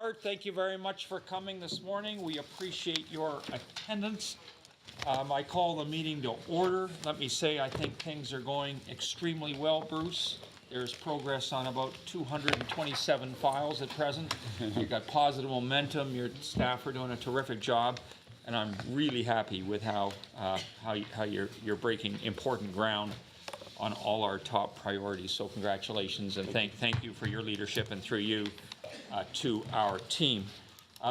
Art, thank you very much for coming this morning. We appreciate your attendance. I call the meeting to order. Let me say I think things are going extremely well, Bruce. There's progress on about 227 files at present. You've got positive momentum. Your staff are doing a terrific job, and I'm really happy with how you're breaking important ground on all our top priorities. So congratulations, and thank you for your leadership, and through you to our team.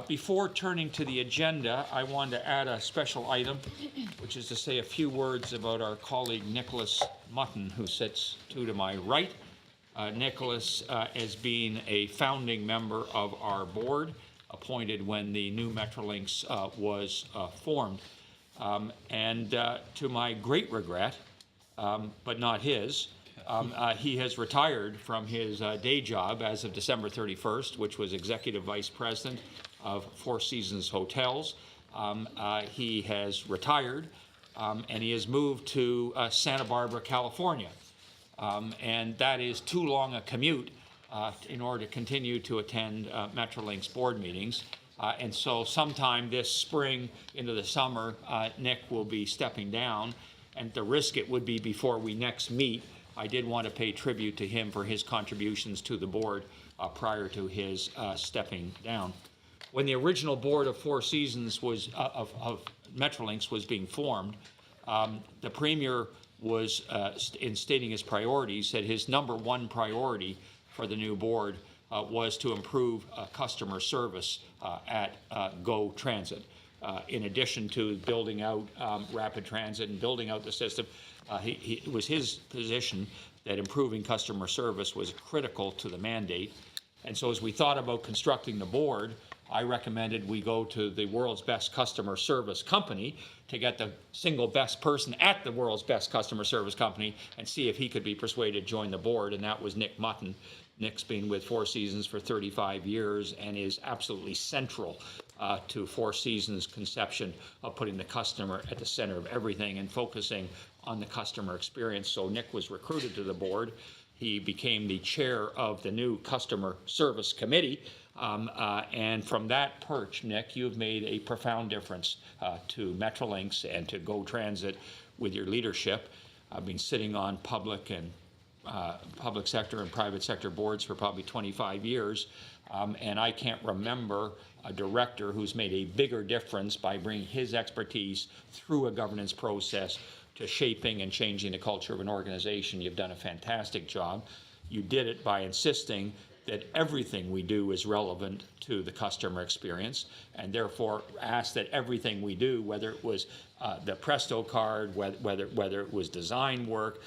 Before turning to the agenda, I wanted to add a special item, which is to say a few words about our colleague Nicholas Mutton, who sits to my right. Nicholas has been a founding member of our board, appointed when the new Metrolinx was formed. And to my great regret, but not his, he has retired from his day job as of December 31st, which was Executive Vice President of Four Seasons Hotels. He has retired, and he has moved to Santa Barbara, California. And that is too long a commute in order to continue to attend Metrolinx board meetings. And so sometime this spring into the summer, Nick will be stepping down. And the risk it would be before we next meet, I did want to pay tribute to him for his contributions to the board prior to his stepping down. When the original board of Four Seasons was of Metrolinx was being formed, the Premier was, in stating his priorities, said his number one priority for the new board was to improve customer service at GO Transit. In addition to building out rapid transit and building out the system, it was his position that improving customer service was critical to the mandate. And so as we thought about constructing the board, I recommended we go to the world's best customer service company to get the single best person at the world's best customer service company and see if he could be persuaded to join the board, and that was Nick Mutton. Nick's been with Four Seasons for 35 years and is absolutely central to Four Seasons' conception of putting the customer at the center of everything and focusing on the customer experience. So Nick was recruited to the board. He became the chair of the new Customer Service Committee. And from that perch, Nick, you've made a profound difference to Metrolinx and to GO Transit with your leadership. I've been sitting on public sector and private sector boards for probably 25 years, and I can't remember a director who's made a bigger difference by bringing his expertise through a governance process to shaping and changing the culture of an organization. You've done a fantastic job. You did it by insisting that everything we do is relevant to the customer experience, and therefore ask that everything we do, whether it was the Presto card, whether it was design work,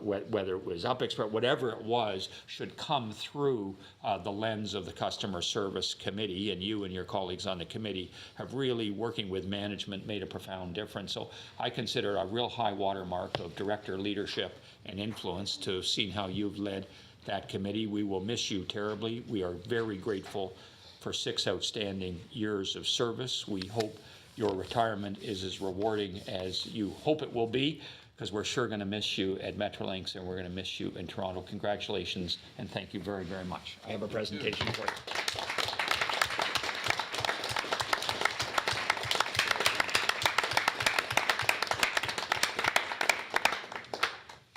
whether it was Up Express, whatever it was, should come through the lens of the Customer Service Committee, and you and your colleagues on the committee have really, working with management, made a profound difference. So I consider it a real high watermark of director leadership and influence to see how you've led that committee. We will miss you terribly. We are very grateful for 6 outstanding years of service. We hope your retirement is as rewarding as you hope it will be, because we're sure going to miss you at Metrolinx, and we're going to miss you in Toronto. Congratulations, and thank you very, very much. I have a presentation for you.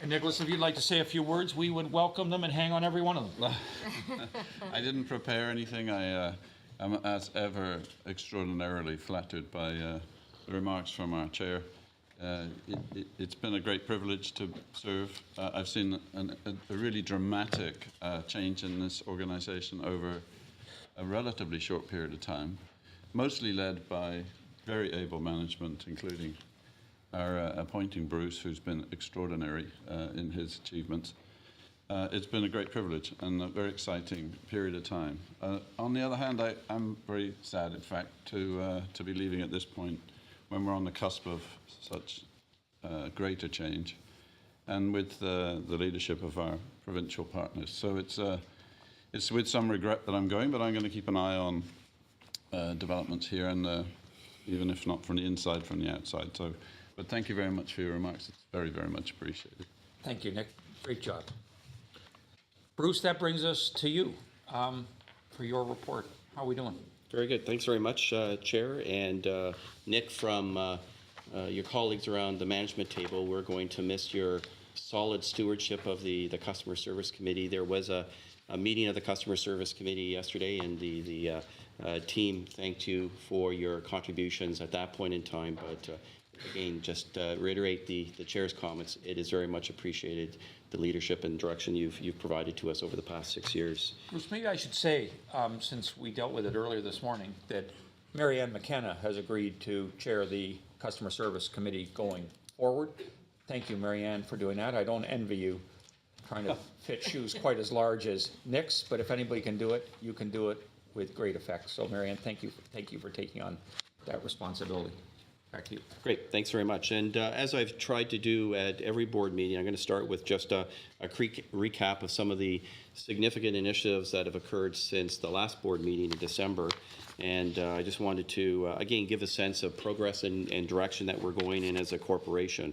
And Nicholas, if you'd like to say a few words, we would welcome them and hang on every one of them. I didn't prepare anything. I am, as ever, extraordinarily flattered by the remarks from our chair. It's been a great privilege to serve. I've seen a really dramatic change in this organization over a relatively short period of time, mostly led by very able management, including our appointing Bruce, who's been extraordinary in his achievements. It's been a great privilege and a very exciting period of time. On the other hand, I'm very sad, in fact, to be leaving at this point when we're on the cusp of such greater change, and with the leadership of our provincial partners. So it's with some regret that I'm going, but I'm going to keep an eye on developments here, and even if not from the inside, from the outside. So. But thank you very much for your remarks. It's very, very much appreciated. Thank you, Nick. Great job. Bruce, that brings us to you for your report. How are we doing? Very good. Thanks very much, Chair. And Nick, from your colleagues around the management table, we're going to miss your solid stewardship of the Customer Service Committee. There was a meeting of the Customer Service Committee yesterday, and the team thanked you for your contributions at that point in time. But again, just reiterate the Chair's comments. It is very much appreciated, the leadership and direction you've provided to us over the past 6 years. Bruce, maybe I should say, since we dealt with it earlier this morning, that Mary Ann McKenna has agreed to chair the Customer Service Committee going forward. Thank you, Mary Ann, for doing that. I don't envy you trying to fit shoes quite as large as Nick's, but if anybody can do it, you can do it with great effect. So, Mary Ann, thank you for taking on that responsibility. Back to you. Great, thanks very much. And as I've tried to do at every board meeting, I'm going to start with just a recap of some of the significant initiatives that have occurred since the last board meeting in December. And I just wanted to, again, give a sense of progress and direction that we're going in as a corporation.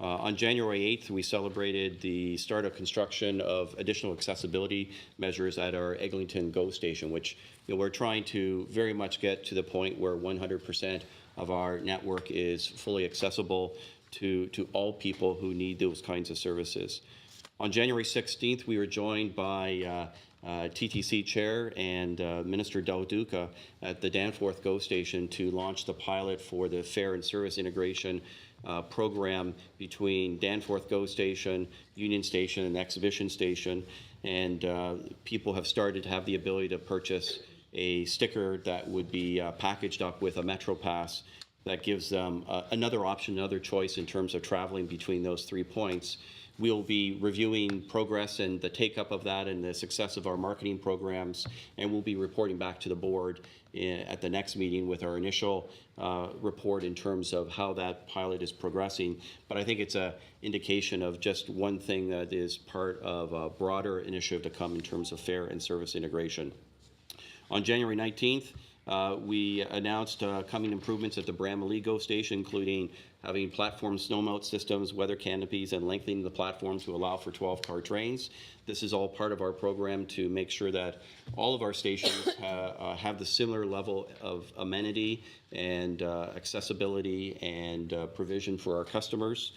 On January 8th, we celebrated the start of construction of additional accessibility measures at our Eglinton GO station, which we're trying to very much get to the point where 100% of our network is fully accessible to all people who need those kinds of services. On January 16th, we were joined by TTC Chair and Minister Del Duca at the Danforth GO station to launch the pilot for the fare and service integration program between Danforth GO station, Union Station, and Exhibition Station. And people have started to have the ability to purchase a sticker that would be packaged up with a Metro Pass that gives them another option, another choice in terms of traveling between those 3 points. We'll be reviewing progress and the take-up of that and the success of our marketing programs, and we'll be reporting back to the board at the next meeting with our initial report in terms of how that pilot is progressing. But I think it's an indication of just one thing that is part of a broader initiative to come in terms of fare and service integration. On January 19th, we announced coming improvements at the Bramalea GO station, including having platform snowmelt systems, weather canopies, and lengthening the platform to allow for 12-car trains. This is all part of our program to make sure that all of our stations have the similar level of amenity and accessibility and provision for our customers.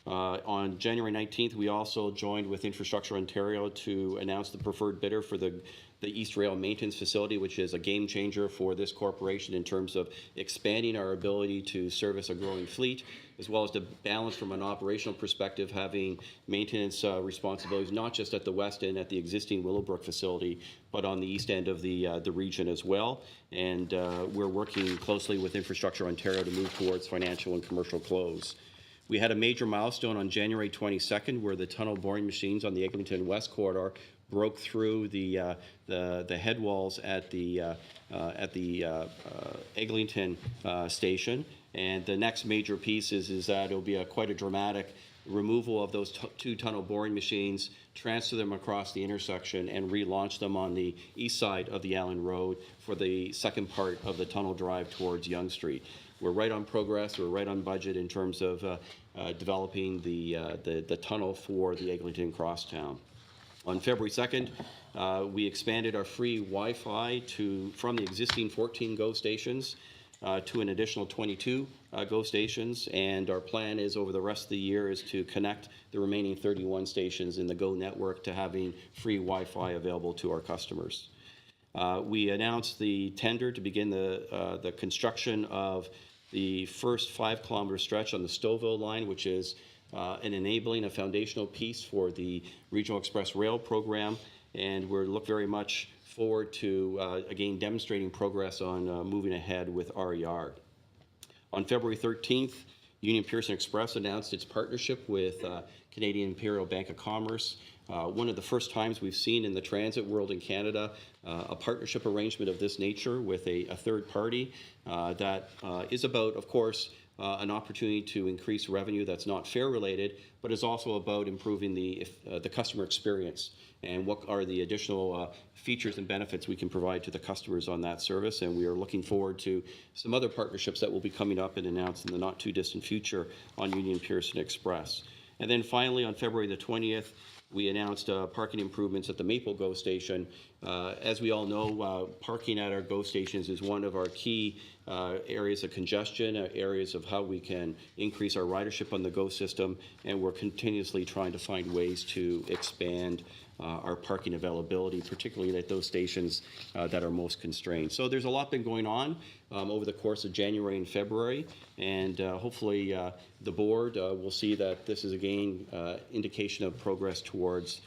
On January 19th, we also joined with Infrastructure Ontario to announce the preferred bidder for the East Rail Maintenance Facility, which is a game changer for this corporation in terms of expanding our ability to service a growing fleet, as well as to balance from an operational perspective, having maintenance responsibilities not just at the west end at the existing Willowbrook facility, but on the east end of the region as well. And we're working closely with Infrastructure Ontario to move towards financial and commercial close. We had a major milestone on January 22nd where the tunnel boring machines on the Eglinton West corridor broke through the head walls at the Eglinton station. And the next major piece is that it'll be quite a dramatic removal of those two tunnel boring machines, transfer them across the intersection, and relaunch them on the east side of the Allen Road for the second part of the tunnel drive towards Yonge Street. We're right on progress. We're right on budget in terms of developing the tunnel for the Eglinton Crosstown. On February 2nd, we expanded our free Wi-Fi from the existing 14 GO stations to an additional 22 GO stations, and our plan is over the rest of the year is to connect the remaining 31 stations in the GO network to having free Wi-Fi available to our customers. We announced the tender to begin the construction of the first 5-kilometer stretch on the Stouffville line, which is an enabling, a foundational piece for the Regional Express Rail program, and we look very much forward to, again, demonstrating progress on moving ahead with RER. On February 13th, Union Pearson Express announced its partnership with Canadian Imperial Bank of Commerce. One of the first times we've seen in the transit world in Canada a partnership arrangement of this nature with a third party that is about, of course, an opportunity to increase revenue that's not fare related, but is also about improving the customer experience and what are the additional features and benefits we can provide to the customers on that service. And we are looking forward to some other partnerships that will be coming up and announced in the not too distant future on Union Pearson Express. And then finally, on February the 20th, we announced parking improvements at the Maple GO station. As we all know, parking at our GO stations is one of our key areas of congestion, areas of how we can increase our ridership on the GO system, and we're continuously trying to find ways to expand our parking availability, particularly at those stations that are most constrained. So there's a lot been going on over the course of January and February, and hopefully the board will see that this is again indication of progress towards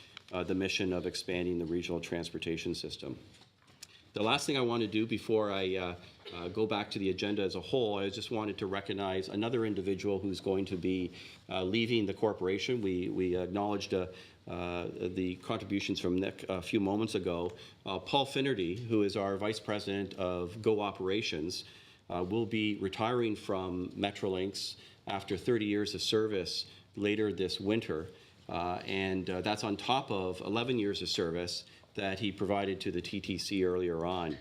the mission of expanding the regional transportation system. The last thing I want to do before I go back to the agenda as a whole, I just wanted to recognize another individual who's going to be leaving the corporation. We acknowledged the contributions from Nick a few moments ago. Paul Finnerty, who is our Vice President of GO Operations, will be retiring from Metrolinx after 30 years of service later this winter. And that's on top of 11 years of service that he provided to the TTC earlier on.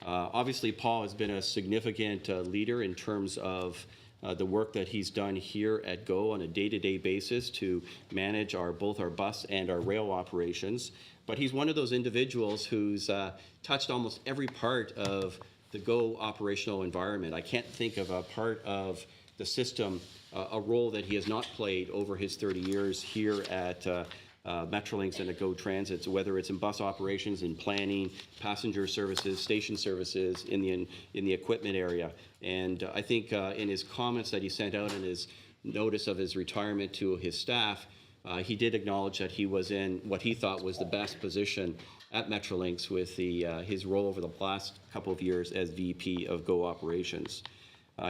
Obviously, Paul has been a significant leader in terms of the work that he's done here at GO on a day-to-day basis to manage both our bus and our rail operations. But he's one of those individuals who's touched almost every part of the GO operational environment. I can't think of a part of the system, a role that he has not played over his 30 years here at Metrolinx and at GO Transit, so whether it's in bus operations, in planning, passenger services, station services, in the equipment area. And I think in his comments that he sent out in his notice of his retirement to his staff, he did acknowledge that he was in what he thought was the best position at Metrolinx with his role over the last couple of years as VP of GO Operations.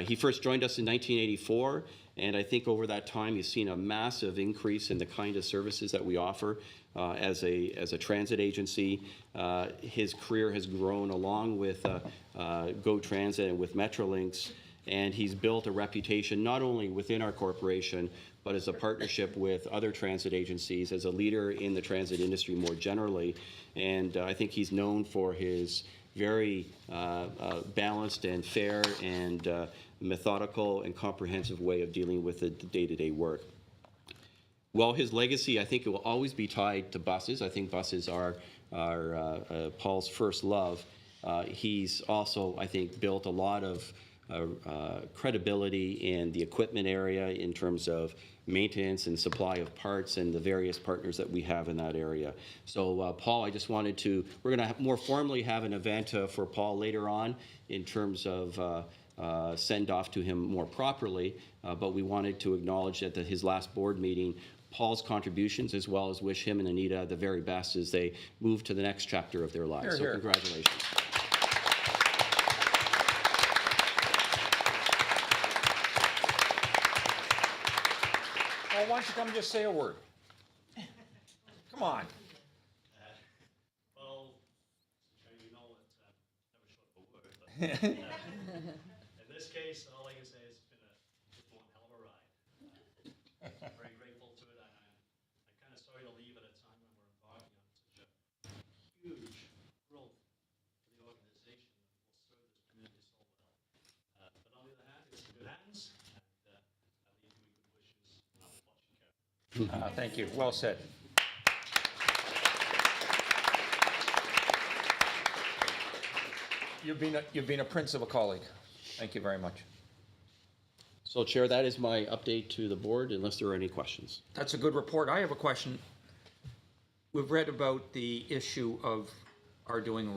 He first joined us in 1984, and I think over that time he's seen a massive increase in the kind of services that we offer as a transit agency. His career has grown along with GO Transit and with Metrolinx, and he's built a reputation not only within our corporation, but as a partnership with other transit agencies, as a leader in the transit industry more generally. And I think he's known for his very balanced and fair and methodical and comprehensive way of dealing with the day-to-day work. Well, his legacy, I think it will always be tied to buses. I think buses are Paul's first love. He's also, I think, built a lot of credibility in the equipment area in terms of maintenance and supply of parts and the various partners that we have in that area. So Paul, I just wanted to, we're going to more formally have an event for Paul later on in terms of send off to him more properly, but we wanted to acknowledge that his last board meeting, Paul's contributions, as well as wish him and Anita the very best as they move to the next chapter of their lives. Hear, so hear. Congratulations. Well, why don't you come just say a word? Come on. Well, you know it's never short of a word, but in this case, all I can say is it's been just one hell of a ride. I'm very grateful to it, and I'm kind of sorry to leave at a time when we're embarking on such a huge growth for the organization that will serve this community so well. But on the other hand, it's in good hands, and I leave you with good wishes and I'll watch you care. Thank you. Well said. You've been a prince of a colleague. Thank you very much. So, Chair, that is my update to the board, unless there are any questions. That's a good report. I have a question. We've read about the issue of our doing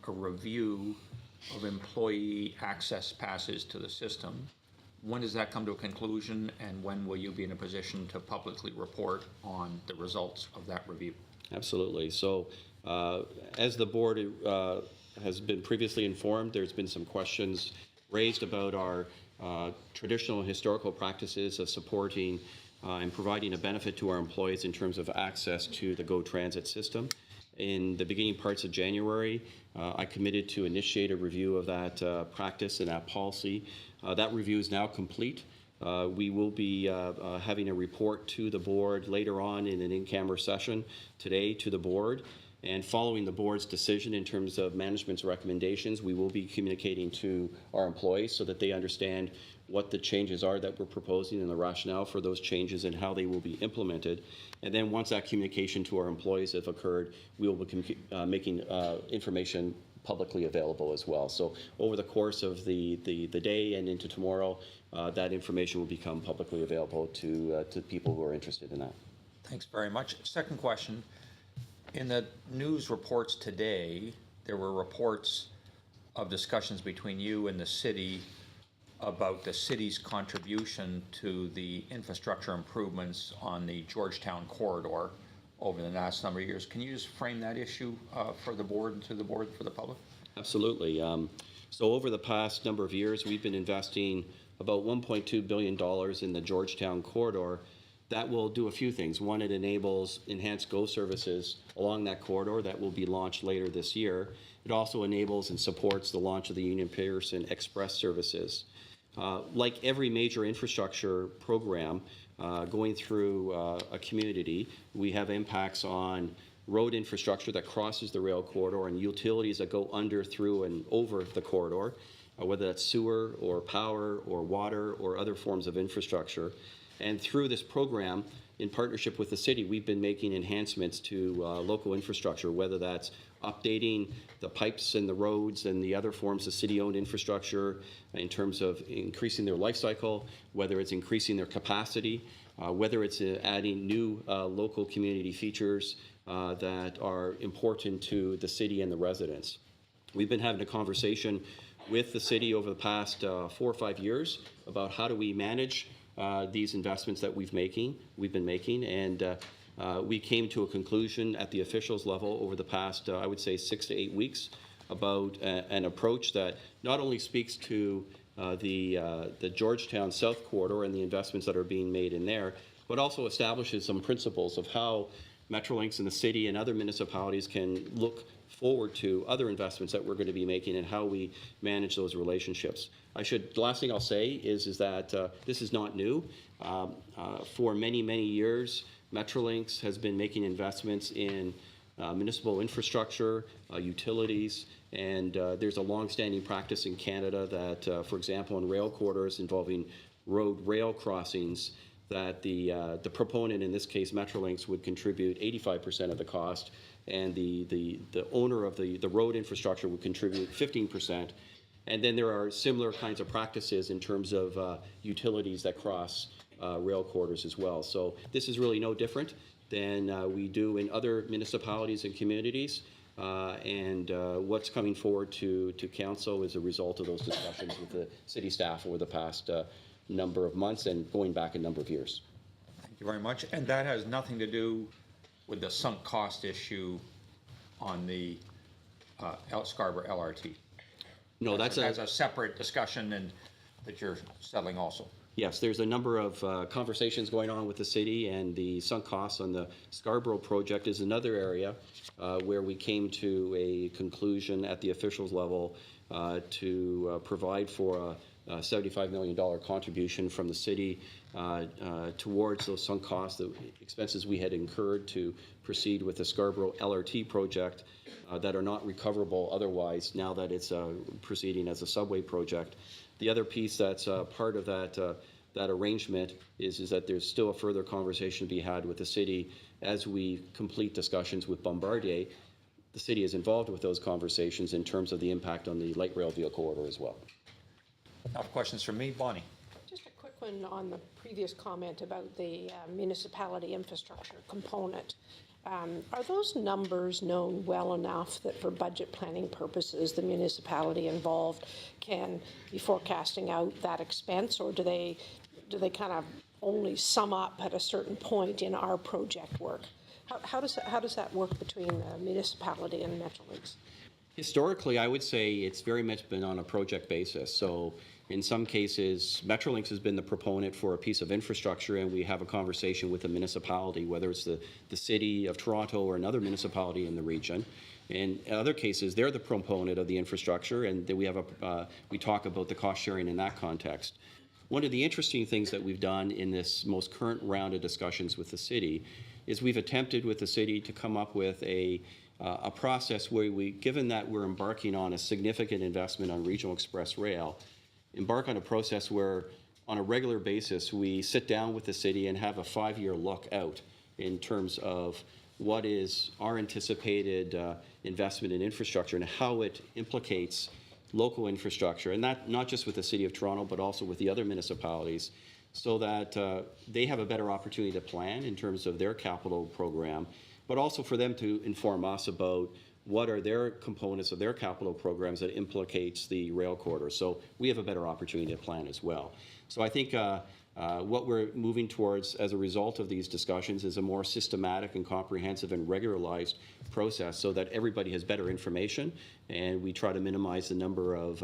a review of employee access passes to the system. When does that come to a conclusion, and when will you be in a position to publicly report on the results of that review? Absolutely. So, as the board has been previously informed, there's been some questions raised about our traditional and historical practices of supporting and providing a benefit to our employees in terms of access to the GO Transit system. In the beginning parts of January, I committed to initiate a review of that practice and that policy. That review is now complete. We will be having a report to the board later on in an in-camera session today to the board. And following the board's decision in terms of management's recommendations, we will be communicating to our employees so that they understand what the changes are that we're proposing and the rationale for those changes and how they will be implemented. And then once that communication to our employees have occurred, we will be making information publicly available as well. So over the course of the day and into tomorrow, that information will become publicly available to people who are interested in that. Thanks very much. Second question. In the news reports today, there were reports of discussions between you and the city about the city's contribution to the infrastructure improvements on the Georgetown corridor over the last number of years. Can you just frame that issue for the board and to the board for the public? Absolutely. So over the past number of years, we've been investing about $1.2 billion in the Georgetown corridor. That will do a few things. One, it enables enhanced GO services along that corridor that will be launched later this year. It also enables and supports the launch of the Union Pearson Express services. Like every major infrastructure program going through a community, we have impacts on road infrastructure that crosses the rail corridor and utilities that go under, through, and over the corridor, whether that's sewer or power or water or other forms of infrastructure. And through this program, in partnership with the city, we've been making enhancements to local infrastructure, whether that's updating the pipes and the roads and the other forms of city-owned infrastructure in terms of increasing their life cycle, whether it's increasing their capacity, whether it's adding new local community features that are important to the city and the residents. We've been having a conversation with the city over the past 4 or 5 years about how do we manage these investments that we've been making, and we came to a conclusion at the officials level over the past, I would say, 6 to 8 weeks about an approach that not only speaks to the Georgetown South Corridor and the investments that are being made in there, but also establishes some principles of how Metrolinx and the city and other municipalities can look forward to other investments that we're going to be making and how we manage those relationships. The last thing I'll say is that this is not new. For many, many years, Metrolinx has been making investments in municipal infrastructure, utilities, and there's a long-standing practice in Canada that, for example, in rail corridors involving road rail crossings, that the proponent, in this case Metrolinx, would contribute 85% of the cost, and the owner of the road infrastructure would contribute 15%. And then there are similar kinds of practices in terms of utilities that cross rail corridors as well. So this is really no different than we do in other municipalities and communities. And what's coming forward to council is a result of those discussions with the city staff over the past number of months and going back a number of years. Thank you very much. And that has nothing to do with the sunk cost issue on the Scarborough LRT? No, that's a separate discussion and that you're settling also. Yes, there's a number of conversations going on with the city, and the sunk costs on the Scarborough project is another area where we came to a conclusion at the officials level to provide for a $75 million contribution from the city towards those sunk costs, the expenses we had incurred to proceed with the Scarborough LRT project that are not recoverable otherwise now that it's proceeding as a subway project. The other piece that's part of that arrangement is that there's still a further conversation to be had with the city as we complete discussions with Bombardier. The city is involved with those conversations in terms of the impact on the light rail vehicle corridor as well. Now, questions from me, Bonnie? Just a quick one on the previous comment about the municipality infrastructure component. Are those numbers known well enough that for budget planning purposes, the municipality involved can be forecasting out that expense, or do they kind of only sum up at a certain point in our project work? How does that work between the municipality and Metrolinx? Historically, I would say it's very much been on a project basis. So in some cases, Metrolinx has been the proponent for a piece of infrastructure, and we have a conversation with the municipality, whether it's the city of Toronto or another municipality in the region. In other cases, they're the proponent of the infrastructure, and then we talk about the cost sharing in that context. One of the interesting things that we've done in this most current round of discussions with the city is we've attempted with the city to come up with a process where given that we're embarking on a significant investment on regional express rail, embark on a process where on a regular basis, we sit down with the city and have a 5-year look out in terms of what is our anticipated investment in infrastructure and how it implicates local infrastructure, and that not just with the City of Toronto, but also with the other municipalities, so that they have a better opportunity to plan in terms of their capital program, but also for them to inform us about what are their components of their capital programs that implicates the rail corridor. So we have a better opportunity to plan as well. So I think what we're moving towards as a result of these discussions is a more systematic and comprehensive and regularized process so that everybody has better information, and we try to minimize the number of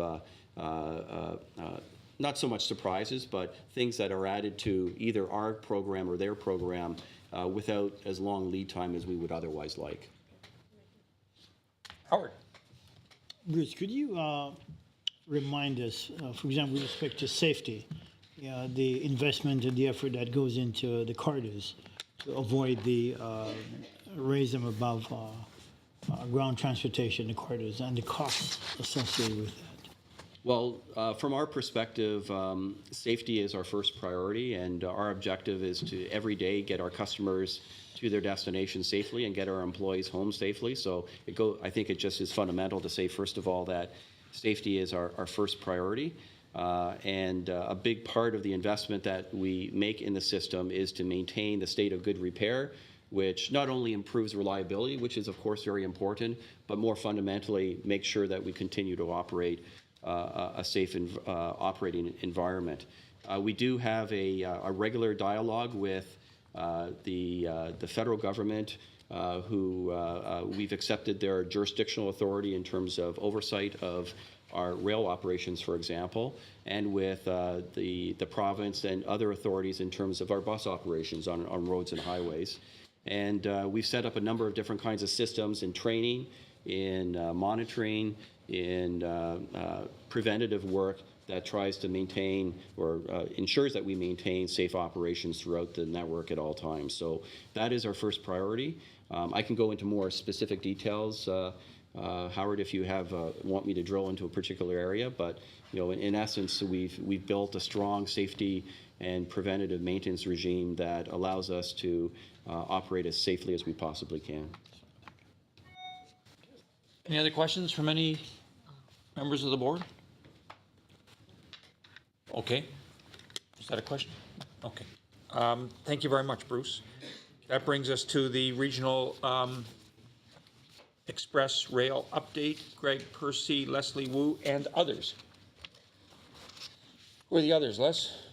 not so much surprises, but things that are added to either our program or their program without as long lead time as we would otherwise like. Howard? Bruce, could you remind us, for example, with respect to safety, the investment and the effort that goes into the corridors to avoid the raise them above ground transportation, the corridors, and the costs associated with that? Well, from our perspective, safety is our first priority, and our objective is to every day get our customers to their destination safely and get our employees home safely. So I think it just is fundamental to say, first of all, that safety is our first priority. And a big part of the investment that we make in the system is to maintain the state of good repair, which not only improves reliability, which is of course very important, but more fundamentally make sure that we continue to operate a safe operating environment. We do have a regular dialogue with the federal government, who we've accepted their jurisdictional authority in terms of oversight of our rail operations, for example, and with the province and other authorities in terms of our bus operations on roads and highways. And we've set up a number of different kinds of systems in training, in monitoring, in preventative work that tries to maintain or ensures that we maintain safe operations throughout the network at all times. So that is our first priority. I can go into more specific details, Howard, if you want me to drill into a particular area, but in essence, we've built a strong safety and preventative maintenance regime that allows us to operate as safely as we possibly can. Any other questions from any members of the board? Okay. Is that a question? Okay. Thank you very much, Bruce. That brings us to the regional express rail update. Greg Percy, Leslie Wu, and others. Who are the others, Les?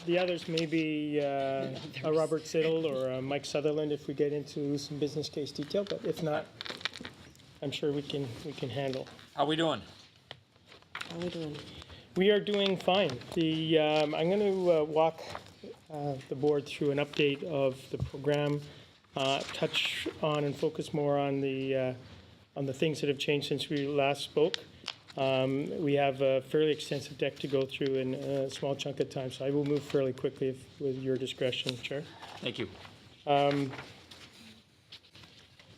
The others may be a Robert Siddle or a Mike Sutherland if we get into some business case detail, but if not, I'm sure we can handle. How we doing? How are we doing? We are doing fine. I'm going to walk the board through an update of the program, touch on and focus more on the things that have changed since we last spoke. We have a fairly extensive deck to go through in a small chunk of time, so I will move fairly quickly with your discretion, Chair. Thank you.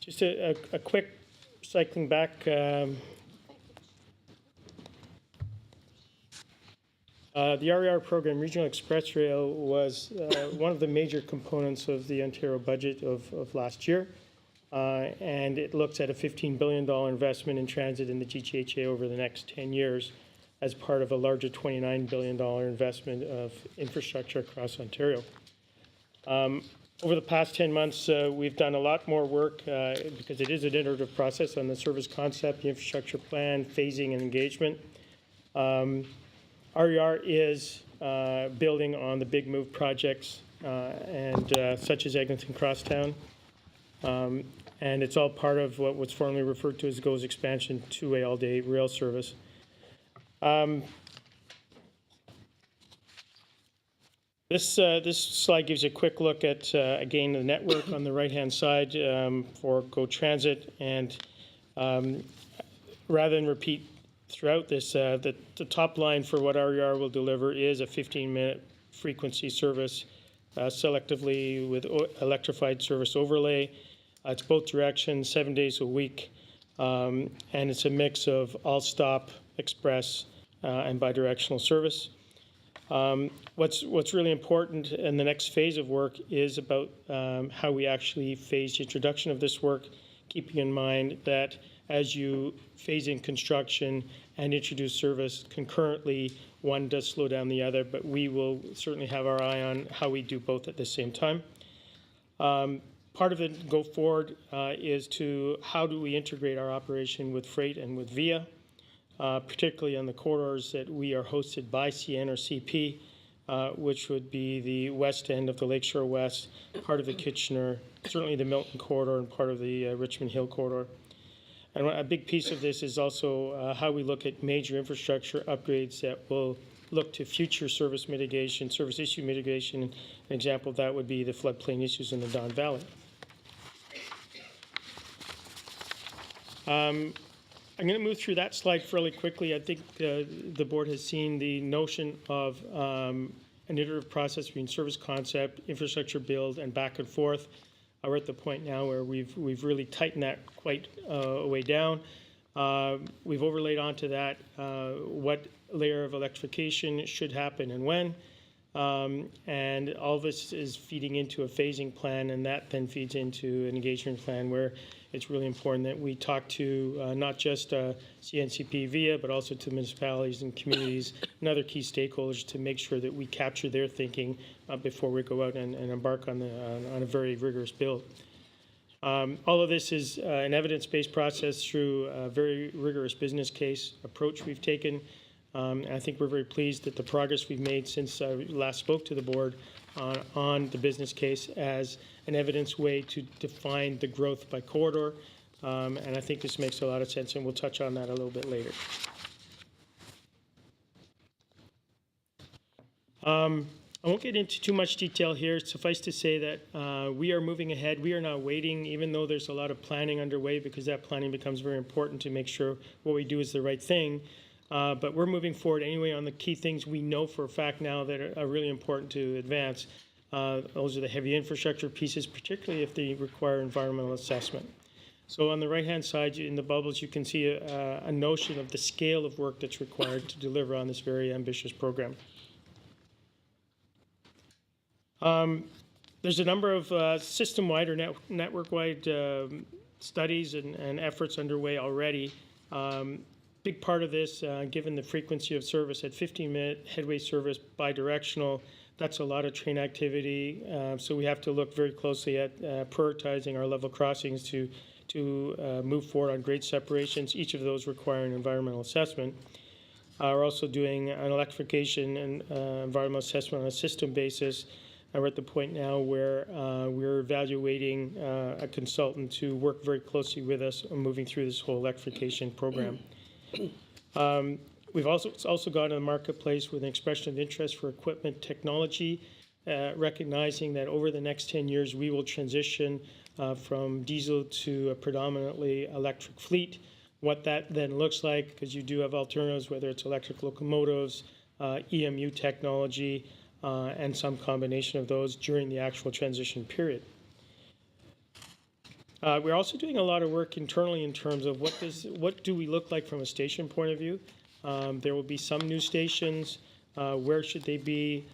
Just a quick cycling back. The RER program, Regional Express Rail, was one of the major components of the Ontario budget of last year. And it looks at a $15 billion investment in transit in the GTHA over the next 10 years as part of a larger $29 billion investment of infrastructure across Ontario. Over the past 10 months, we've done a lot more work because it is an iterative process on the service concept, the infrastructure plan, phasing, and engagement. RER is building on the big move projects and such as Eglinton Crosstown. And it's all part of what was formerly referred to as GO's expansion two-way all-day rail service. This slide gives you a quick look at, again, the network on the right-hand side for GO Transit. And rather than repeat throughout this, the top line for what RER will deliver is a 15-minute frequency service selectively with electrified service overlay. It's both directions, 7 days a week. and it's a mix of all-stop, express, and bidirectional service. What's really important in the next phase of work is about how we actually phase the introduction of this work, keeping in mind that as you phase in construction and introduce service concurrently, one does slow down the other, but we will certainly have our eye on how we do both at the same time. Part of it go forward is to how do we integrate our operation with freight and with VIA, particularly on the corridors that we are hosted by CN or CP, which would be the west end of the Lakeshore West, part of the Kitchener, certainly the Milton corridor, and part of the Richmond Hill corridor. And a big piece of this is also how we look at major infrastructure upgrades that will look to future service mitigation, service issue mitigation. An example of that would be the floodplain issues in the Don Valley. I'm going to move through that slide fairly quickly. I think the board has seen the notion of an iterative process between service concept, infrastructure build, and back and forth. We're at the point now where we've really tightened that quite a way down. We've overlaid onto that what layer of electrification should happen and when. And all this is feeding into a phasing plan, and that then feeds into an engagement plan where it's really important that we talk to not just CNCP VIA, but also to municipalities and communities and other key stakeholders to make sure that we capture their thinking before we go out and embark on a very rigorous build. All of this is an evidence-based process through a very rigorous business case approach we've taken. And I think we're very pleased that the progress we've made since I last spoke to the board on the business case as an evidence way to define the growth by corridor. And I think this makes a lot of sense, and we'll touch on that a little bit later. I won't get into too much detail here. Suffice to say that we are moving ahead. We are not waiting, even though there's a lot of planning underway, because that planning becomes very important to make sure what we do is the right thing. But we're moving forward anyway on the key things we know for a fact now that are really important to advance. Those are the heavy infrastructure pieces, particularly if they require environmental assessment. So on the right-hand side in the bubbles, you can see a notion of the scale of work that's required to deliver on this very ambitious program. There's a number of system-wide or network-wide studies and efforts underway already. Big part of this, given the frequency of service at 15-minute headway service bidirectional, that's a lot of train activity. So we have to look very closely at prioritizing our level crossings to move forward on grade separations, each of those requiring environmental assessment. We're also doing an electrification and environmental assessment on a system basis. And we're at the point now where we're evaluating a consultant to work very closely with us on moving through this whole electrification program. We've also gone to the marketplace with an expression of interest for equipment technology, recognizing that over the next 10 years we will transition from diesel to a predominantly electric fleet. What that then looks like, because you do have alternatives, whether it's electric locomotives, EMU technology, and some combination of those during the actual transition period. We're also doing a lot of work internally in terms of what do we look like from a station point of view. There will be some new stations, where should they be,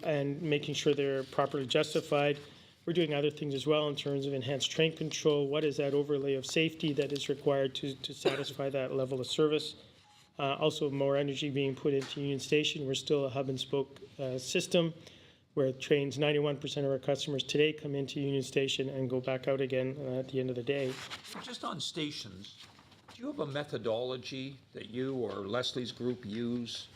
and making sure they're properly justified. We're doing other things as well in terms of enhanced train control. What is that overlay of safety that is required to satisfy that level of service? Also more energy being put into Union Station. We're still a hub and spoke system where trains, 91% of our customers today come into Union Station and go back out again at the end of the day. Just on stations, do you have a methodology that you or Leslie's group use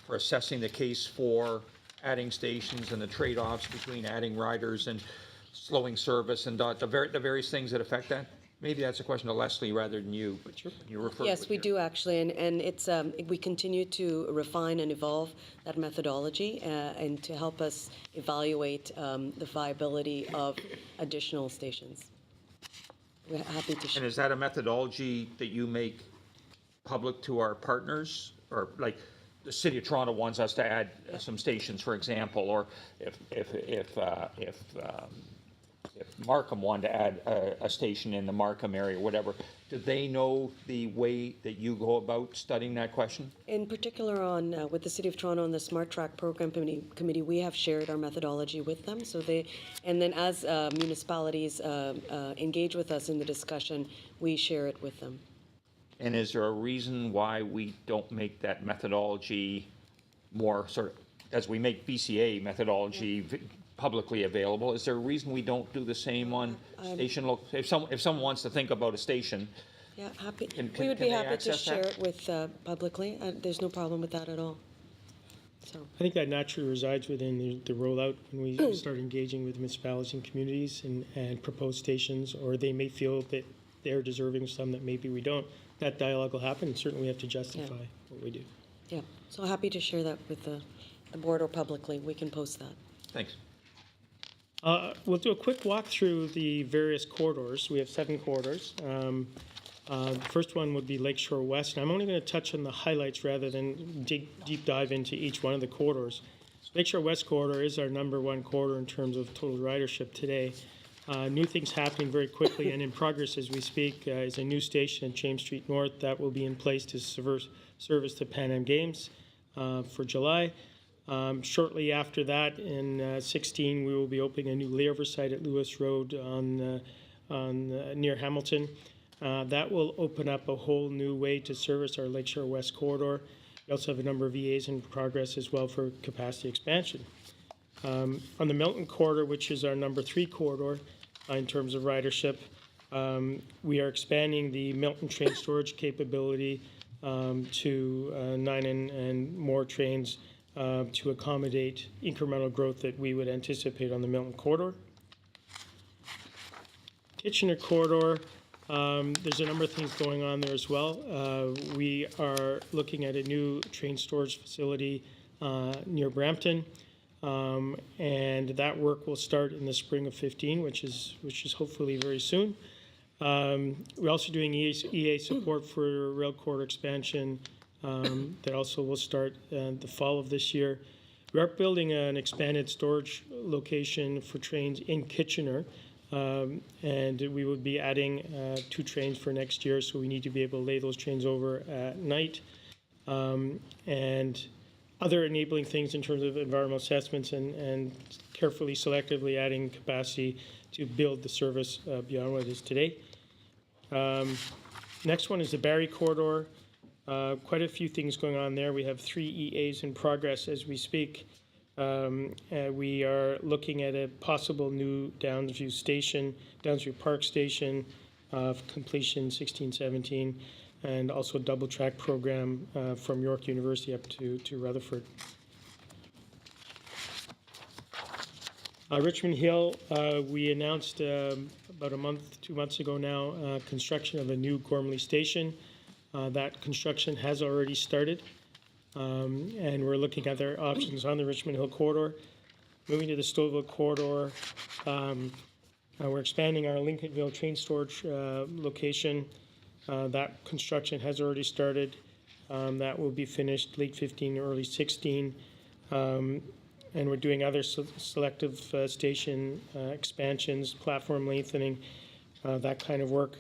for assessing the case for adding stations and the trade-offs between adding riders and slowing service and the various things that affect that? Maybe that's a question to Leslie rather than you, but you refer to it. Yes, we do actually, and it's we continue to refine and evolve that methodology and to help us evaluate the viability of additional stations. We're happy to share. And is that a methodology that you make public to our partners, or like the City of Toronto wants us to add some stations, for example, or if Markham wanted to add a station in the Markham area, whatever, do they know the way that you go about studying that question? In particular, on with the City of Toronto and the Smart Track Program Committee, we have shared our methodology with them. So and then as municipalities engage with us in the discussion, we share it with them. And is there a reason why we don't make that methodology more sort of, as we make BCA methodology publicly available, is there a reason we don't do the same on station, if someone wants to think about a station? Yeah, happy. Can We would be they happy to access share that? it with publicly. There's no problem with that at all. So. I think that naturally resides within the rollout when we start engaging with municipalities and communities and propose stations, or they may feel that they're deserving of some that maybe we don't. That dialogue will happen, and certainly we have to justify what we do. Yeah, so happy to share that with the board or publicly. We can post that. Thanks. We'll do a quick walk through the various corridors. We have 7 corridors. The first one would be Lakeshore West, and I'm only going to touch on the highlights rather than deep dive into each one of the corridors. Lakeshore West corridor is our #1 corridor in terms of total ridership today. New things happening very quickly and in progress as we speak is a new station at James Street North that will be in place to service the Pan Am Games for July. Shortly after that, in 16, we will be opening a new layover site at Lewis Road near Hamilton. That will open up a whole new way to service our Lakeshore West corridor. We also have a number of EAs in progress as well for capacity expansion. On the Milton corridor, which is our #3 corridor in terms of ridership, we are expanding the Milton train storage capability to 9 and more trains to accommodate incremental growth that we would anticipate on the Milton corridor. Kitchener corridor, there's a number of things going on there as well. We are looking at a new train storage facility near Brampton, and that work will start in the spring of 15, which is hopefully very soon. We're also doing EA support for rail corridor expansion that also will start the fall of this year. We are building an expanded storage location for trains in Kitchener, and we would be adding 2 trains for next year, so we need to be able to lay those trains over at night. And other enabling things in terms of environmental assessments and carefully, selectively adding capacity to build the service beyond what it is today. Next one is the Barrie corridor. Quite a few things going on there. We have 3 EAs in progress as we speak. We are looking at a possible new Downsview Park station of completion 16-17, and also double track program from York University up to Rutherford. Richmond Hill, we announced about 2 months ago now, construction of a new Gormley station. That construction has already started, and we're looking at other options on the Richmond Hill corridor. Moving to the Stouffville corridor, we're expanding our Lincolnville train storage location. That construction has already started. That will be finished late 15, early 16. And we're doing other selective station expansions, platform lengthening, that kind of work.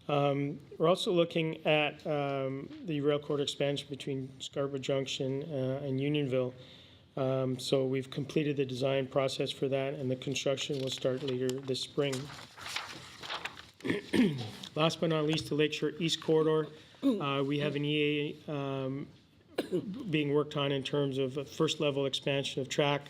We're also looking at the rail corridor expansion between Scarborough Junction and Unionville. So we've completed the design process for that, and the construction will start later this spring. Last but not least, the Lakeshore East corridor. We have an EA being worked on in terms of a first level expansion of track,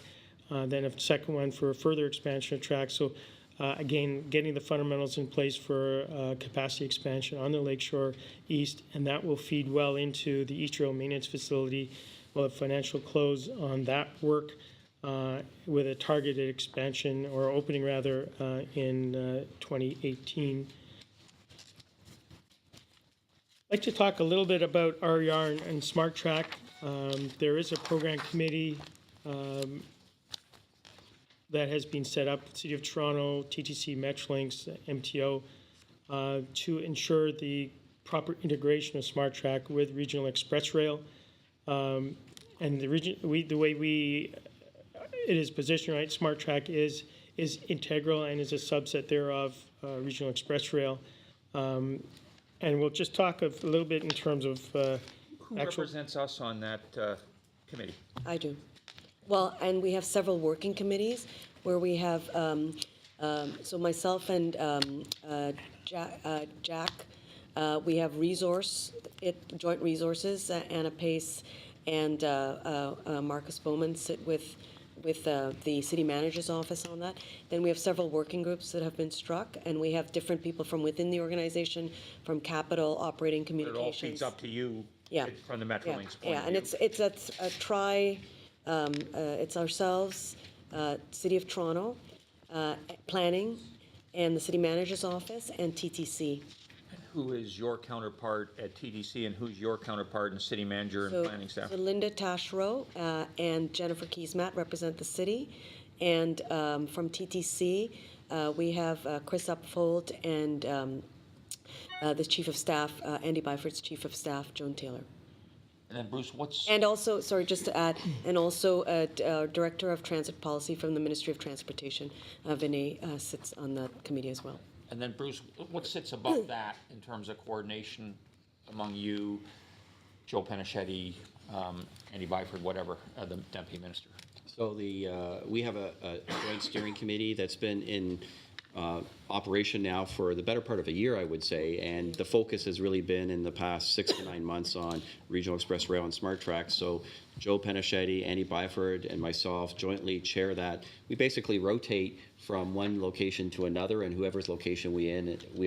then a second one for a further expansion of track. So again, getting the fundamentals in place for capacity expansion on the Lakeshore East, and that will feed well into the East Rail Maintenance Facility. We'll have financial close on that work with a targeted expansion, or opening rather, in 2018. I'd like to talk a little bit about RER and Smart Track. There is a program committee that has been set up, City of Toronto, TTC, Metrolinx, MTO, to ensure the proper integration of Smart Track with Regional Express Rail. And the way it is positioned, right, Smart Track is is integral and is a subset thereof, Regional Express Rail. And we'll just talk a little bit in terms of Who actual. represents us on that committee? I do. Well, and we have several working committees where we have, so myself and Jack, we have joint resources, Anna Pace and Marcus Bowman sit with the city manager's office on that. Then we have several working groups that have been struck, and we have different people from within the organization, from capital, operating, It communications. all feeds up to you Yeah. from the Yeah, Metrolinx point yeah, of and view. it's ourselves, City of Toronto, Planning, and the City Manager's Office, and TTC. Who is your counterpart at TDC and who's your counterpart in city manager and So- planning staff? So Linda Taschereau and Jennifer Keesmaat represent the city, and from TTC, we have Chris Upfold and the Chief of Staff, Andy Byford's Chief of Staff, Joan Taylor. And then Bruce, what's, And also, sorry, just to add, and also Director of Transit Policy from the Ministry of Transportation, Vinay, sits on the committee as well. and then Bruce, what sits above that in terms of coordination among you, Joe Penichetti, Andy Byford, whatever, the deputy minister? So we have a joint steering committee that's been in operation now for the better part of a year, I would say, and the focus has really been in the past 6 to 9 months on Regional Express Rail and Smart Tracks. So Joe Penichetti, Andy Byford, and myself jointly chair that. We basically rotate from one location to another, and whoever's location we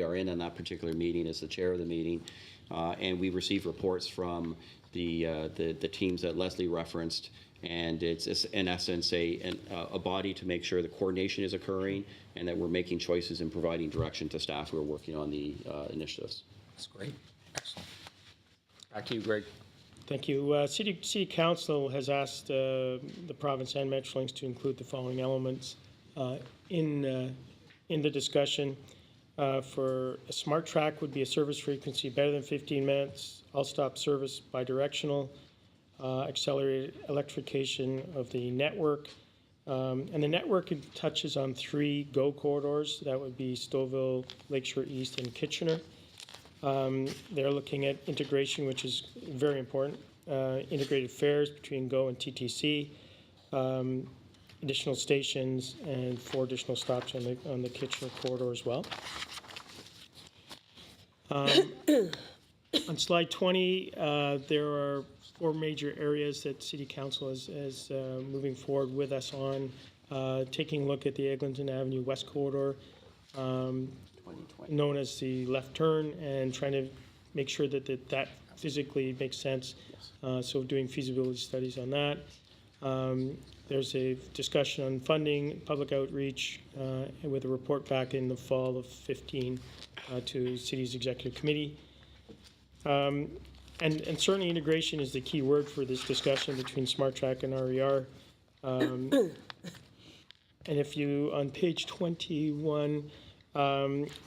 are in on that particular meeting is the chair of the meeting, and we receive reports from the teams that Leslie referenced. And it's in essence a body to make sure the coordination is occurring and that we're making choices and providing direction to staff who are working on the initiatives. That's great. Excellent. Back to you, Greg. Thank you. City Council has asked the province and Metrolinx to include the following elements in the discussion. For a smart track would be a service frequency better than 15 minutes, all-stop service bidirectional, accelerated electrification of the network. And the network touches on 3 GO corridors. That would be Stouffville, Lakeshore East, and Kitchener. They're looking at integration, which is very important. Integrated fares between GO and TTC, additional stations, and 4 additional stops on the Kitchener corridor as well. On slide 20, there are 4 major areas that City Council is moving forward with us on, taking a look at the Eglinton Avenue West Corridor, known as the left turn, and trying to make sure that physically makes sense. So doing feasibility studies on that. There's a discussion on funding, public outreach, and with a report back in the fall of 15 to City's Executive Committee. And certainly integration is the key word for this discussion between SmartTrack and RER. And if you, on page 21,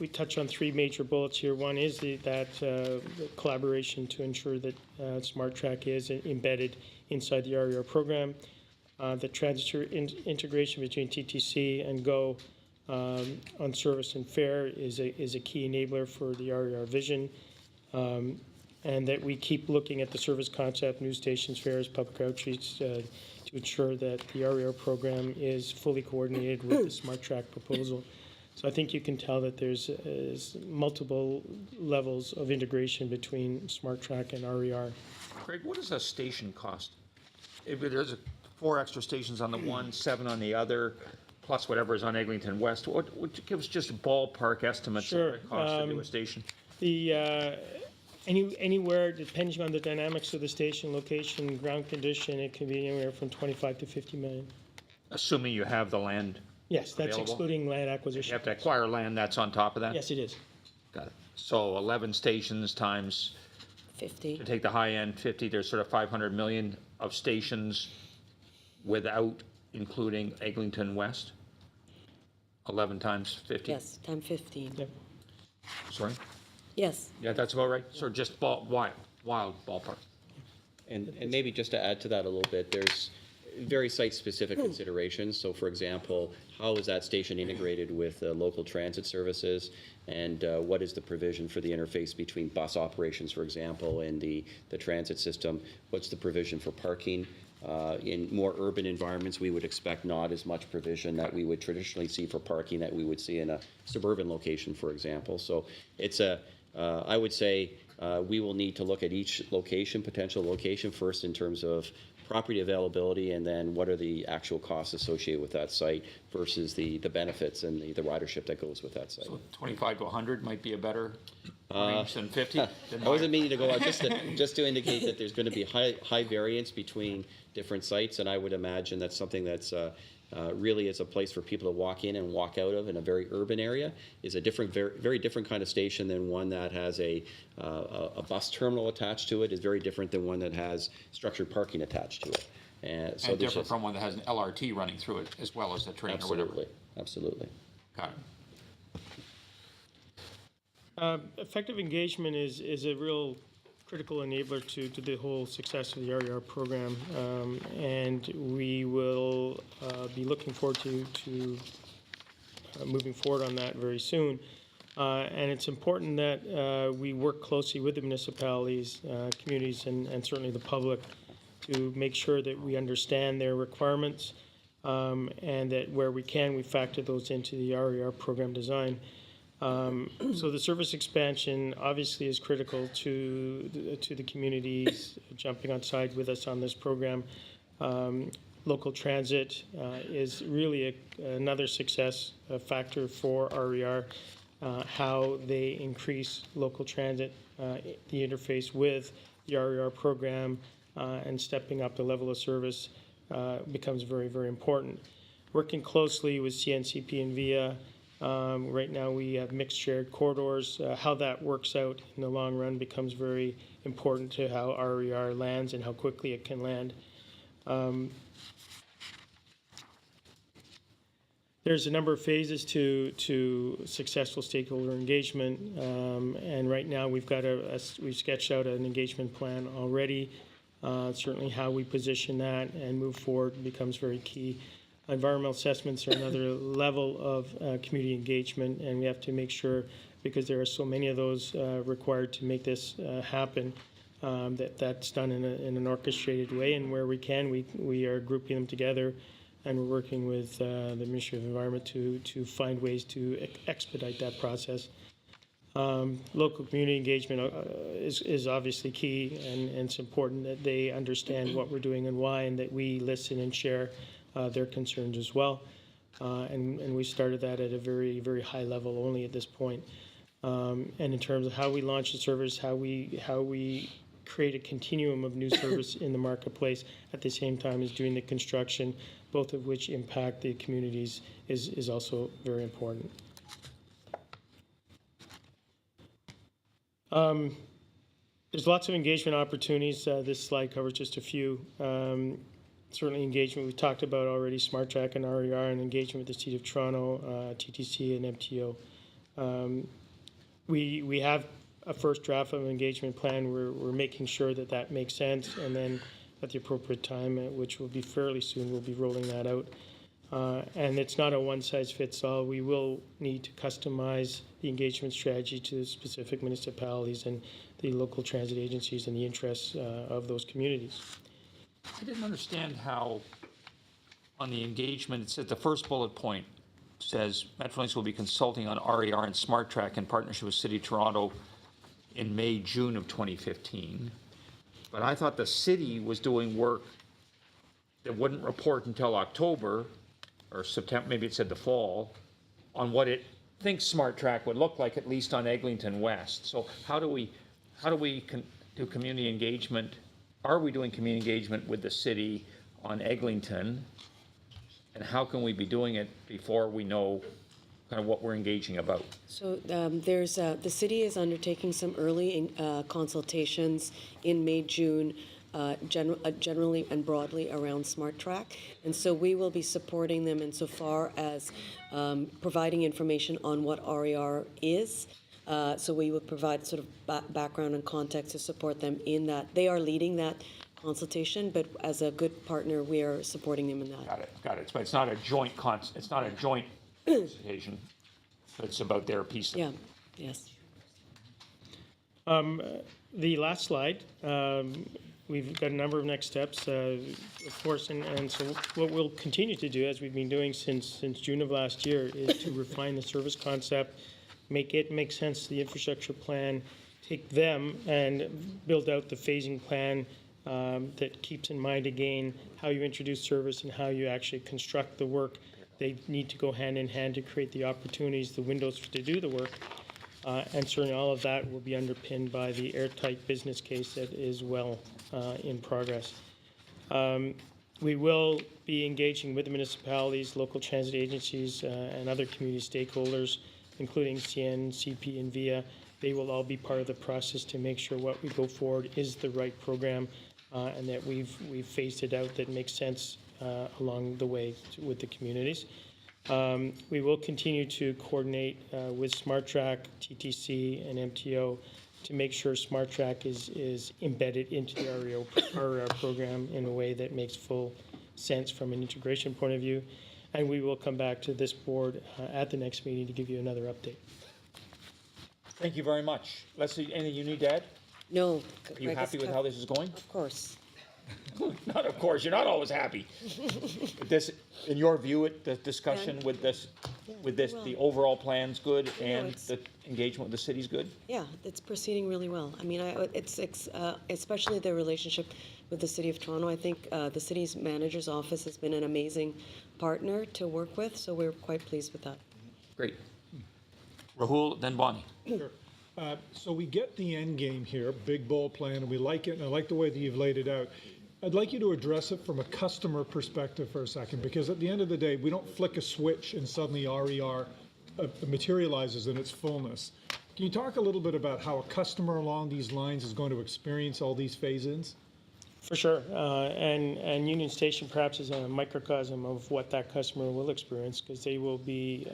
we touch on 3 major bullets here. One is the collaboration to ensure that SmartTrack is embedded inside the RER program. The transit integration between TTC and GO on service and fare is a key enabler for the RER vision. And that we keep looking at the service concept, new stations, fares, public outreach to ensure that the RER program is fully coordinated with the Smart Track proposal. So I think you can tell that there's multiple levels of integration between Smart Track and RER. Greg, what does a station cost? If there's 4 extra stations on the one, 7 on the other, plus whatever is on Eglinton West, what give us just ballpark estimates of what it costs to do a station? Anywhere, depending on the dynamics of the station, location, ground condition, it can be anywhere from 25 to 50 million. Assuming you have the land. Yes, that's Available? excluding land You acquisition. have to acquire land, that's on top of that? Yes, it is. Got it. So 11 stations times, 50. to take the high end, 50, there's sort of 500 million of stations without including Eglinton West? 11 times 50? Yes, time 15. Yep. Sorry? Yes. Yeah, that's about right. So just wild ballpark. And maybe just to add to that a little bit, very site-specific considerations. So, for example, how is that station integrated with local transit services? And what is the provision for the interface between bus operations, for example, and the transit system? What's the provision for parking? In more urban environments, we would expect not as much provision that we would traditionally see for parking that we would see in a suburban location, for example. So it's I would say we will need to look at each location, potential location first in terms of property availability, and then what are the actual costs associated with that site versus the benefits and the ridership that goes with that site. So 25 to 100 might be a better range than 50? I wasn't meaning to go out just to indicate that there's going to be high variance between different sites, and I would imagine that's something that's really is a place for people to walk in and walk out of in a very urban area. Is a different, very different kind of station than one that has a bus terminal attached to it. Is very different than one that has structured parking attached to it. And so And different from one that has an LRT running through it as well as a train or whatever. Absolutely. Got it. Effective engagement is a real critical enabler to the whole success of the RER program, and we will be looking forward to moving forward on that very soon. And it's important that we work closely with the municipalities, communities, and certainly the public to make sure that we understand their requirements, and that where we can, we factor those into the RER program design. So the service expansion obviously is critical to the communities jumping on side with us on this program. Local transit is really another success factor for RER, how they increase local transit, the interface with the RER program, and stepping up the level of service becomes very, very important. Working closely with CNCP and VIA. Right now we have mixed shared corridors. How that works out in the long run becomes very important to how RER lands and how quickly it can land. There's a number of phases to successful stakeholder engagement, and right now we've sketched out an engagement plan already. Certainly how we position that and move forward becomes very key. Environmental assessments are another level of community engagement, and we have to make sure, because there are so many of those required to make this happen, that's done in an orchestrated way. And where we can, we are grouping them together, and we're working with the Ministry of Environment to find ways to expedite that process. Local community engagement is obviously key, and it's important that they understand what we're doing and why, and that we listen and share their concerns as well. And we started that at a very, very high level only at this point. And in terms of how we launch the service, how we create a continuum of new service in the marketplace at the same time as doing the construction, both of which impact the communities, is also very important. There's lots of engagement opportunities. This slide covers just a few. Certainly engagement, we talked about already, Smart Track and RER, and engagement with the City of Toronto, TTC and MTO. We have a first draft of an engagement plan. We're making sure that makes sense, and then at the appropriate time, which will be fairly soon, we'll be rolling that out. And it's not a one-size-fits-all. We will need to customize the engagement strategy to specific municipalities and the local transit agencies and the interests of those communities. I didn't understand how, on the engagement, it says the first bullet point says Metrolinx will be consulting on RER and Smart Track in partnership with City of Toronto in May, June of 2015. But I thought the city was doing work that wouldn't report until October or September, maybe it said the fall, on what it thinks Smart Track would look like, at least on Eglinton West. So how do we do community engagement? Are we doing community engagement with the city on Eglinton? And how can we be doing it before we know kind of what we're engaging about? So the city is undertaking some early consultations in May, June, generally and broadly around Smart Track. And so we will be supporting them insofar as providing information on what RER is. So we would provide sort of background and context to support them in that. They are leading that consultation, but as a good partner, we are supporting them in that. Got it. But it's not a joint consultation. It's about their piece. Yeah, yes. The last slide, we've got a number of next steps, of course, and so what we'll continue to do, as we've been doing since June of last year, is to refine the service concept, make it make sense to the infrastructure plan, take them and build out the phasing plan that keeps in mind, again, how you introduce service and how you actually construct the work. They need to go hand in hand to create the opportunities, the windows to do the work. And certainly all of that will be underpinned by the airtight business case that is well in progress. We will be engaging with the municipalities, local transit agencies, and other community stakeholders, including CN, CP, and VIA. They will all be part of the process to make sure what we go forward is the right program and that we've phased it out that makes sense along the way with the communities. We will continue to coordinate with SmartTrack, TTC, and MTO to make sure SmartTrack is embedded into the RER program in a way that makes full sense from an integration point of view. And we will come back to this board at the next meeting to give you another update. Thank you very much. Leslie, anything you need to add? No. Are you happy with how this is going? Of course. Not of course, you're not always happy. This, in your view, the discussion with this, the overall plan's good and the engagement with the city's good? Yeah, it's proceeding really well. I mean, it's especially the relationship with the City of Toronto. I think the city's manager's office has been an amazing partner to work with, so we're quite pleased with that. Great. Rahul, then Bonnie. Sure. So we get the end game here, big bold plan, and we like it, and I like the way that you've laid it out. I'd like you to address it from a customer perspective for a second, because at the end of the day, we don't flick a switch and suddenly RER materializes in its fullness. Can you talk a little bit about how a customer along these lines is going to experience all these phase-ins? For sure, and Union Station perhaps is a microcosm of what that customer will experience, because they will be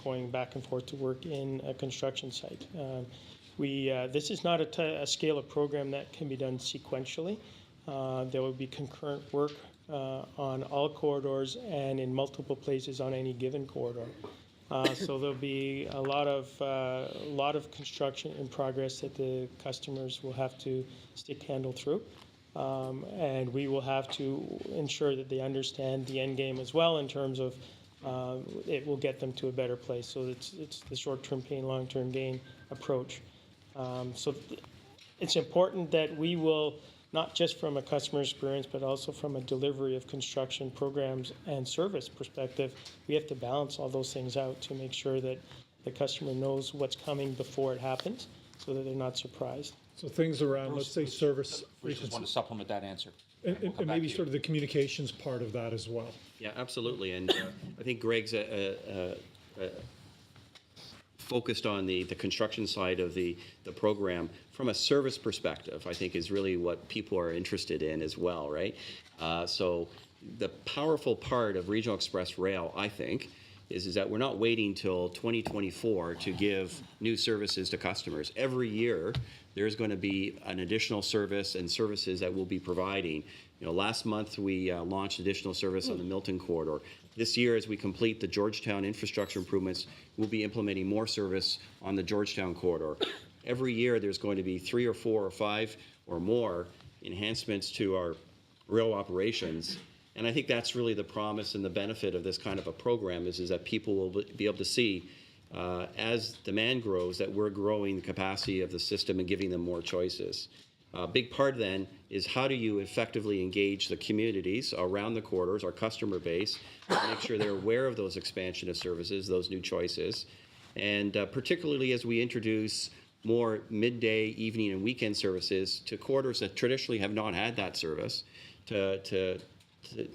going back and forth to work in a construction site. This is not a scale of program that can be done sequentially. There will be concurrent work on all corridors and in multiple places on any given corridor. So there'll be a lot of construction in progress that the customers will have to stick handle through. And we will have to ensure that they understand the end game as well, in terms of it will get them to a better place. So it's the short-term pain, long-term gain approach. So it's important that we will, not just from a customer experience, but also from a delivery of construction programs and service perspective, we have to balance all those things out to make sure that the customer knows what's coming before it happens, so that they're not surprised. So things around, let's say, service We just want to supplement that answer. and maybe sort of the communications part of that as well. Yeah, absolutely. And I think Greg's focused on the construction side of the program. From a service perspective, I think is really what people are interested in as well, right? So the powerful part of Regional Express Rail, I think, is that we're not waiting till 2024 to give new services to customers. Every year, there's going to be an additional service and services that we'll be providing. You know, last month we launched additional service on the Milton corridor. This year, as we complete the Georgetown infrastructure improvements, we'll be implementing more service on the Georgetown corridor. Every year, there's going to be 3 or 4 or 5 or more enhancements to our rail operations. And I think that's really the promise and the benefit of this kind of a program is that people will be able to see as demand grows that we're growing the capacity of the system and giving them more choices. A big part then is how do you effectively engage the communities around the corridors, our customer base, to make sure they're aware of those expansion of services, those new choices. And particularly as we introduce more midday, evening, and weekend services to corridors that traditionally have not had that service, to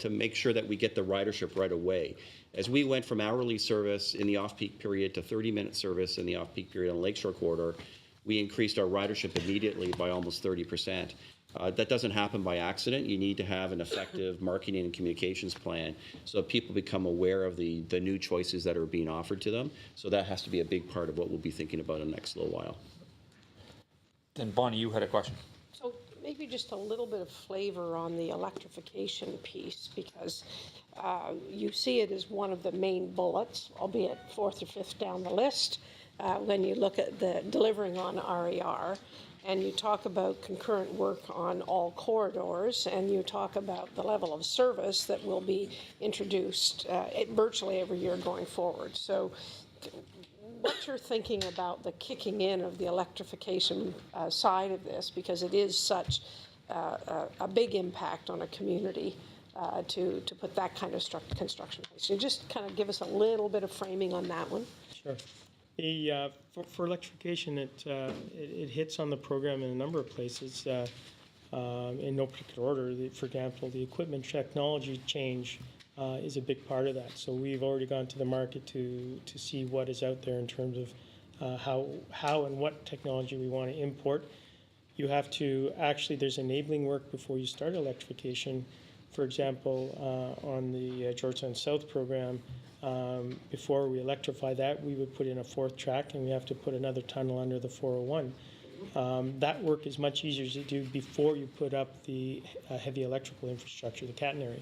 make sure that we get the ridership right away. As we went from hourly service in the off-peak period to 30-minute service in the off-peak period on the Lakeshore Corridor, we increased our ridership immediately by almost 30%. That doesn't happen by accident. You need to have an effective marketing and communications plan so that people become aware of the new choices that are being offered to them. So that has to be a big part of what we'll be thinking about in the next little while. Then Bonnie, you had a question. So maybe just a little bit of flavor on the electrification piece, because you see it as one of the main bullets, albeit fourth or fifth down the list, when you look at the delivering on RER. And you talk about concurrent work on all corridors, and you talk about the level of service that will be introduced virtually every year going forward. So what you're thinking about the kicking in of the electrification side of this, because it is such a big impact on a community to put that kind of construction place. So just kind of give us a little bit of framing on that one. Sure. For electrification, it hits on the program in a number of places in no particular order. For example, the equipment technology change is a big part of that. So we've already gone to the market to see what is out there in terms of how and what technology we want to import. You have to actually, there's enabling work before you start electrification. For example, on the Georgetown South program, before we electrify that, we would put in a fourth track, and we have to put another tunnel under the 401. That work is much easier to do before you put up the heavy electrical infrastructure, the catenary.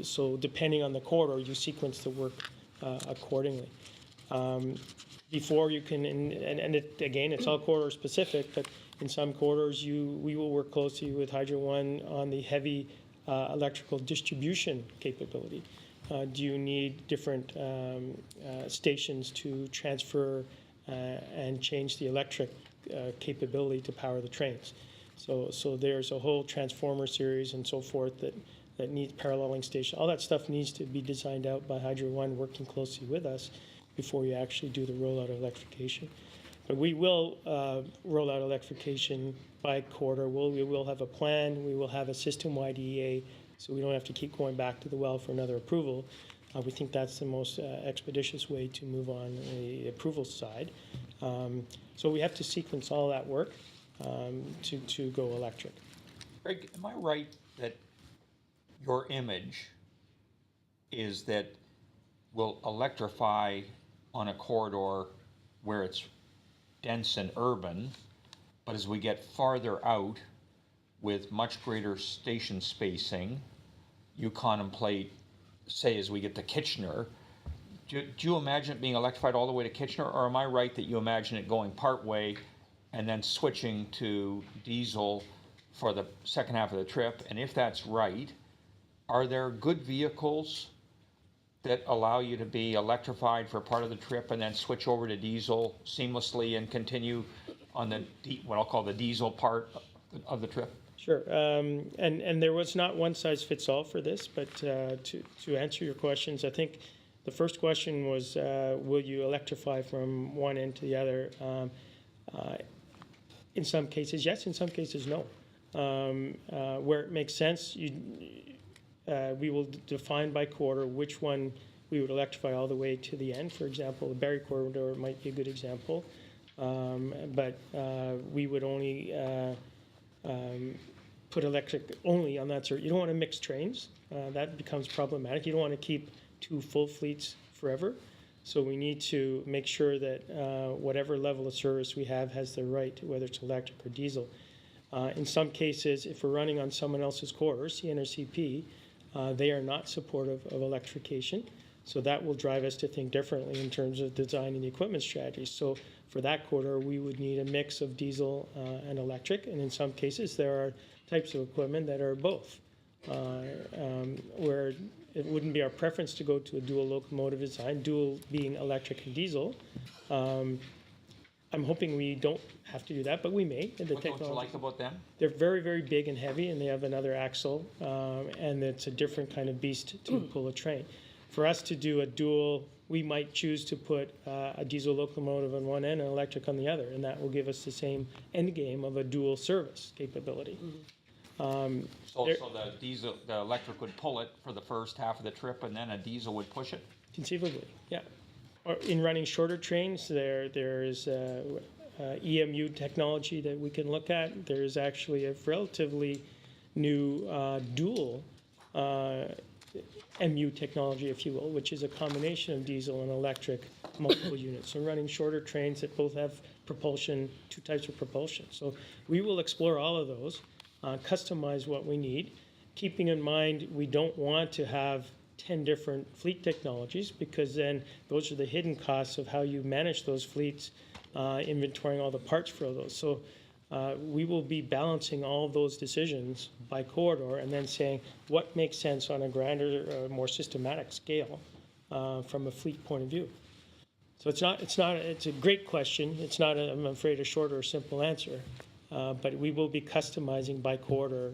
So depending on the corridor, you sequence the work accordingly. Before you can, again, it's all corridor specific, but in some corridors, we will work closely with Hydro One on the heavy electrical distribution capability. Do you need different stations to transfer and change the electric capability to power the trains? So there's a whole transformer series and so forth that needs paralleling station. All that stuff needs to be designed out by Hydro One, working closely with us before you actually do the rollout of electrification. But we will roll out electrification by quarter. We will have a plan. We will have a system-wide EA, so we don't have to keep going back to the well for another approval. We think that's the most expeditious way to move on the approval side. So we have to sequence all that work to go electric. Greg, am I right that your image is that we'll electrify on a corridor where it's dense and urban, but as we get farther out with much greater station spacing, you contemplate, say, as we get to Kitchener, do you imagine it being electrified all the way to Kitchener, or am I right that you imagine it going part way and then switching to diesel for the second half of the trip? And if that's right, are there good vehicles that allow you to be electrified for part of the trip and then switch over to diesel seamlessly and continue on the what I'll call the diesel part of the trip? Sure, and there was not one size fits all for this, but to answer your questions, I think the first question was, will you electrify from one end to the other? In some cases, yes. In some cases, no. Where it makes sense, we will define by quarter which one we would electrify all the way to the end. For example, the Barrie corridor might be a good example, but we would only put electric only on that sort. You don't want to mix trains. That becomes problematic. You don't want to keep two full fleets forever. So we need to make sure that whatever level of service we have has the right, whether it's electric or diesel. In some cases, if we're running on someone else's corridor, CN or CP, they are not supportive of electrification. So that will drive us to think differently in terms of designing the equipment strategy. So for that corridor, we would need a mix of diesel and electric. And in some cases, there are types of equipment that are both, where it wouldn't be our preference to go to a dual locomotive design, dual being electric and diesel. I'm hoping we don't have to do that, but we may. What don't you like about them? They're very, very big and heavy, and they have another axle, and it's a different kind of beast to pull a train. For us to do a dual, we might choose to put a diesel locomotive on one end and electric on the other, and that will give us the same end game of a dual service capability. So the electric would pull it for the first half of the trip, and then a diesel would push it? Conceivably, yeah. Or in running shorter trains, there is EMU technology that we can look at. There is actually a relatively new dual MU technology, if you will, which is a combination of diesel and electric, multiple units. So running shorter trains that both have propulsion, two types of propulsion. So we will explore all of those. customize what we need, keeping in mind we don't want to have 10 different fleet technologies, because then those are the hidden costs of how you manage those fleets, inventorying all the parts for those. So we will be balancing all of those decisions by corridor and then saying what makes sense on a grander, more systematic scale from a fleet point of view. So it's a great question. It's not, I'm afraid, a short or simple answer, but we will be customizing by corridor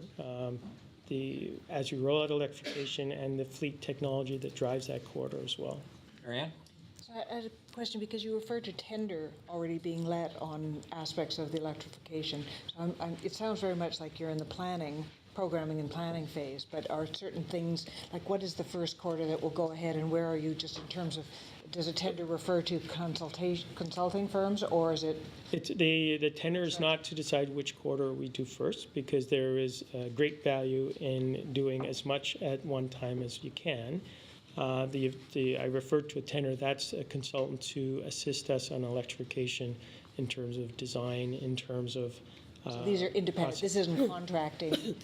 as we roll out electrification and the fleet technology that drives that corridor as well. Marianne? So I had a question, because you referred to tender already being let on aspects of the electrification. So it sounds very much like you're in the programming and planning phase, but are certain things, like what is the first corridor that will go ahead, and where are you just in terms of, does a tender refer to consulting firms, or is it? The tender is not to decide which corridor we do first, because there is great value in doing as much at one time as you can. I referred to a tender, that's a consultant to assist us on electrification in terms of design, in terms of. So these are independent, this isn't contracting,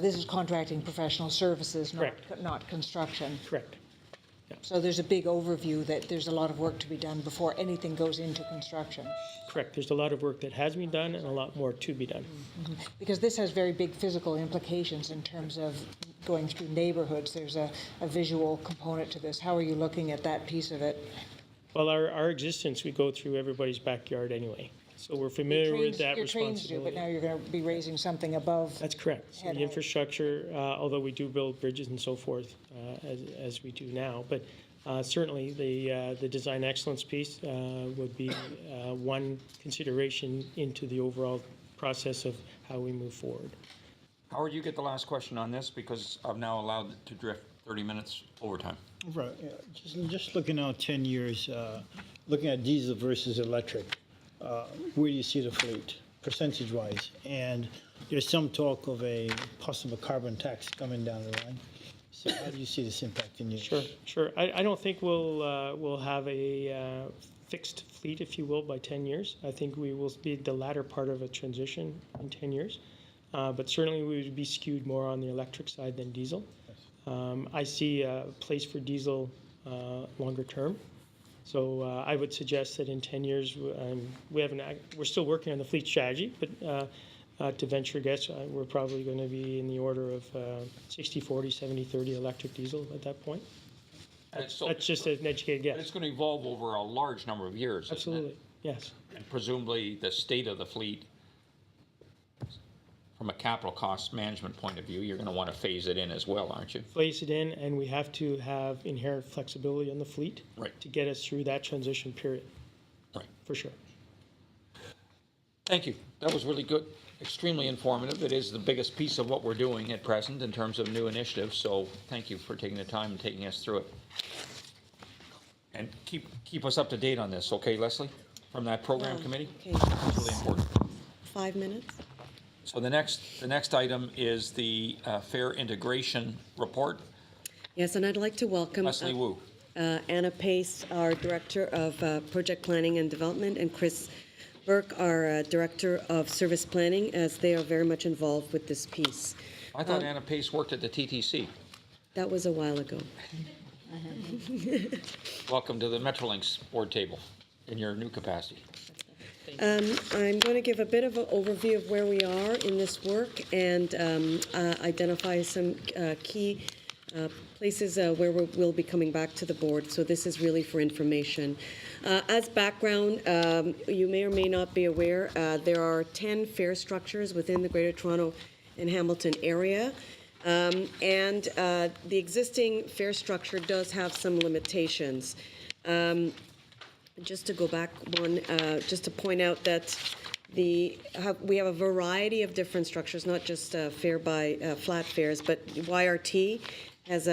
this is contracting professional services, not construction. Correct. So there's a big overview that there's a lot of work to be done before anything goes into construction. Correct. There's a lot of work that has been done and a lot more to be done. Mm-hmm. Because this has very big physical implications in terms of going through neighborhoods. There's a visual component to this. How are you looking at that piece of it? Well, our existence, we go through everybody's backyard anyway. So we're familiar with that your trains do, responsibility. but now you're going to be raising something above. That's correct. So the infrastructure, although we do build bridges and so forth, as we do now, but certainly the design excellence piece would be one consideration into the overall process of how we move forward. Howard, you get the last question on this, because I'm now allowed to drift 30 minutes overtime. Right. Yeah. Just looking out 10 years, looking at diesel versus electric, where do you see the fleet, percentage-wise? And there's some talk of a possible carbon tax coming down the line. So how do you see this impacting you? Sure. I don't think we'll have a fixed fleet, if you will, by 10 years. I think we will be the latter part of a transition in 10 years. But certainly we would be skewed more on the electric side than diesel. I see a place for diesel longer term. So I would suggest that in 10 years, we're still working on the fleet strategy, but to venture a guess, we're probably going to be in the order of 60-40, 70-30 electric diesel at that point. That's just an educated guess. But it's going to evolve over a large number of years. Absolutely, yes. And presumably the state of the fleet, from a capital cost management point of view, you're going to want to phase it in as well, aren't you? Phase it in, and we have to have inherent flexibility in the fleet to get us through that transition period. Right. For sure. Thank you. That was really good, extremely informative. It is the biggest piece of what we're doing at present in terms of new initiatives, so thank you for taking the time and taking us through it. And keep us up to date on this, okay, Leslie, from that program committee? Okay. That's really important. 5 minutes. So the next item is the fare integration report. Yes, and I'd like to welcome Leslie Wu. Anna Pace, our Director of Project Planning and Development, and Chris Burke, our Director of Service Planning, as they are very much involved with this piece. I thought Anna Pace worked at the TTC. That was a while ago. Welcome to the Metrolinx board table in your new capacity. I'm going to give a bit of an overview of where we are in this work and identify some key places where we'll be coming back to the board. So this is really for information. As background, you may or may not be aware, there are 10 fare structures within the Greater Toronto and Hamilton area. And the existing fare structure does have some limitations. Just to go back one, just to point out that we have a variety of different structures, not just fare by flat fares, but YRT has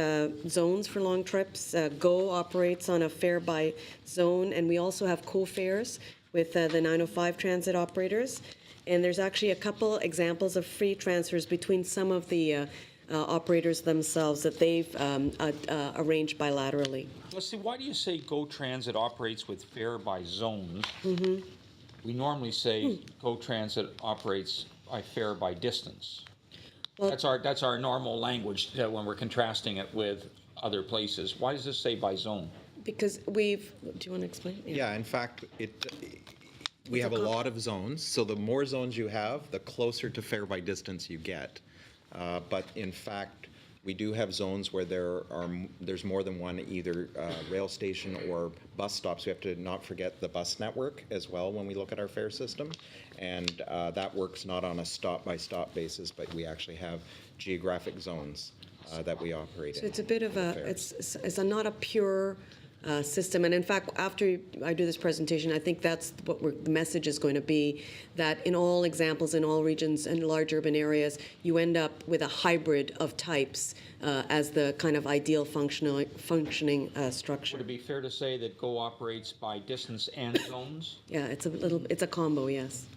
zones for long trips. GO operates on a fare by zone, and we also have co-fares with the 905 transit operators. And there's actually a couple examples of free transfers between some of the operators themselves that they've arranged bilaterally. Leslie, why do you say GO Transit operates with fare by zones? We normally say GO Transit operates by fare by distance. That's our normal language when we're contrasting it with other places. Why does this say by zone? Because do you want to explain? Yeah, in fact, we have a lot of zones, so the more zones you have, the closer to fare by distance you get. But in fact, we do have zones where there's more than one either rail station or bus stops. We have to not forget the bus network as well when we look at our fare system. And that works not on a stop-by-stop basis, but we actually have geographic zones that we operate in. So it's a bit of it's not a pure system. And in fact, after I do this presentation, I think that's what the message is going to be, that in all examples, in all regions and large urban areas, you end up with a hybrid of types as the kind of ideal functioning structure. Would it be fair to say that GO operates by distance and zones? Yeah, it's a combo, yes.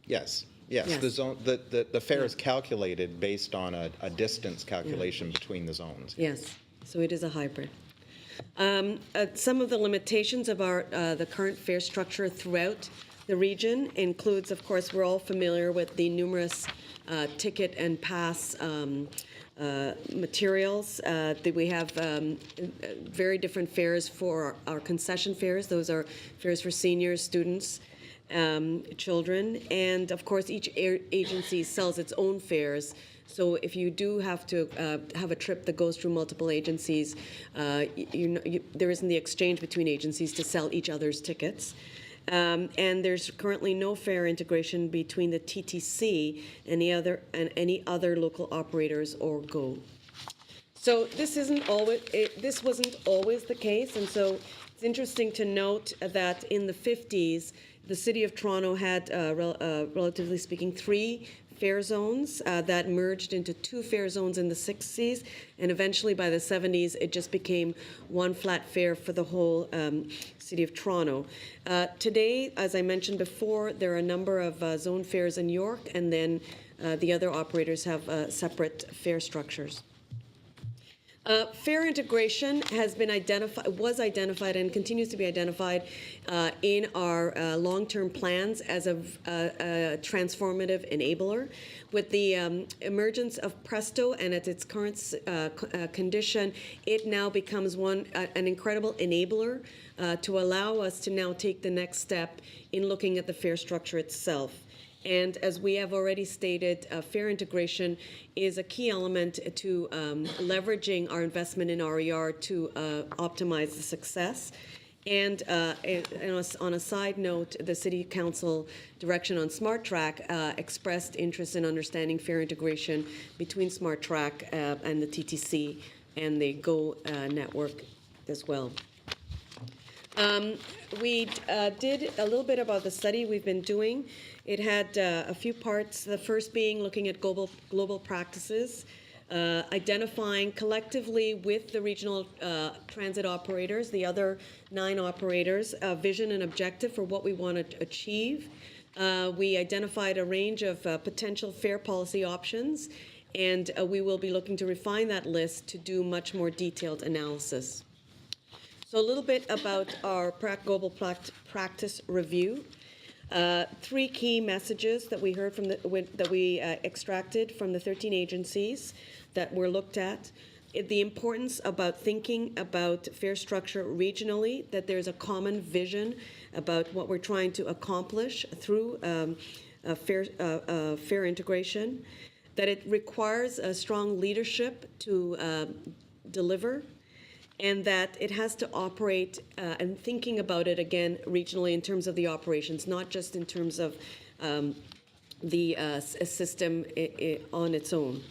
Yes. Yes. The fare is calculated based on a distance calculation between the zones. Yes, so it is a hybrid. Some of the limitations of the current fare structure throughout the region includes, of course, we're all familiar with the numerous ticket and pass materials. That we have very different fares for our concession fares. Those are fares for seniors, students, children, and of course each agency sells its own fares. So if you do have to have a trip that goes through multiple agencies, there isn't the exchange between agencies to sell each other's tickets. And there's currently no fare integration between the TTC and any other local operators or GO. So this wasn't always the case, and so it's interesting to note that in the 50s, the City of Toronto had, relatively speaking, 3 fare zones that merged into 2 fare zones in the 60s, and eventually by the 70s it just became one flat fare for the whole City of Toronto. Today, as I mentioned before, there are a number of zone fares in York, and then the other operators have separate fare structures. Fare integration was identified and continues to be identified in our long-term plans as a transformative enabler. With the emergence of Presto and at its current condition, it now becomes an incredible enabler to allow us to now take the next step in looking at the fare structure itself. And as we have already stated, fare integration is a key element to leveraging our investment in RER to optimize the success. And on a side note, the City Council direction on Smart Track expressed interest in understanding fare integration between Smart Track and the TTC and the GO network as well. We did a little bit about the study we've been doing. It had a few parts, the first being looking at global practices, identifying collectively with the regional transit operators, the other 9 operators, a vision and objective for what we want to achieve. We identified a range of potential fare policy options, and we will be looking to refine that list to do much more detailed analysis. So a little bit about our global practice review. 3 key messages that we heard from that we extracted from the 13 agencies that were looked at. The importance about thinking about fare structure regionally, that there's a common vision about what we're trying to accomplish through fare integration, that it requires a strong leadership to deliver, and that it has to operate and thinking about it again regionally in terms of the operations, not just in terms of the system on its own.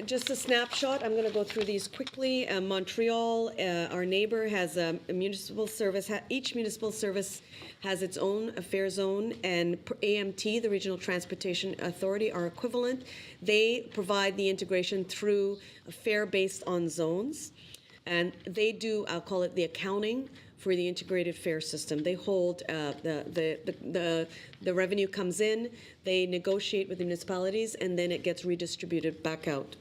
Just a snapshot, I'm going to go through these quickly. Montreal, our neighbor, has a municipal service. Each municipal service has its own fare zone, and AMT, the Regional Transportation Authority, are equivalent. They provide the integration through a fare based on zones, and they do, I'll call it the accounting for the integrated fare system. They hold the revenue comes in, they negotiate with the municipalities, and then it gets redistributed back out.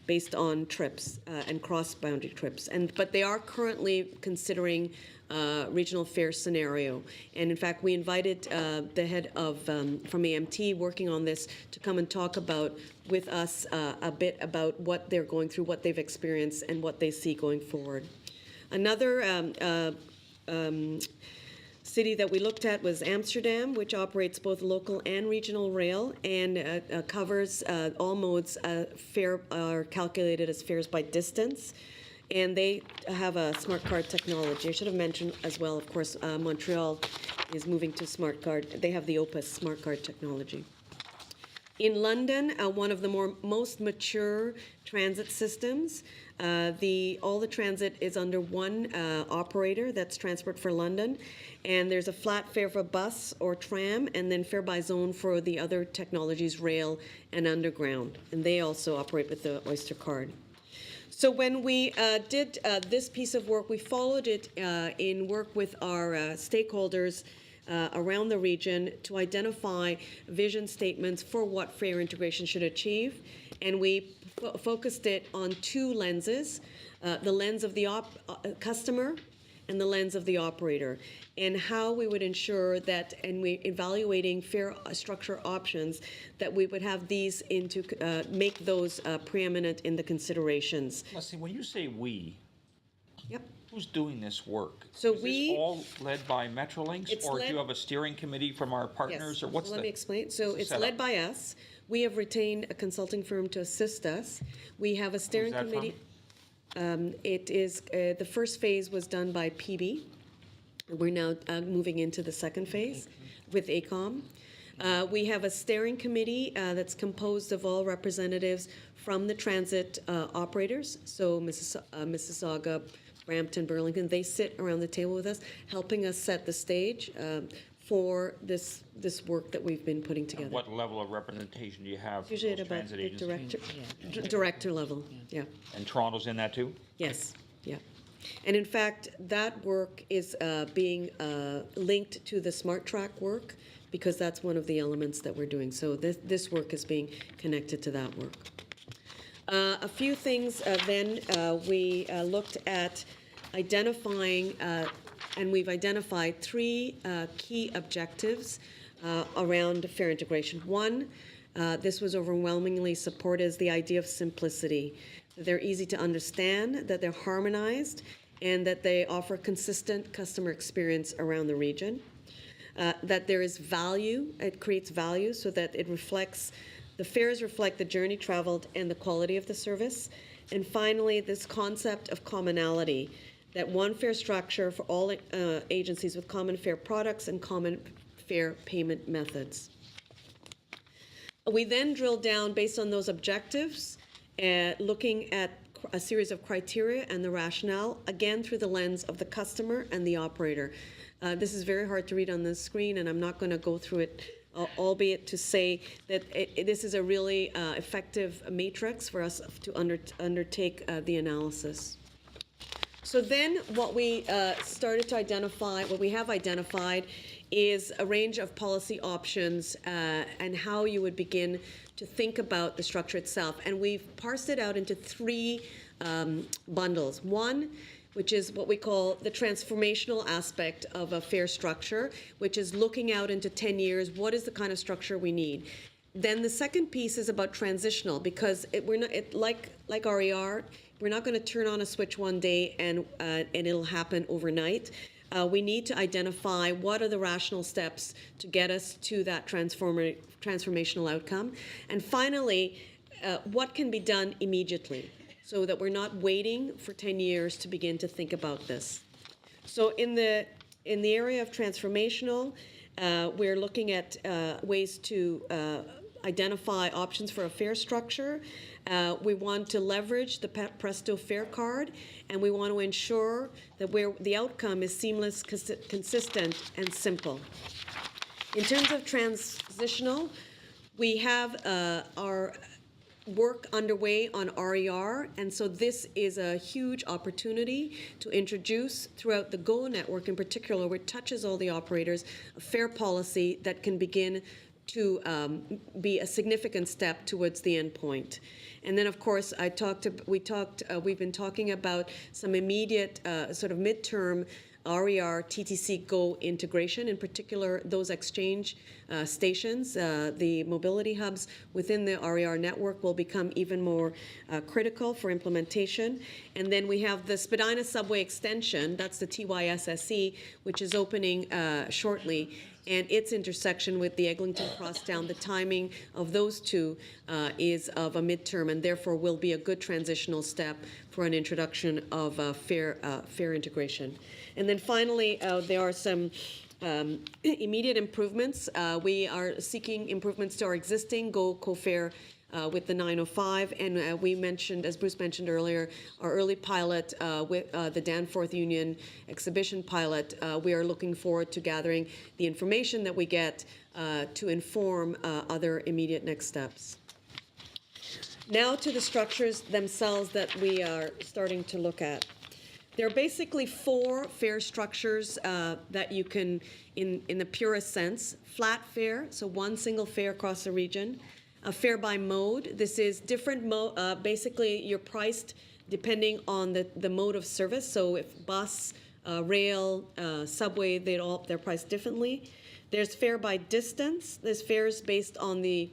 based on trips and cross-boundary trips. But they are currently considering regional fare scenario. And in fact, we invited the head of from AMT working on this to come and talk with us a bit about what they're going through, what they've experienced, and what they see going forward. Another city that we looked at was Amsterdam, which operates both local and regional rail and covers all modes. Fare are calculated as fares by distance. And they have a smart card technology. I should have mentioned as well, of course, Montreal is moving to smart card. They have the Opus smart card technology. In London, one of the most mature transit systems, all the transit is under one operator, that's Transport for London, and there's a flat fare for bus or tram, and then fare by zone for the other technologies, rail and underground, and they also operate with the Oyster card. So when we did this piece of work, we followed it in work with our stakeholders around the region to identify vision statements for what fare integration should achieve. And we focused it on two lenses, the lens of the customer and the lens of the operator, and how we would ensure that, and we evaluating fare structure options, that we would have these make those preeminent in the considerations. Leslie, when you say we, Yep. who's doing this work? So Is we- this all led by Metrolinx, It's or do led- you have a steering committee from our partners, or what's so let me explain. So what's the it's setup? led by us. We have retained a consulting firm to assist us. We have a steering that committee. It is, the first phase was done by PB. We're now moving into the second phase with ACOM. We have a steering committee that's composed of all representatives from the transit operators. So Mississauga, Brampton, Burlington, they sit around the table with us, helping us set the stage for this work that we've been putting together. What level of representation do you have for Usually at those about transit the agencies? director level, yeah. And Toronto's in that too? Yes, yeah. And in fact, that work is being linked to the Smart Track work, because that's one of the elements that we're doing. So this work is being connected to that work. A few things then, we looked at identifying, and we've identified three key objectives around fare integration. One, this was overwhelmingly supported, is the idea of simplicity. That they're easy to understand, that they're harmonized, and that they offer consistent customer experience around the region. That there is value, it creates value so that it reflects, the fares reflect the journey traveled and the quality of the service. And finally, this concept of commonality, that one fare structure for all agencies with common fare products and common fare payment methods. We then drilled down based on those objectives, looking at a series of criteria and the rationale, again through the lens of the customer and the operator. This is very hard to read on the screen, and I'm not going to go through it, albeit to say that this is a really effective matrix for us to undertake the analysis. So then what we started to identify, what we have identified, is a range of policy options and how you would begin to think about the structure itself. And we've parsed it out into three bundles. One, which is what we call the transformational aspect of a fare structure, which is looking out into 10 years, what is the kind of structure we need? Then the second piece is about transitional, because like RER, we're not going to turn on a switch one day and it'll happen overnight. We need to identify what are the rational steps to get us to that transformational outcome. And finally, what can be done immediately so that we're not waiting for 10 years to begin to think about this. So in the area of transformational, we're looking at ways to identify options for a fare structure. We want to leverage the Presto fare card, and we want to ensure that the outcome is seamless, consistent, and simple. In terms of transitional, we have our work underway on RER, and so this is a huge opportunity to introduce throughout the GO network in particular, where it touches all the operators, a fare policy that can begin to be a significant step towards the end point. And then, of course, we've been talking about some immediate sort of midterm RER TTC GO integration, in particular those exchange stations. The mobility hubs within the RER network will become even more critical for implementation. And then we have the Spadina subway extension, that's the TYSSE, which is opening shortly, and its intersection with the Eglinton Crosstown. The timing of those two is of a midterm, and therefore will be a good transitional step for an introduction of fare integration. And then finally, there are some immediate improvements. We are seeking improvements to our existing GO co-fare with the 905, and we mentioned, as Bruce mentioned earlier, our early pilot with the Danforth Union exhibition pilot. We are looking forward to gathering the information that we get to inform other immediate next steps. Now to the structures themselves that we are starting to look at. There are basically 4 fare structures that you can, in the purest sense: flat fare, so one single fare across the region; a fare by mode. This is different basically you're priced depending on the mode of service. So if bus, rail, subway, they're priced differently. There's fare by distance. There's fares based on the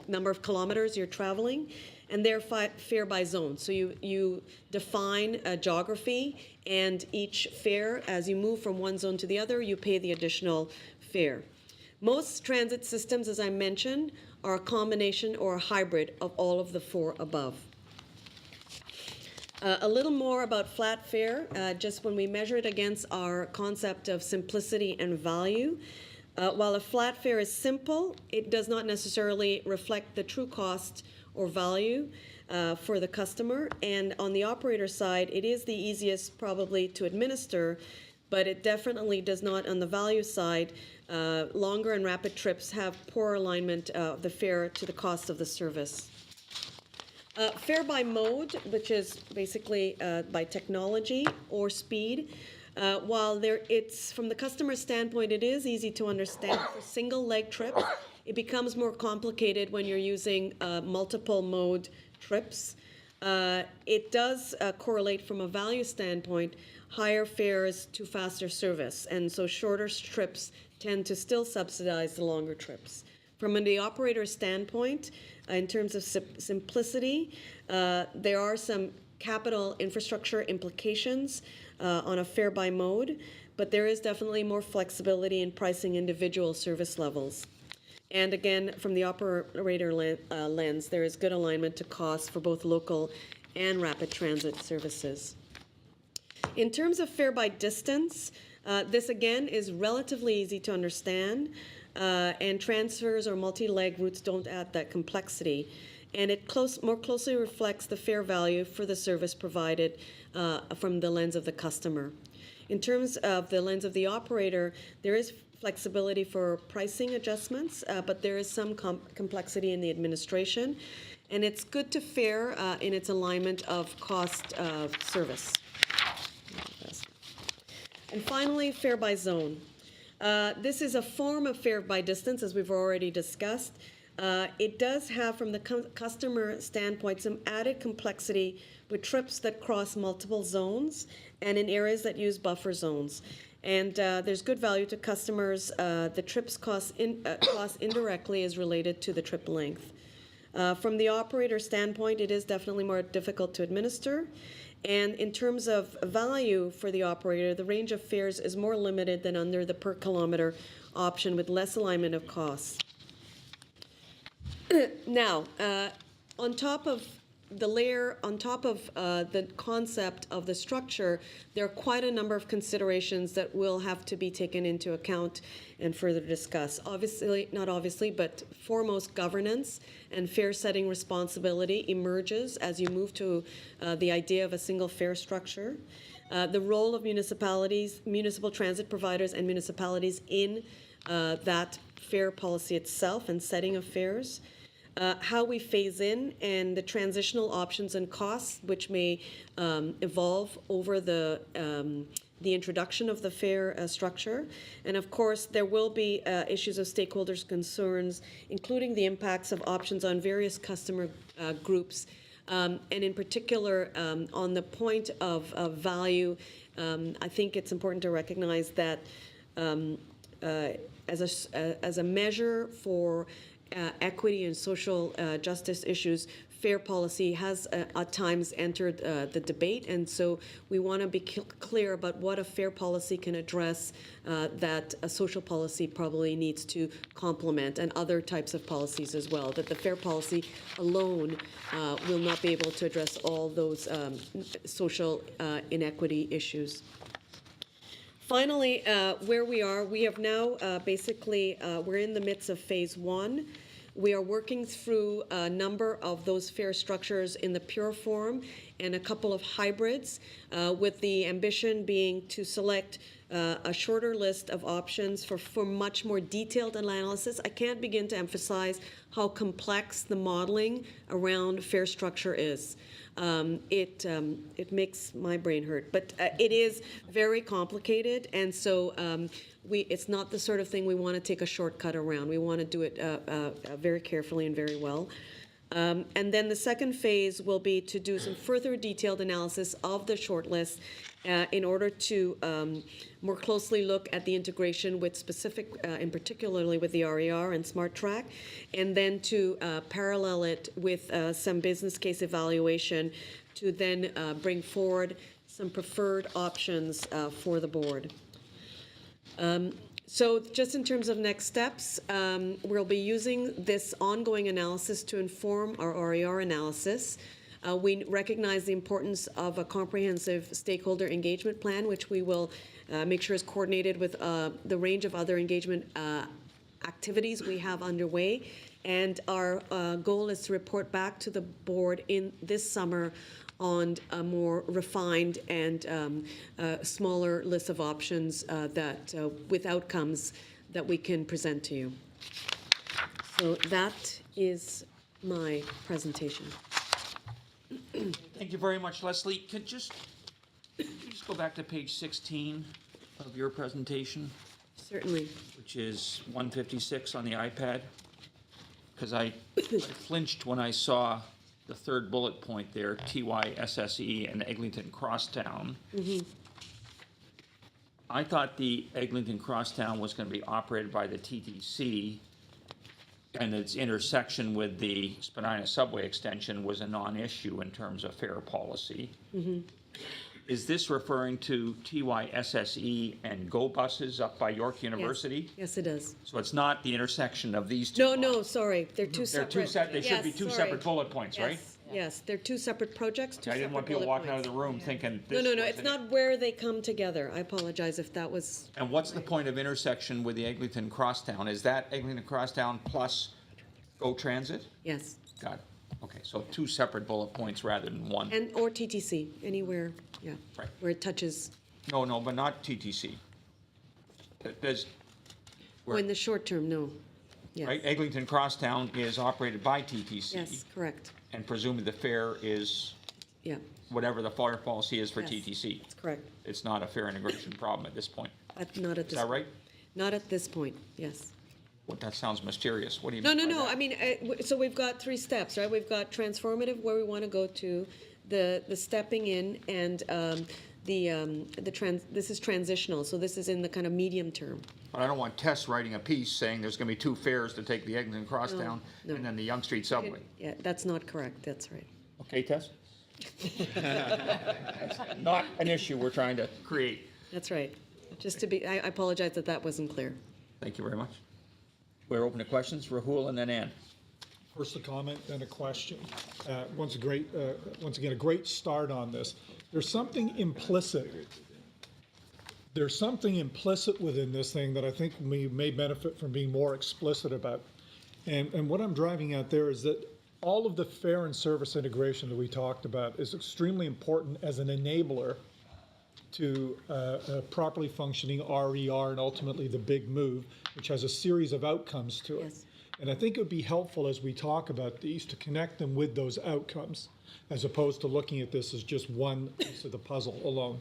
number of kilometers you're traveling. And they're fare by zone. So you define a geography, and each fare, as you move from one zone to the other, you pay the additional fare. Most transit systems, as I mentioned, are a combination or a hybrid of all of the 4 above. A little more about flat fare, just when we measure it against our concept of simplicity and value. While a flat fare is simple, it does not necessarily reflect the true cost or value for the customer. And on the operator side, it is the easiest probably to administer, but it definitely does not on the value side. Longer and rapid trips have poor alignment of the fare to the cost of the service. Fare by mode, which is basically by technology or speed. While it's from the customer standpoint, it is easy to understand. For single leg trips, it becomes more complicated when you're using multiple mode trips. It does correlate from a value standpoint, higher fares to faster service, and so shorter trips tend to still subsidize the longer trips. From the operator standpoint, in terms of simplicity, there are some capital infrastructure implications on a fare by mode, but there is definitely more flexibility in pricing individual service levels. And again, from the operator lens, there is good alignment to costs for both local and rapid transit services. In terms of fare by distance, this again is relatively easy to understand, and transfers or multi-leg routes don't add that complexity. And it more closely reflects the fare value for the service provided from the lens of the customer. In terms of the lens of the operator, there is flexibility for pricing adjustments, but there is some complexity in the administration. And it's good to fare in its alignment of cost of service. And finally, fare by zone. This is a form of fare by distance, as we've already discussed. It does have, from the customer standpoint, some added complexity with trips that cross multiple zones and in areas that use buffer zones. And there's good value to customers. The trips cost indirectly is related to the trip length. From the operator standpoint, it is definitely more difficult to administer. And in terms of value for the operator, the range of fares is more limited than under the per kilometer option with less alignment of costs. Now, on top of the layer, on top of the concept of the structure, there are quite a number of considerations that will have to be taken into account and further discussed. Obviously, not obviously, but foremost, governance and fare setting responsibility emerges as you move to the idea of a single fare structure. The role of municipalities, municipal transit providers, and municipalities in that fare policy itself and setting of fares. How we phase in and the transitional options and costs which may evolve over the the introduction of the fare structure. And of course, there will be issues of stakeholders' concerns, including the impacts of options on various customer groups. And in particular, on the point of value, I think it's important to recognize that as a measure for equity and social justice issues, fair policy has at times entered the debate, and so we want to be clear about what a fair policy can address that a social policy probably needs to complement, and other types of policies as well, that the fair policy alone will not be able to address all those social inequity issues. Finally, where we have now basically, we're in the midst of phase 1. We are working through a number of those fare structures in the pure form and a couple of hybrids, with the ambition being to select a shorter list of options for much more detailed analysis. I can't begin to emphasize how complex the modeling around fare structure is. It makes my brain hurt, but it is very complicated, and so it's not the sort of thing we want to take a shortcut around. We want to do it very carefully and very well. And then the second phase will be to do some further detailed analysis of the shortlist in order to more closely look at the integration with specific, in particularly with the RER and Smart Track, and then to parallel it with some business case evaluation to then bring forward some preferred options for the board. So just in terms of next steps, we'll be using this ongoing analysis to inform our RER analysis. We recognize the importance of a comprehensive stakeholder engagement plan, which we will make sure is coordinated with the range of other engagement activities we have underway. And our goal is to report back to the board in this summer on a more refined and smaller list of options that with outcomes that we can present to you. So that is my presentation. Thank you very much, Leslie. Could just go back to page 16 of your presentation, Certainly. which is 156 on the iPad? Because I flinched when I saw the third bullet point there, TYSSE and Eglinton Crosstown. Mm-hmm. I thought the Eglinton Crosstown was going to be operated by the TTC, and its intersection with the Spadina subway extension was a non-issue in terms of fare policy. Mm-hmm. Is this referring to TYSSE and GO buses up by York University? Yes, it is. So it's not the intersection of these two? No, sorry. They're two They're separate. they should be two separate bullet points, right? Yes, they're two separate projects, two I didn't want people walking out of the room thinking this No, was it's an- not where they come together. I apologize if that was, And what's the point of intersection with the Eglinton Crosstown? Is that Eglinton Crosstown plus GO Transit? yes. Got it. Okay, so two separate bullet points rather than one. And, or TTC, anywhere, yeah, Right. where it touches, No, but not TTC. There's, or in the short term, no. Yes. right, Eglinton Crosstown is operated by TTC. Yes, correct. And presumably the fare is Yeah, whatever the fare policy is for Yes. TTC. that's correct. It's not a fare integration problem at this point. Not at Is this. that right? Not at this point, yes. Well, that sounds mysterious. What do you No, mean by that? I mean, so we've got three steps, right? We've got transformative, where we want to go to, the stepping in, and this is transitional, so this is in the kind of medium term. But I don't want Tess writing a piece saying there's going to be two fares to take the Eglinton Crosstown No. and then the Yonge Street subway. Yeah, that's not correct, that's right. Okay, Tess? Not an issue we're trying to create. That's right. Just to be, I apologize that that wasn't clear. Thank you very much. We're open to questions. Rahul and then Ann. First a comment, then a question. Once again, a great start on this. There's something implicit within this thing that I think we may benefit from being more explicit about. And what I'm driving at there is that all of the fare and service integration that we talked about is extremely important as an enabler to a properly functioning RER and ultimately the big move, which has a series of outcomes to it. Yes. And I think it would be helpful as we talk about these to connect them with those outcomes, as opposed to looking at this as just one piece of the puzzle alone.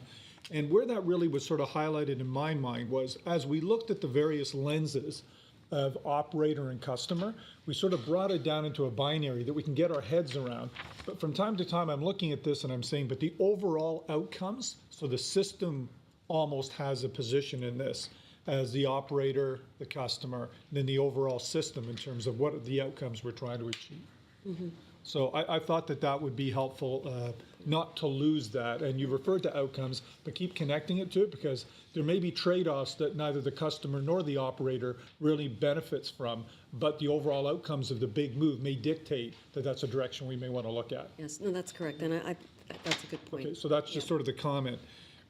And where that really was sort of highlighted in my mind was as we looked at the various lenses of operator and customer, we sort of brought it down into a binary that we can get our heads around. But from time to time, I'm looking at this and I'm saying, but the overall outcomes, so the system almost has a position in this as the operator, the customer, then the overall system in terms of what are the outcomes we're trying to achieve. So I thought that that would be helpful, not to lose that. And you referred to outcomes, but keep connecting it to it because there may be trade-offs that neither the customer nor the operator really benefits from, but the overall outcomes of the big move may dictate that that's a direction we may want to look at. Yes, no, that's correct, and that's a good point. Okay, so that's just sort of the comment.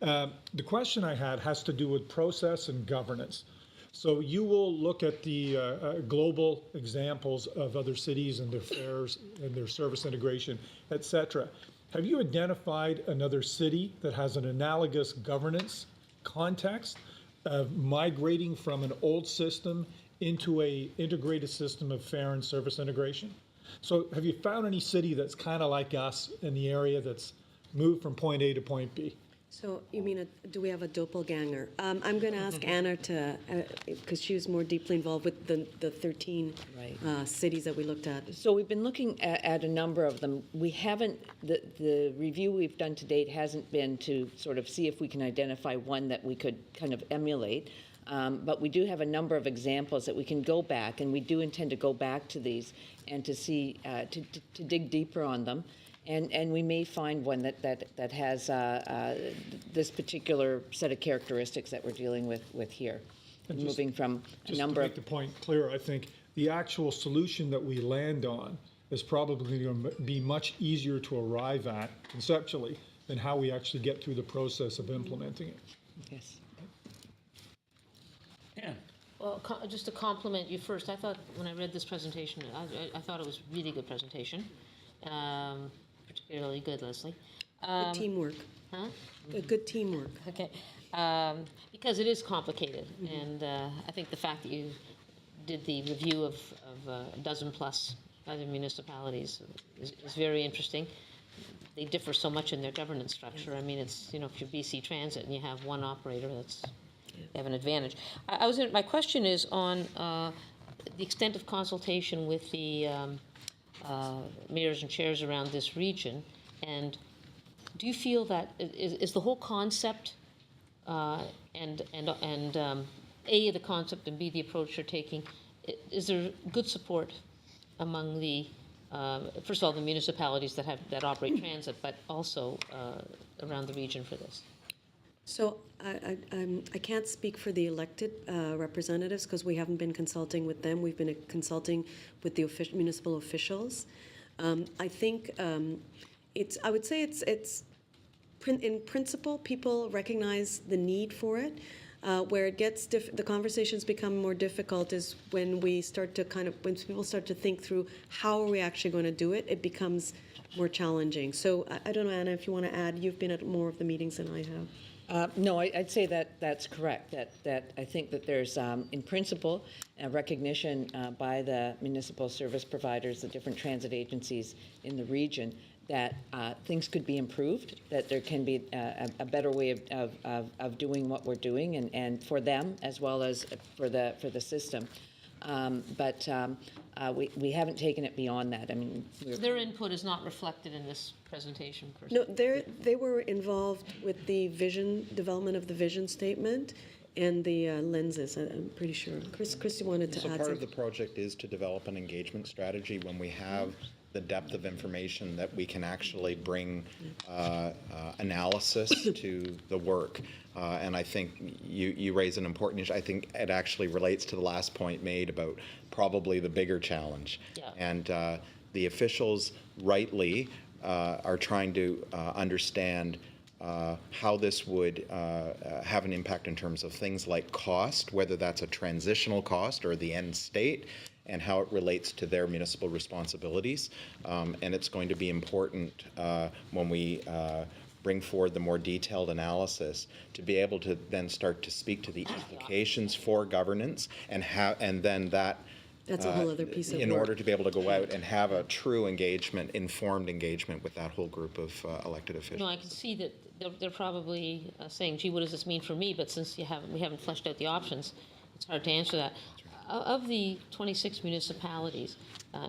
The question I had has to do with process and governance. So you will look at the global examples of other cities and their fares and their service integration, et cetera. Have you identified another city that has an analogous governance context of migrating from an old system into a integrated system of fare and service integration? So have you found any city that's kind of like us in the area that's moved from point A to point B? So you mean, do we have a doppelganger? I'm going to ask Anna to, because she was more deeply involved with the 13 cities that we looked at. So we've been looking at a number of them. We haven't, the review we've done to date hasn't been to sort of see if we can identify one that we could kind of emulate. But we do have a number of examples that we can go back, and we do intend to go back to these and to see, to dig deeper on them. And we may find one that has this particular set of characteristics that we're dealing with here. And Moving from a just number to make of... the point clear, I think the actual solution that we land on is probably going to be much easier to arrive at conceptually than how we actually get through the process of implementing it. Yes. Ann? Well, just to compliment you first, I thought when I read this presentation, I thought it was a really good presentation. Particularly good, Leslie. Good teamwork. Huh? Good teamwork. Okay. Because it is complicated, and I think the fact that you did the review of a dozen plus other municipalities is very interesting. They differ so much in their governance structure. I mean, it's, if you're BC Transit and you have one operator, they have an advantage. My question is on the extent of consultation with the mayors and chairs around this region, and do you feel that is the whole concept and A, the concept, and B, the approach you're taking, is there good support among the first of all the municipalities that operate transit, but also around the region for this? So I can't speak for the elected representatives because we haven't been consulting with them. We've been consulting with the municipal officials. I think I would say it's in principle, people recognize the need for it. Where it gets the conversations become more difficult is when we start to when people start to think through how are we actually going to do it. It becomes more challenging. So I don't know, Anna, if you want to add. You've been at more of the meetings than I have. No, I'd say that's correct. That I think that there's, in principle, a recognition by the municipal service providers, the different transit agencies in the region, that things could be improved, that there can be a better way of doing what we're doing, and for them as well as for the system. But we haven't taken it beyond that. I mean, Their input is not reflected in this presentation. No, they were involved with the development of the vision statement and the lenses, I'm pretty sure. Chris, you wanted to add So something? part of the project is to develop an engagement strategy when we have the depth of information that we can actually bring analysis to the work. And I think you raise an important issue. I think it actually relates to the last point made about probably the bigger challenge. Yeah. And the officials rightly are trying to understand how this would have an impact in terms of things like cost, whether that's a transitional cost or the end state, and how it relates to their municipal responsibilities. And it's going to be important when we bring forward the more detailed analysis to be able to then start to speak to the implications for governance and then that That's a whole other piece of in work. order to be able to go out and have a true engagement, informed engagement with that whole group of elected officials. No, I can see that they're probably saying, gee, what does this mean for me? But since we haven't fleshed out the options, it's hard to answer that. Of the 26 municipalities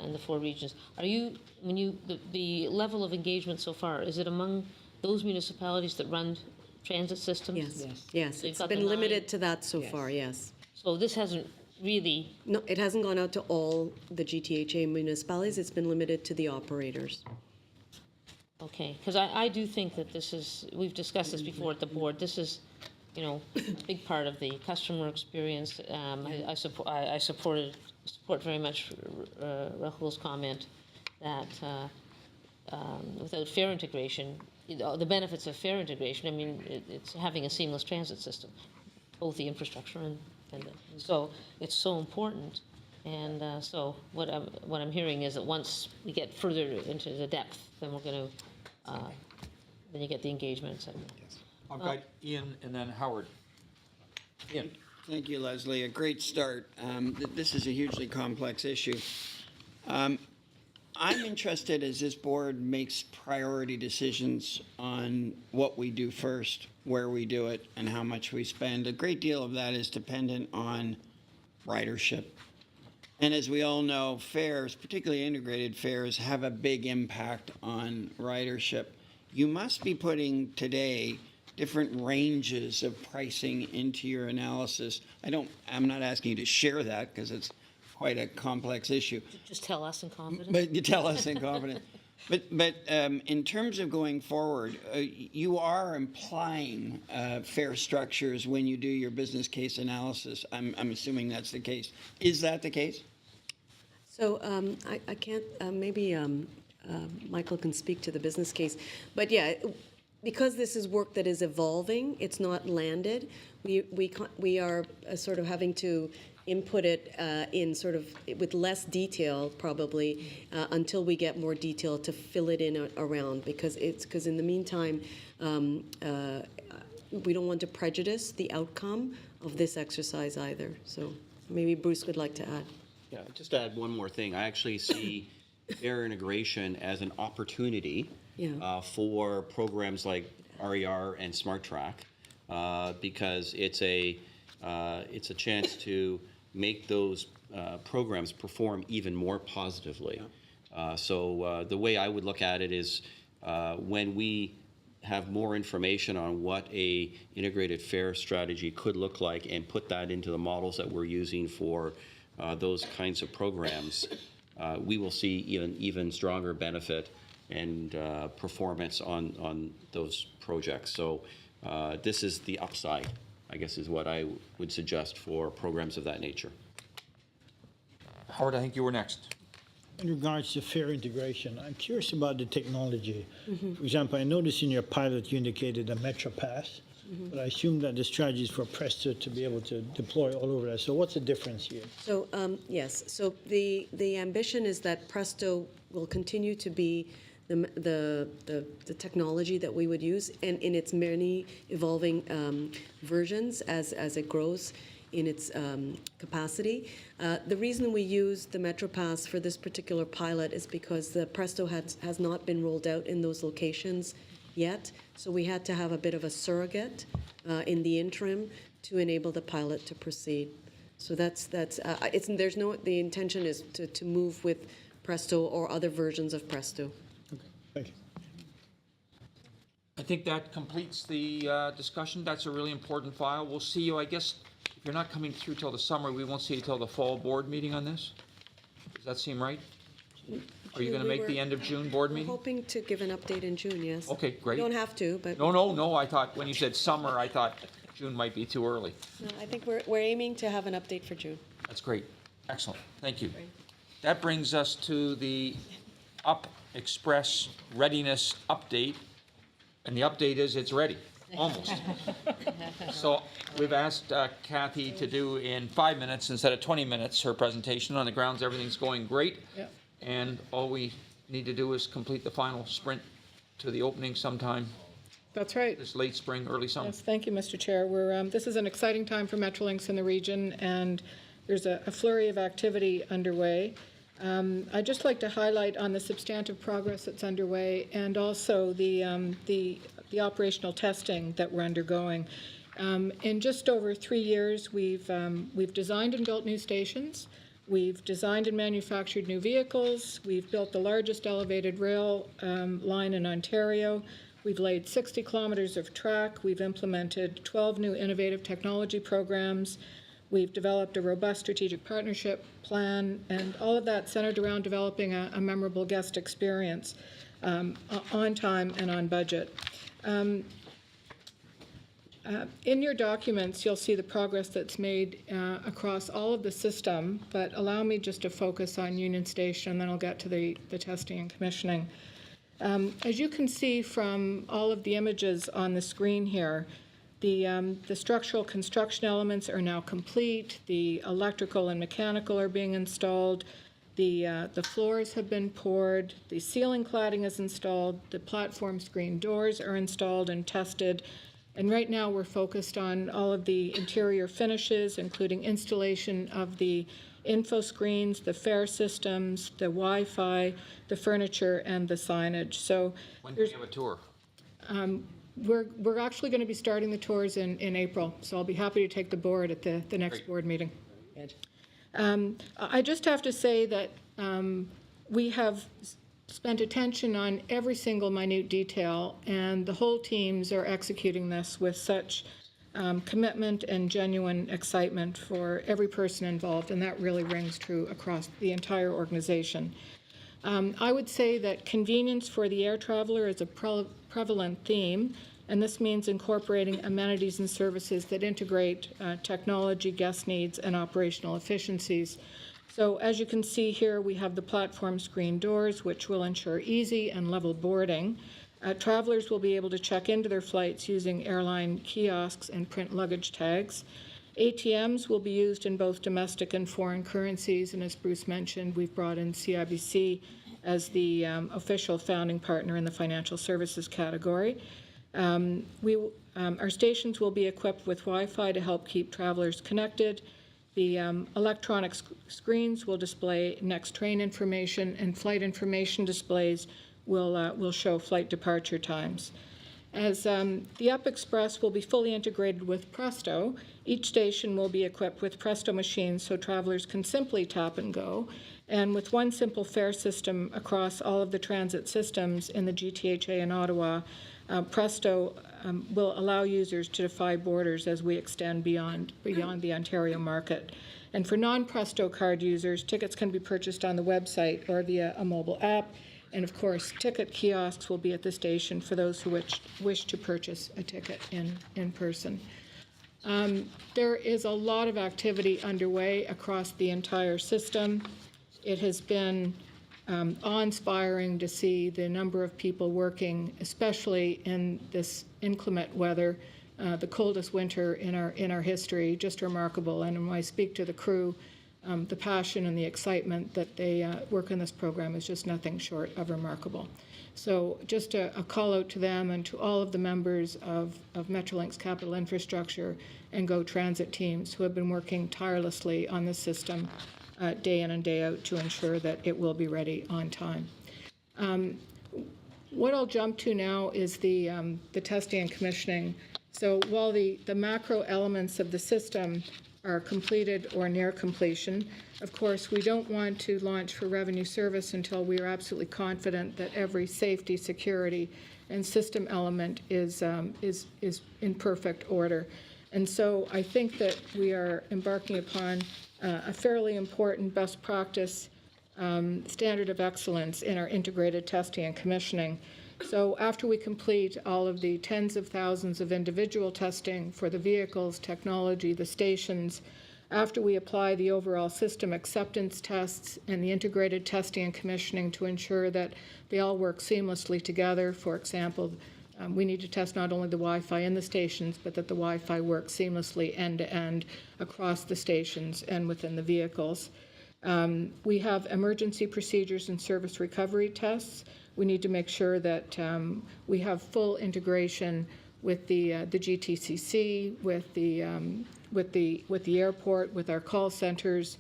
in the 4 regions, the level of engagement so far, is it among those municipalities that run transit systems? Yes. They've It's got the been 9. limited to that so far, yes. So this hasn't really, No, it hasn't gone out to all the GTHA municipalities. It's been limited to the operators. okay, because I do think that this is, we've discussed this before at the board, this is, a big part of the customer experience. I support very much Rahul's comment that without fare integration, the benefits of fare integration, it's having a seamless transit system, both the infrastructure and so it's so important. And so what I'm hearing is that once we get further into the depth, then we're going to, then you get the engagement, et cetera. I've got Ian and then Howard. Ian. Thank you, Leslie. A great start. This is a hugely complex issue. I'm interested as this board makes priority decisions on what we do first, where we do it, and how much we spend. A great deal of that is dependent on ridership. And as we all know, fares, particularly integrated fares, have a big impact on ridership. You must be putting today different ranges of pricing into your analysis. I'm not asking you to share that because it's quite a complex issue. Just tell us in confidence. But you tell us in confidence. But in terms of going forward, you are implying fare structures when you do your business case analysis. I'm assuming that's the case. Is that the case? So I can't, maybe Michael can speak to the business case. But yeah, because this is work that is evolving, it's not landed, we are sort of having to input it in sort of with less detail probably until we get more detail to fill it in around, because in the meantime we don't want to prejudice the outcome of this exercise either. So maybe Bruce would like to add. Yeah, just to add one more thing. I actually see fare integration as an opportunity for programs like RER and Smart Track because it's a chance to make those programs perform even more positively. So the way I would look at it is when we have more information on what a integrated fare strategy could look like and put that into the models that we're using for those kinds of programs, we will see even stronger benefit and performance on those projects. So this is the upside, I guess, is what I would suggest for programs of that nature. Howard, I think you were next. In regards to fare integration, I'm curious about the technology. For example, I noticed in your pilot you indicated a Metro Pass, but I assume that the strategy is for Presto to be able to deploy all over that. So what's the difference here? So yes, so the ambition is that Presto will continue to be the technology that we would use, and in its many evolving versions as it grows in its capacity. The reason we use the MetroPass for this particular pilot is because the Presto has not been rolled out in those locations yet, so we had to have a bit of a surrogate in the interim to enable the pilot to proceed. So the intention is to move with Presto or other versions of Presto. Okay, thank you. I think that completes the discussion. That's a really important file. We'll see you, I guess, if you're not coming through till the summer, we won't see you till the fall board meeting on this? Does that seem right? Are you going to make the end of June board We're meeting? hoping to give an update in June, yes. Okay, great. You don't have to, but No, I thought, when you said summer, I thought June might be too early. no, I think we're aiming to have an update for June. That's great. Excellent. Thank you. That brings us to the Up Express readiness update. And the update is it's ready, almost. So we've asked Kathy to do in 5 minutes instead of 20 minutes her presentation on the grounds everything's going great. Yep. And all we need to do is complete the final sprint to the opening sometime That's right. this late spring, early summer. Yes, thank you, Mr. Chair. This is an exciting time for Metrolinx in the region, and there's a flurry of activity underway. I'd just like to highlight on the substantive progress that's underway, and also the the operational testing that we're undergoing. In just over 3 years, we've designed and built new stations. We've designed and manufactured new vehicles. We've built the largest elevated rail line in Ontario. We've laid 60 kilometers of track. We've implemented 12 new innovative technology programs. We've developed a robust strategic partnership plan, and all of that centered around developing a memorable guest experience on time and on budget. In your documents, you'll see the progress that's made across all of the system, but allow me just to focus on Union Station, and then I'll get to the testing and commissioning. As you can see from all of the images on the screen here, the structural construction elements are now complete. The electrical and mechanical are being installed. The floors have been poured. The ceiling cladding is installed. The platform screen doors are installed and tested. And right now we're focused on all of the interior finishes, including installation of the info screens, the fare systems, the Wi-Fi, the furniture, and the signage. So When do you have a tour? we're actually going to be starting the tours in April, so I'll be happy to take the board at the next board meeting. I just have to say that we have spent attention on every single minute detail, and the whole teams are executing this with such commitment and genuine excitement for every person involved, and that really rings true across the entire organization. I would say that convenience for the air traveler is a prevalent theme, and this means incorporating amenities and services that integrate technology, guest needs, and operational efficiencies. So as you can see here, we have the platform screen doors, which will ensure easy and level boarding. Travelers will be able to check into their flights using airline kiosks and print luggage tags. ATMs will be used in both domestic and foreign currencies, and as Bruce mentioned, we've brought in CIBC as the official founding partner in the financial services category. Our stations will be equipped with Wi-Fi to help keep travelers connected. The electronic screens will display next train information, and flight information displays will show flight departure times. As the Up Express will be fully integrated with Presto, each station will be equipped with Presto machines so travelers can simply tap and go. And with one simple fare system across all of the transit systems in the GTHA in Ottawa, Presto will allow users to defy borders as we extend beyond the Ontario market. And for non-Presto card users, tickets can be purchased on the website or via a mobile app. And of course, ticket kiosks will be at the station for those who wish to purchase a ticket in person. There is a lot of activity underway across the entire system. It has been awe-inspiring to see the number of people working, especially in this inclement weather, the coldest winter in our history, just remarkable. And when I speak to the crew, the passion and the excitement that they work in this program is just nothing short of remarkable. So just a call out to them and to all of the members of Metrolinx Capital Infrastructure and GO Transit teams who have been working tirelessly on this system day in and day out to ensure that it will be ready on time. What I'll jump to now is the testing and commissioning. So while the macro elements of the system are completed or near completion, of course, we don't want to launch for revenue service until we are absolutely confident that every safety, security, and system element is in perfect order. And so I think that we are embarking upon a fairly important best practice standard of excellence in our integrated testing and commissioning. So after we complete all of the tens of thousands of individual testing for the vehicles, technology, the stations, after we apply the overall system acceptance tests and the integrated testing and commissioning to ensure that they all work seamlessly together, for example, we need to test not only the Wi-Fi in the stations, but that the Wi-Fi works seamlessly end-to-end across the stations and within the vehicles. We have emergency procedures and service recovery tests. We need to make sure that we have full integration with the GTCC, with the airport, with our call centers,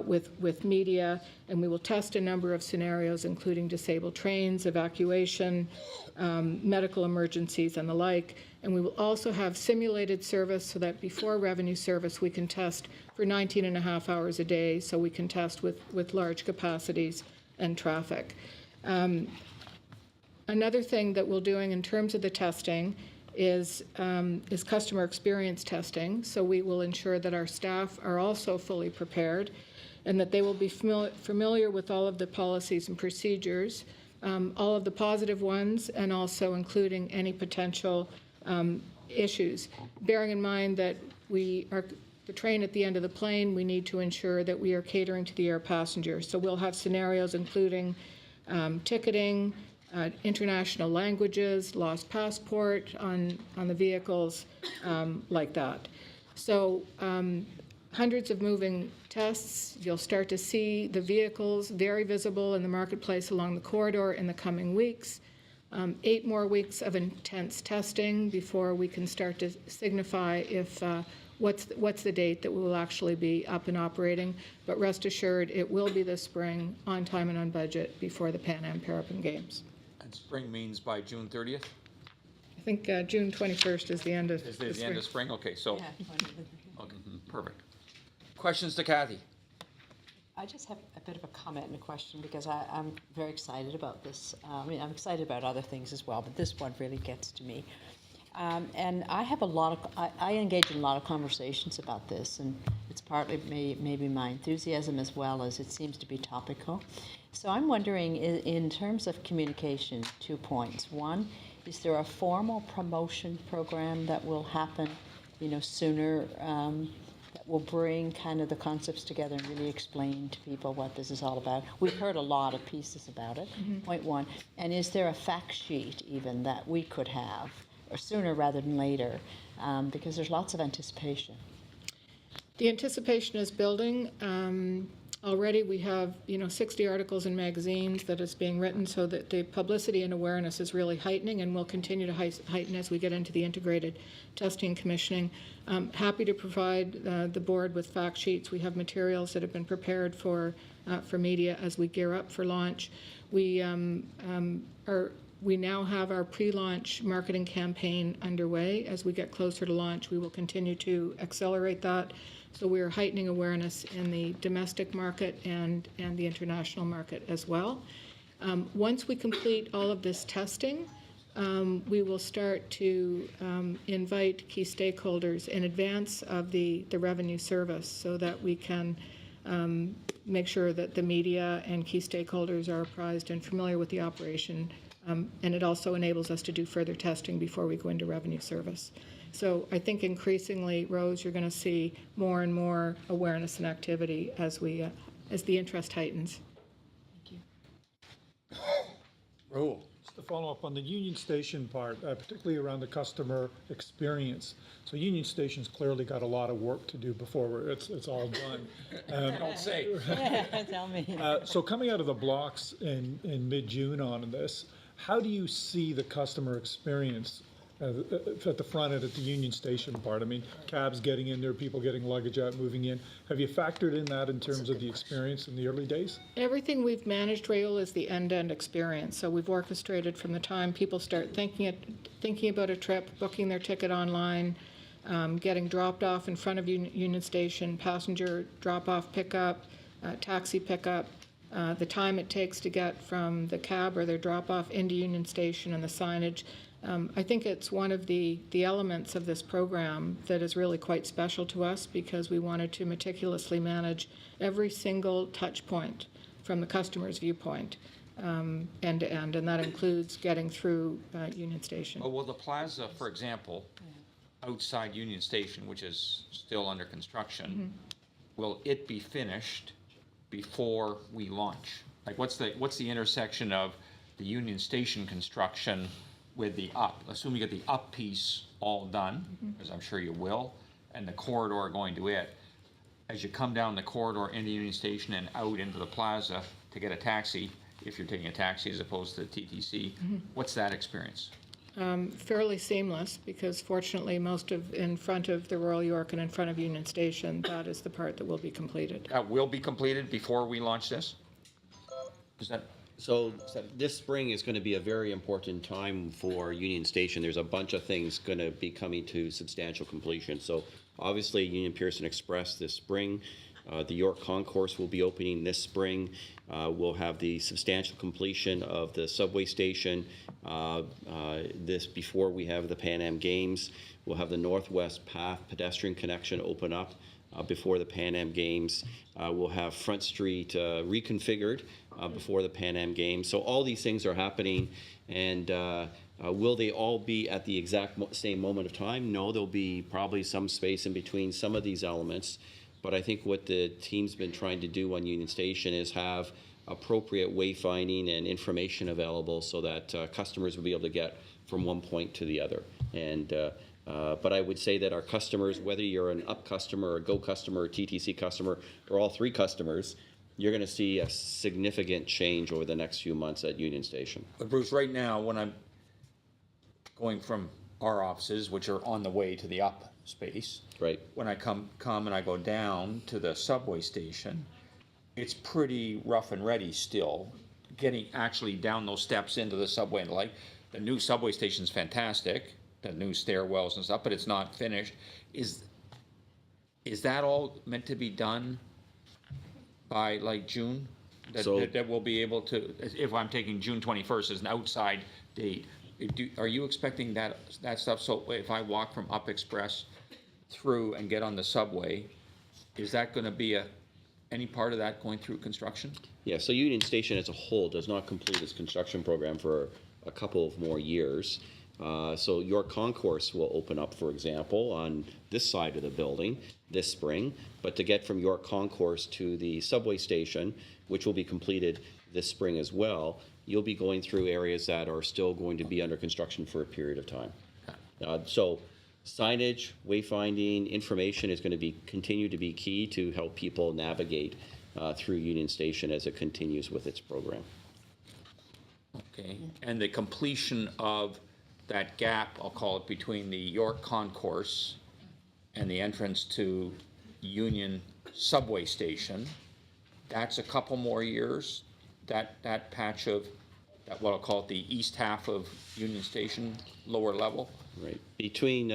with media, and we will test a number of scenarios, including disabled trains, evacuation, medical emergencies, and the like. And we will also have simulated service so that before revenue service, we can test for 19 and a half hours a day, so we can test with large capacities and traffic. Another thing that we're doing in terms of the testing is customer experience testing. So we will ensure that our staff are also fully prepared and that they will be familiar with all of the policies and procedures, all of the positive ones, and also including any potential issues. Bearing in mind that the train at the end of the plane, we need to ensure that we are catering to the air passenger. So we'll have scenarios including ticketing, international languages, lost passport on the vehicles, like that. So hundreds of moving tests. You'll start to see the vehicles very visible in the marketplace along the corridor in the coming weeks. 8 more weeks of intense testing before we can start to signify if what's the date that we will actually be up and operating. But rest assured, it will be this spring, on time and on budget, before the Pan Am Paralympic Games. And spring means by June 30th? I think June 21st is the end of Is the end of spring? Okay, so, Yeah. okay, perfect. Questions to Kathy? I just have a bit of a comment and a question because I'm very excited about this. I mean, I'm excited about other things as well, but this one really gets to me. And I have I engage in a lot of conversations about this, and it's partly maybe my enthusiasm as well as it seems to be topical. So I'm wondering, in terms of communication, 2 points. One, is there a formal promotion program that will happen, sooner, that will bring kind of the concepts together and really explain to people what this is all about? We've heard a lot of pieces about it, point one. And is there a fact sheet even that we could have, or sooner rather than later, because there's lots of anticipation? The anticipation is building. Already we have 60 articles in magazines that is being written, so that the publicity and awareness is really heightening and will continue to heighten as we get into the integrated testing and commissioning. Happy to provide the board with fact sheets. We have materials that have been prepared for media as we gear up for launch. We now have our pre-launch marketing campaign underway. As we get closer to launch, we will continue to accelerate that. So we are heightening awareness in the domestic market and the international market as well. Once we complete all of this testing, we will start to invite key stakeholders in advance of the revenue service so that we can make sure that the media and key stakeholders are apprised and familiar with the operation. And it also enables us to do further testing before we go into revenue service. So I think increasingly, Rose, you're going to see more and more awareness and activity as the interest heightens. Thank you. Rahul. Just to follow up on the Union Station part, particularly around the customer experience. So Union Station's clearly got a lot of work to do before it's all done. Don't say. Tell me. So coming out of the blocks in mid-June on this, how do you see the customer experience at the front end at the Union Station part? I mean, cabs getting in there, people getting luggage out, moving in. Have you factored in that in terms of the experience in the early days? Everything we've managed, Raul, is the end-to-end experience. So we've orchestrated from the time people start thinking about a trip, booking their ticket online, getting dropped off in front of Union Station, passenger drop-off pickup, taxi pickup, the time it takes to get from the cab or their drop-off into Union Station, and the signage. I think it's one of the elements of this program that is really quite special to us, because we wanted to meticulously manage every single touch point from the customer's viewpoint, end to end, and that includes getting through Union Station. Oh, well, the plaza, for example, outside Union Station, which is still under construction, will it be finished before we launch? Like, what's the intersection of the Union Station construction with the up? Assume you get the up piece all done, as I'm sure you will, and the corridor going to it. As you come down the corridor into Union Station and out into the plaza to get a taxi, if you're taking a taxi as opposed to TTC, what's that experience? fairly seamless because fortunately most of in front of the Royal York and in front of Union Station, that is the part that will be completed. That will be completed before we launch this? Is that? So this spring is going to be a very important time for Union Station. There's a bunch of things going to be coming to substantial completion. So obviously Union Pearson Express this spring. The York Concourse will be opening this spring. We'll have the substantial completion of the subway station this before we have the Pan Am Games. We'll have the Northwest Path pedestrian connection open up before the Pan Am Games. We'll have Front Street reconfigured before the Pan Am Games. So all these things are happening, and will they all be at the exact same moment of time? No, there'll be probably some space in between some of these elements. But I think what the team's been trying to do on Union Station is have appropriate wayfinding and information available so that customers will be able to get from one point to the other. And but I would say that our customers, whether you're an UP customer, a GO customer, a TTC customer, or all three customers, you're going to see a significant change over the next few months at Union Station. But Bruce, right now, when I'm going from our offices, which are on the way to the UP space, right? When I come and I go down to the subway station, it's pretty rough and ready still. Getting actually down those steps into the subway and like the new subway station's fantastic, the new stairwells and stuff, but it's not finished. Is that all meant to be done by like June? That we'll be able to, if I'm taking June 21st as an outside date, are you expecting that stuff? So if I walk from Up Express through and get on the subway, is that going to be any part of that going through construction? Yeah, so Union Station as a whole does not complete its construction program for a couple of more years. So York Concourse will open up, for example, on this side of the building this spring. But to get from York Concourse to the subway station, which will be completed this spring as well, you'll be going through areas that are still going to be under construction for a period of time. So signage, wayfinding, information is going to continue to be key to help people navigate through Union Station as it continues with its program. Okay, and the completion of that gap, I'll call it, between the York Concourse and the entrance to Union Subway Station, that's a couple more years, that patch of, what I'll call it, the east half of Union Station, lower level? Right. Between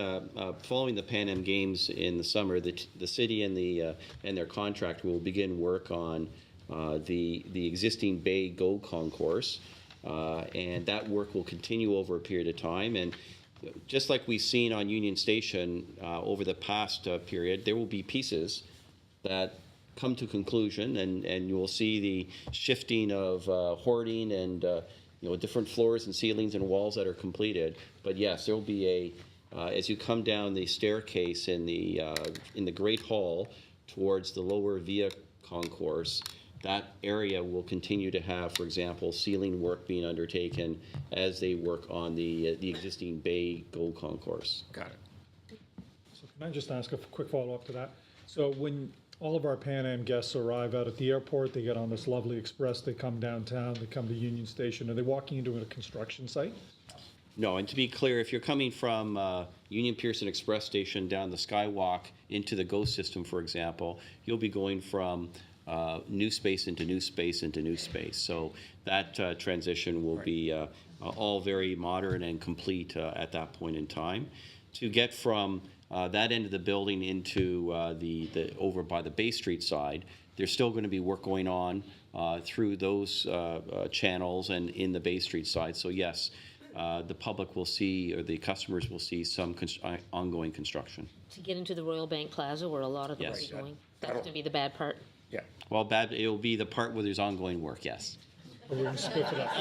following the Pan Am Games in the summer, the city and their contractor will begin work on the existing Bay Go Concourse, and that work will continue over a period of time. And just like we've seen on Union Station over the past period, there will be pieces that come to conclusion, and you will see the shifting of hoarding and different floors and ceilings and walls that are completed. But yes, there will be as you come down the staircase in the Great Hall towards the lower Via Concourse, that area will continue to have, for example, ceiling work being undertaken as they work on the existing Bay Go Concourse. Got it. So can I just ask a quick follow-up to that? So when all of our Pan Am guests arrive out at the airport, they get on this lovely express, they come downtown, they come to Union Station, are they walking into a construction site? No, and to be clear, if you're coming from Union Pearson Express Station down the Skywalk into the GO system, for example, you'll be going from new space into new space into new space. So that transition will be all very modern and complete at that point in time. To get from that end of the building into the over by the Bay Street side, there's still going to be work going on through those channels and in the Bay Street side. So yes, the public will see, or the customers will see, some ongoing construction. To get into the Royal Bank Plaza where a lot of the work is going, that's going to be the bad part. Yeah. Well, it'll be the part where there's ongoing work, yes. Or we're going to split it up.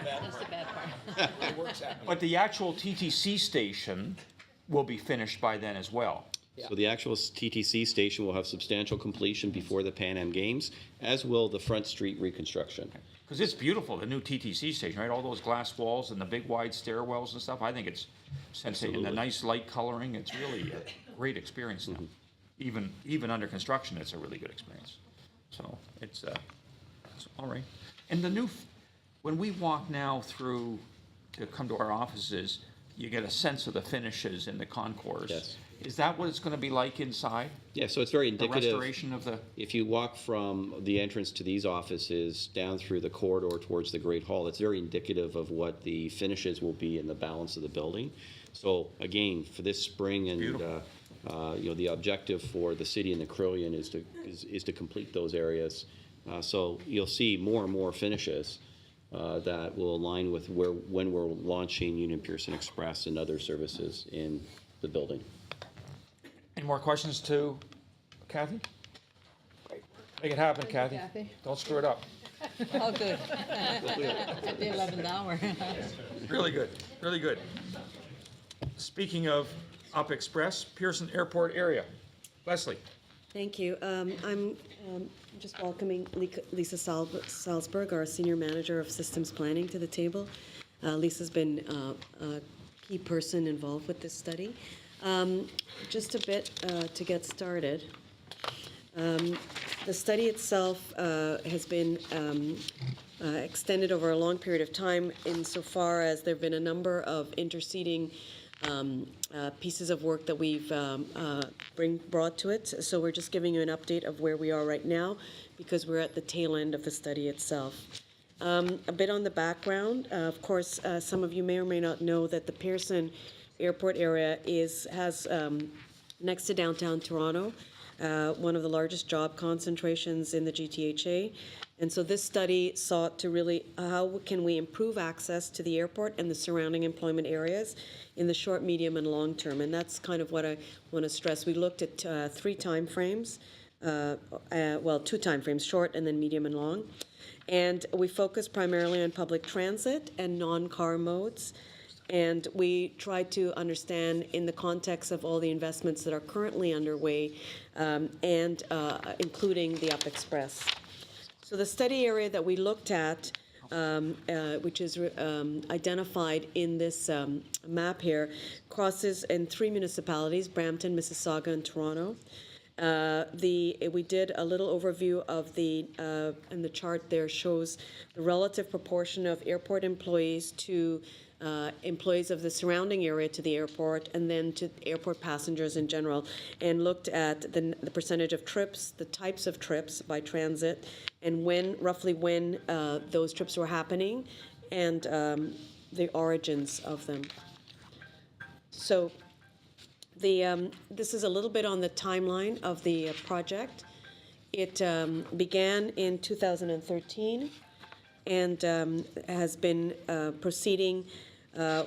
That's the bad part. But the actual TTC station will be finished by then as well. So the actual TTC station will have substantial completion before the Pan Am Games, as will the Front Street reconstruction. Because it's beautiful, the new TTC station, right? All those glass walls and the big wide stairwells and stuff. I think it's sensational. And the nice light coloring, it's really a great experience now. Even under construction, it's a really good experience. So it's all right. And when we walk now through to come to our offices, you get a sense of the finishes in the concourse. Yes. Is that what it's going to be like inside? Yeah, so it's very The indicative. restoration of the, If you walk from the entrance to these offices down through the corridor towards the Great Hall, it's very indicative of what the finishes will be in the balance of the building. So again, for this spring and, the objective for the city and the Carillon is to complete those areas. So you'll see more and more finishes that will align with when we're launching Union Pearson Express and other services in the building. any more questions to Kathy? Make it happen, Kathy. Kathy. Don't screw it up. Oh, good. At the 11th hour. Really good, really good. Speaking of Up Express, Pearson Airport area. Leslie. Thank you. I'm just welcoming Lisa Salzberg, our Senior Manager of Systems Planning, to the table. Lisa's been a key person involved with this study. Just a bit to get started. The study itself has been extended over a long period of time insofar as there have been a number of interceding pieces of work that we've brought to it. So we're just giving you an update of where we are right now because we're at the tail end of the study itself. A bit on the background. Of course, some of you may or may not know that the Pearson Airport area has next to downtown Toronto, one of the largest job concentrations in the GTHA. And so this study sought to really, how can we improve access to the airport and the surrounding employment areas in the short, medium, and long term? And that's kind of what I want to stress. We looked at three time frames, two time frames, short and then medium and long. And we focused primarily on public transit and non-car modes. And we tried to understand in the context of all the investments that are currently underway and including the Up Express. So the study area that we looked at, which is identified in this map here, crosses in three municipalities, Brampton, Mississauga, and Toronto. We did a little overview of and the chart there shows the relative proportion of airport employees to employees of the surrounding area to the airport and then to airport passengers in general, and looked at the percentage of trips, the types of trips by transit, and roughly when those trips were happening, and the origins of them. So this is a little bit on the timeline of the project. It began in 2013 and has been proceeding.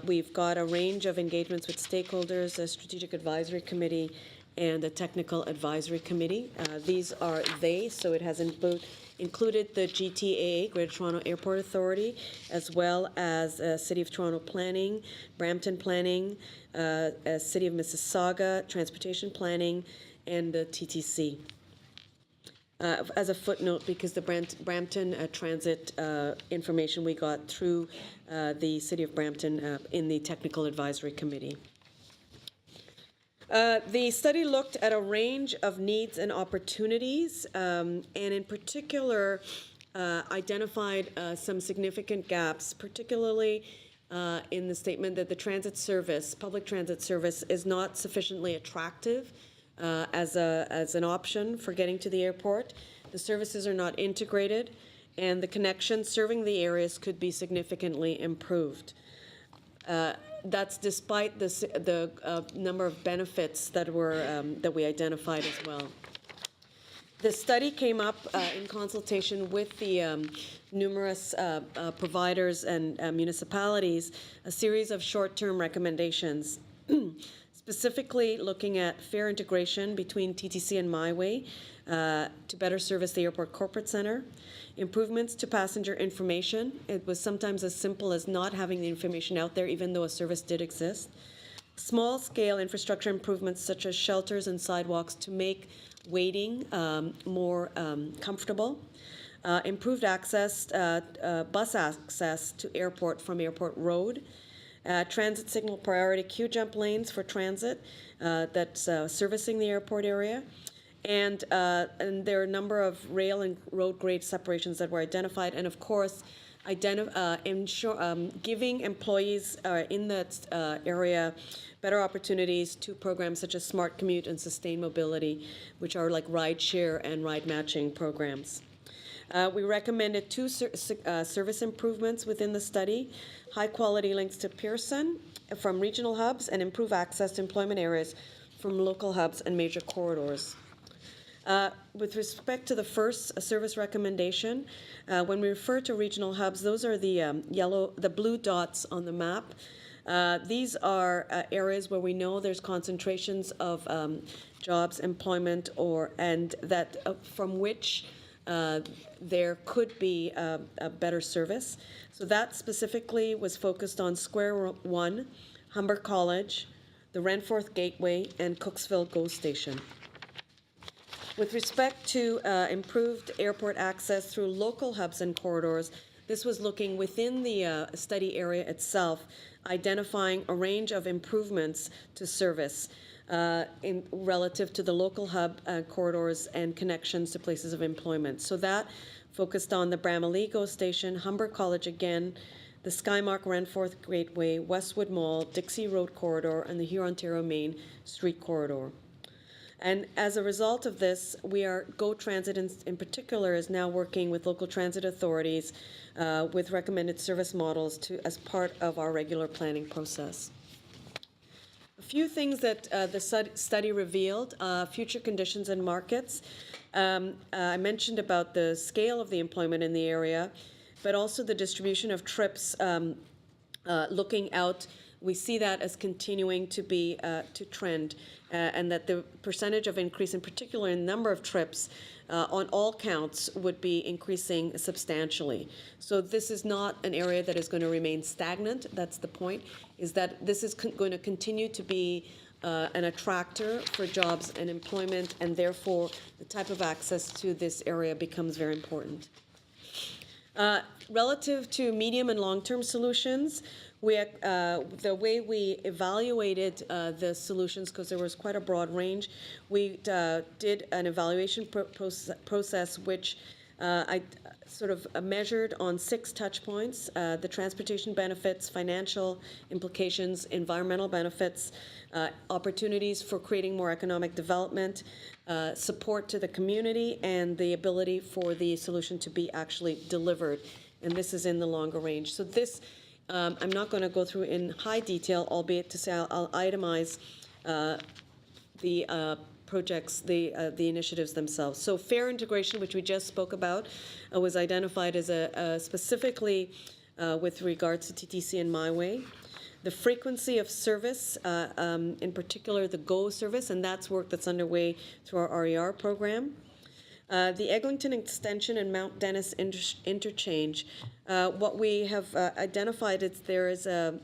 We've got a range of engagements with stakeholders, a strategic advisory committee, and a technical advisory committee. These are so it has included the GTAA, Greater Toronto Airport Authority, as well as City of Toronto Planning, Brampton Planning, City of Mississauga, Transportation Planning, and the TTC. As a footnote, because the Brampton transit information we got through the City of Brampton in the Technical Advisory Committee. The study looked at a range of needs and opportunities, and in particular identified some significant gaps, particularly in the statement that the transit service, public transit service, is not sufficiently attractive as an option for getting to the airport. The services are not integrated, and the connections serving the areas could be significantly improved. That's despite the number of benefits that we identified as well. The study came up in consultation with the numerous providers and municipalities, a series of short-term recommendations, specifically looking at fare integration between TTC and MyWay to better service the airport corporate center, improvements to passenger information. It was sometimes as simple as not having the information out there, even though a service did exist. Small-scale infrastructure improvements such as shelters and sidewalks to make waiting more comfortable. Improved access, bus access to airport from Airport Road. Transit signal priority queue jump lanes for transit that's servicing the airport area. And there are a number of rail and road grade separations that were identified, and of course, giving employees in that area better opportunities to programs such as Smart Commute and Sustained Mobility, which are like ride share and ride matching programs. We recommended two service improvements within the study: high-quality links to Pearson from regional hubs and improve access to employment areas from local hubs and major corridors. With respect to the first service recommendation, when we refer to regional hubs, those are the blue dots on the map. These are areas where we know there's concentrations of jobs, employment, and that from which there could be a better service. So that specifically was focused on Square One, Humber College, the Renforth Gateway, and Cooksville GO Station. With respect to improved airport access through local hubs and corridors, this was looking within the study area itself, identifying a range of improvements to service relative to the local hub corridors and connections to places of employment. So that focused on the Bramalea GO Station, Humber College again, the Skymark Renforth Gateway, Westwood Mall, Dixie Road Corridor, and the Hurontario Main Street Corridor. And as a result of this, GO Transit in particular is now working with local transit authorities with recommended service models as part of our regular planning process. A few things that the study revealed: future conditions and markets. I mentioned about the scale of the employment in the area, but also the distribution of trips looking out. We see that as continuing to be to trend, and that the percentage of increase, in particular in number of trips, on all counts, would be increasing substantially. So this is not an area that is going to remain stagnant. That's the point, is that this is going to continue to be an attractor for jobs and employment, and therefore the type of access to this area becomes very important. Relative to medium and long-term solutions, the way we evaluated the solutions, because there was quite a broad range, we did an evaluation process which I sort of measured on 6 touch points: the transportation benefits, financial implications, environmental benefits, opportunities for creating more economic development, support to the community, and the ability for the solution to be actually delivered. And this is in the longer range. So this, I'm not going to go through in high detail, albeit to say I'll itemize the projects, the initiatives themselves. So fare integration, which we just spoke about, was identified as specifically with regards to TTC and MyWay. The frequency of service, in particular the GO service, and that's work that's underway through our RER program. The Eglinton Extension and Mount Dennis interchange, what we have identified is there is a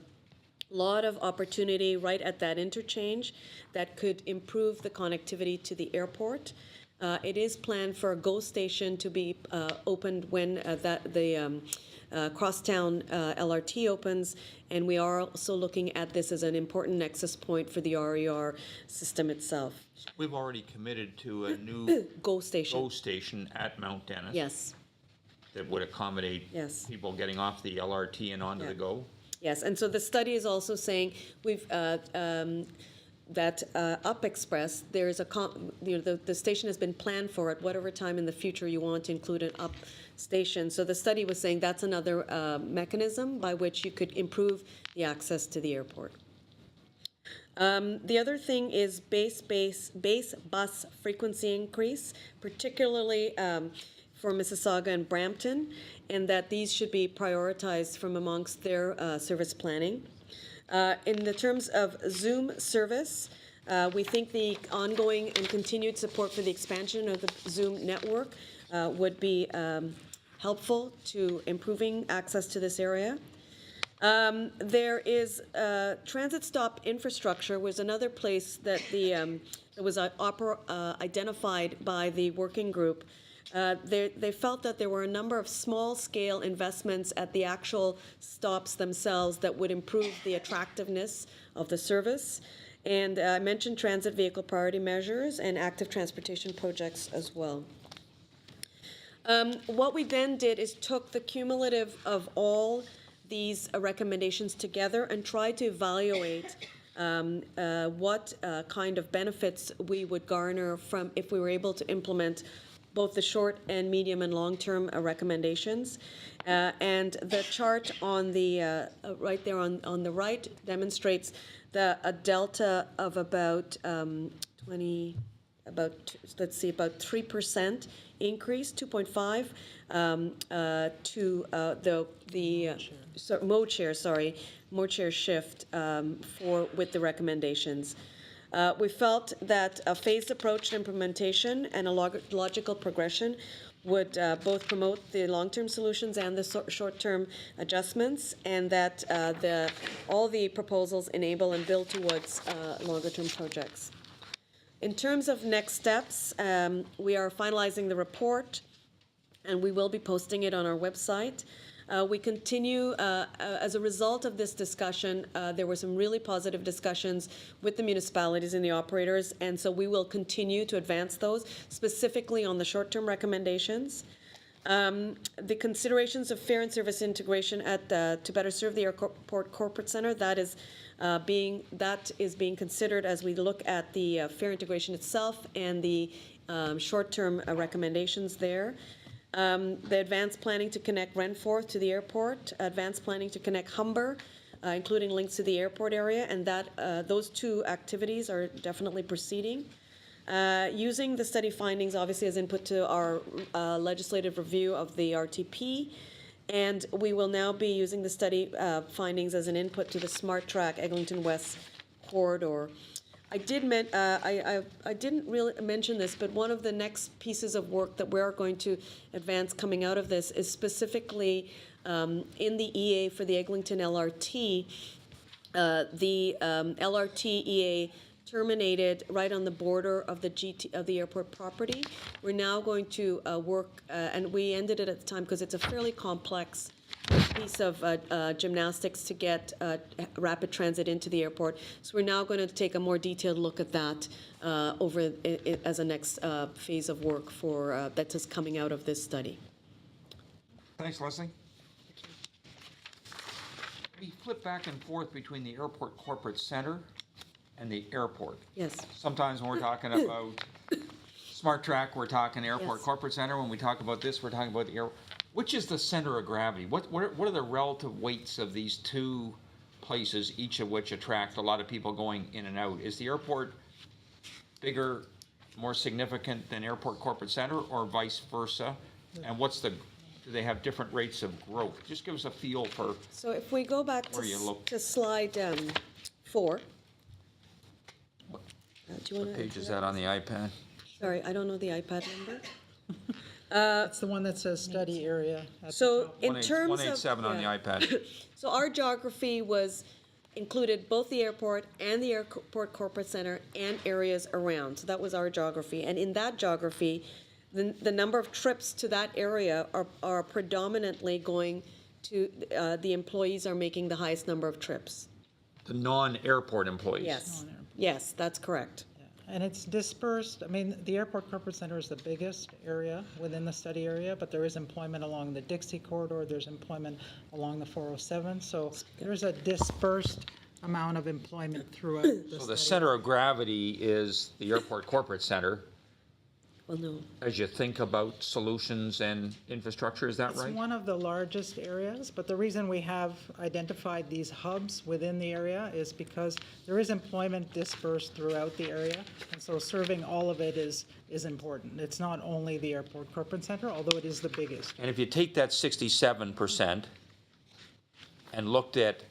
lot of opportunity right at that interchange that could improve the connectivity to the airport. It is planned for a GO station to be opened when the Crosstown LRT opens, and we are also looking at this as an important nexus point for the RER system itself. We've already committed to a new GO station at Mount Dennis. Yes. That would accommodate people getting off the LRT and onto the GO. Yes, and so the study is also saying we've that Up Express, there is the station has been planned for at whatever time in the future you want to include an Up station. So the study was saying that's another mechanism by which you could improve the access to the airport. The other thing is base bus frequency increase, particularly for Mississauga and Brampton, and that these should be prioritized from amongst their service planning. In the terms of Zoom service, we think the ongoing and continued support for the expansion of the Zoom network would be helpful to improving access to this area. There is transit stop infrastructure was another place that that was identified by the working group. They felt that there were a number of small-scale investments at the actual stops themselves that would improve the attractiveness of the service. And I mentioned transit vehicle priority measures and active transportation projects as well. What we then did is took the cumulative of all these recommendations together and tried to evaluate what kind of benefits we would garner from if we were able to implement both the short and medium and long-term recommendations. And the chart on the right there on the right demonstrates a delta of about about 3% increase, 2.5 to mode share shift with the recommendations. We felt that a phased approach to implementation and a logical progression would both promote the long-term solutions and the short-term adjustments, and that all the proposals enable and build towards longer-term projects. In terms of next steps, we are finalizing the report, and we will be posting it on our website. We continue, as a result of this discussion, there were some really positive discussions with the municipalities and the operators, and so we will continue to advance those, specifically on the short-term recommendations. The considerations of fare and service integration to better serve the airport corporate center, that is being considered as we look at the fare integration itself and the short-term recommendations there. The advanced planning to connect Renforth to the airport, advanced planning to connect Humber, including links to the airport area, and those two activities are definitely proceeding. Using the study findings, obviously, as input to our legislative review of the RTP, and we will now be using the study findings as an input to the Smart Track Eglinton West corridor. I didn't really mention this, but one of the next pieces of work that we're going to advance coming out of this is specifically in the EA for the Eglinton LRT. The LRT EA terminated right on the border of the airport property. We're now going to work, and we ended it at the time because it's a fairly complex piece of gymnastics to get rapid transit into the airport. So we're now going to take a more detailed look at that as a next phase of work that is coming out of this study. Thanks, Leslie. We flip back and forth between the airport corporate center and the airport. Yes. Sometimes when we're talking about Smart Track, we're talking airport Yes. corporate center. When we talk about this, we're talking about the air. Which is the center of gravity? What are the relative weights of these two places, each of which attract a lot of people going in and out? Is the airport bigger, more significant than airport corporate center, or vice versa? And do they have different rates of growth? Just give us a feel for. So if we go back to slide 4. Do you What page is that on the iPad? Sorry, I don't know the iPad number. That's the one that says study area. So in terms of 187 on the iPad. So our geography included both the airport and the airport corporate center and areas around. So that was our geography. And in that geography, the number of trips to that area are predominantly going to, the employees are making the highest number of trips. The non-airport employees. Yes. Yes, that's correct. And it's dispersed. I mean, the airport corporate center is the biggest area within the study area, but there is employment along the Dixie corridor. There's employment along the 407. So there's a dispersed amount of employment throughout the study. So the center of gravity is the airport corporate center. Well, no. As you think about solutions and infrastructure, is that right? It's one of the largest areas, but the reason we have identified these hubs within the area is because there is employment dispersed throughout the area, and so serving all of it is important. It's not only the airport corporate center, although it is the biggest. And if you take that 67% and looked at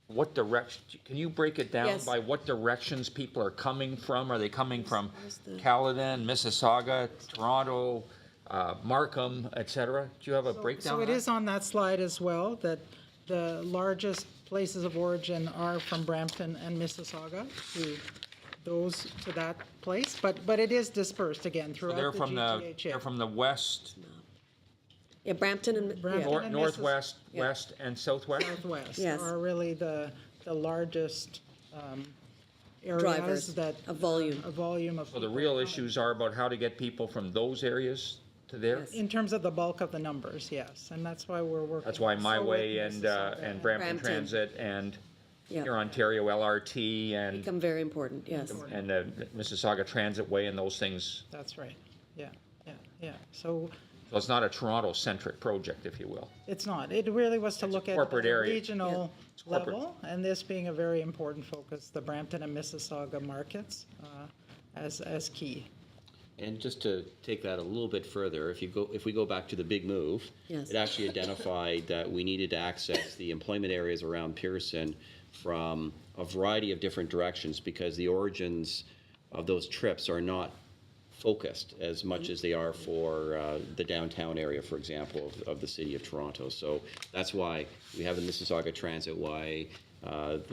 what direction, can you break it down Yes. by what directions people are coming from? Are they coming from Caledon, Mississauga, Toronto, Markham, et cetera? Do you have a breakdown So of it that? is on that slide as well, that the largest places of origin are from Brampton and Mississauga to that place, but it is dispersed again So throughout they're the from GTHA. the west, Yeah, Brampton and Brampton yeah. and northwest, west, and southwest? Southwest Yes. are really the largest areas Drivers that. of volume. A volume of. So the real issues are about how to get people from those areas to there? In terms of the bulk of the numbers, yes, and that's why we're working. That's why My so with Way and Mississauga Brampton Transit and Yeah. here Ontario LRT and Become very important, yes. and Mississauga Transit Way and those things. That's right, yeah, yeah, yeah. So So it's not a Toronto-centric project, if you will. it's not, it really was to look at corporate the area. regional It's corporate. level, and this being a very important focus, the Brampton and Mississauga markets as key. And just to take that a little bit further, if we go back to the big move, Yes. it actually identified that we needed to access the employment areas around Pearson from a variety of different directions because the origins of those trips are not focused as much as they are for the downtown area, for example, of the city of Toronto. So that's why we have the Mississauga Transit Way, the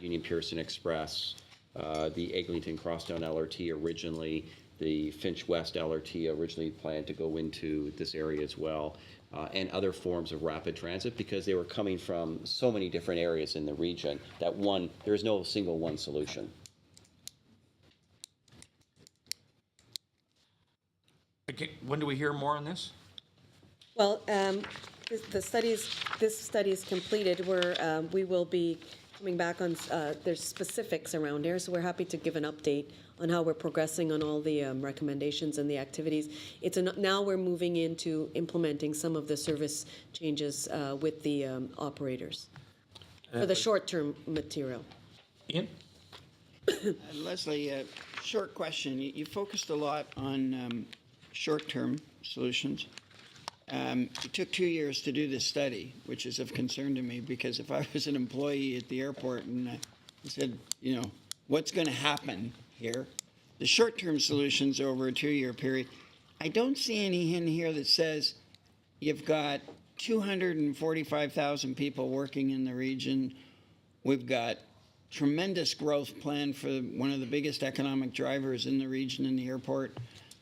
Union Pearson Express, the Eglinton Crosstown LRT originally, the Finch West LRT originally planned to go into this area as well, and other forms of rapid transit because they were coming from so many different areas in the region that there's no single one solution. Okay, when do we hear more on this? Well, this study is completed. We will be coming back on, there's specifics around here, so we're happy to give an update on how we're progressing on all the recommendations and the activities. Now we're moving into implementing some of the service changes with the operators for the short-term material. Ian? Leslie, short question. You focused a lot on short-term solutions. It took 2 years to do this study, which is of concern to me because if I was an employee at the airport and I said, you know, what's going to happen here? The short-term solutions over a 2-year period, I don't see any in here that says you've got 245,000 people working in the region. We've got tremendous growth planned for one of the biggest economic drivers in the region in the airport.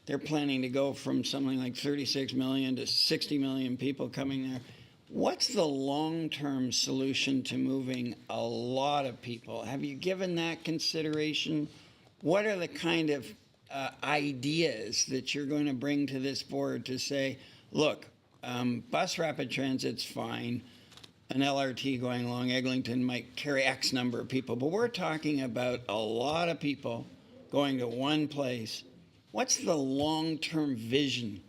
They're planning to go from something like 36 million to 60 million people coming there. What's the long-term solution to moving a lot of people? Have you given that consideration? What are the kind of ideas that you're going to bring to this board to say, look, bus rapid transit's fine, an LRT going along Eglinton might carry X number of people, but we're talking about a lot of people going to one place. What's the long-term vision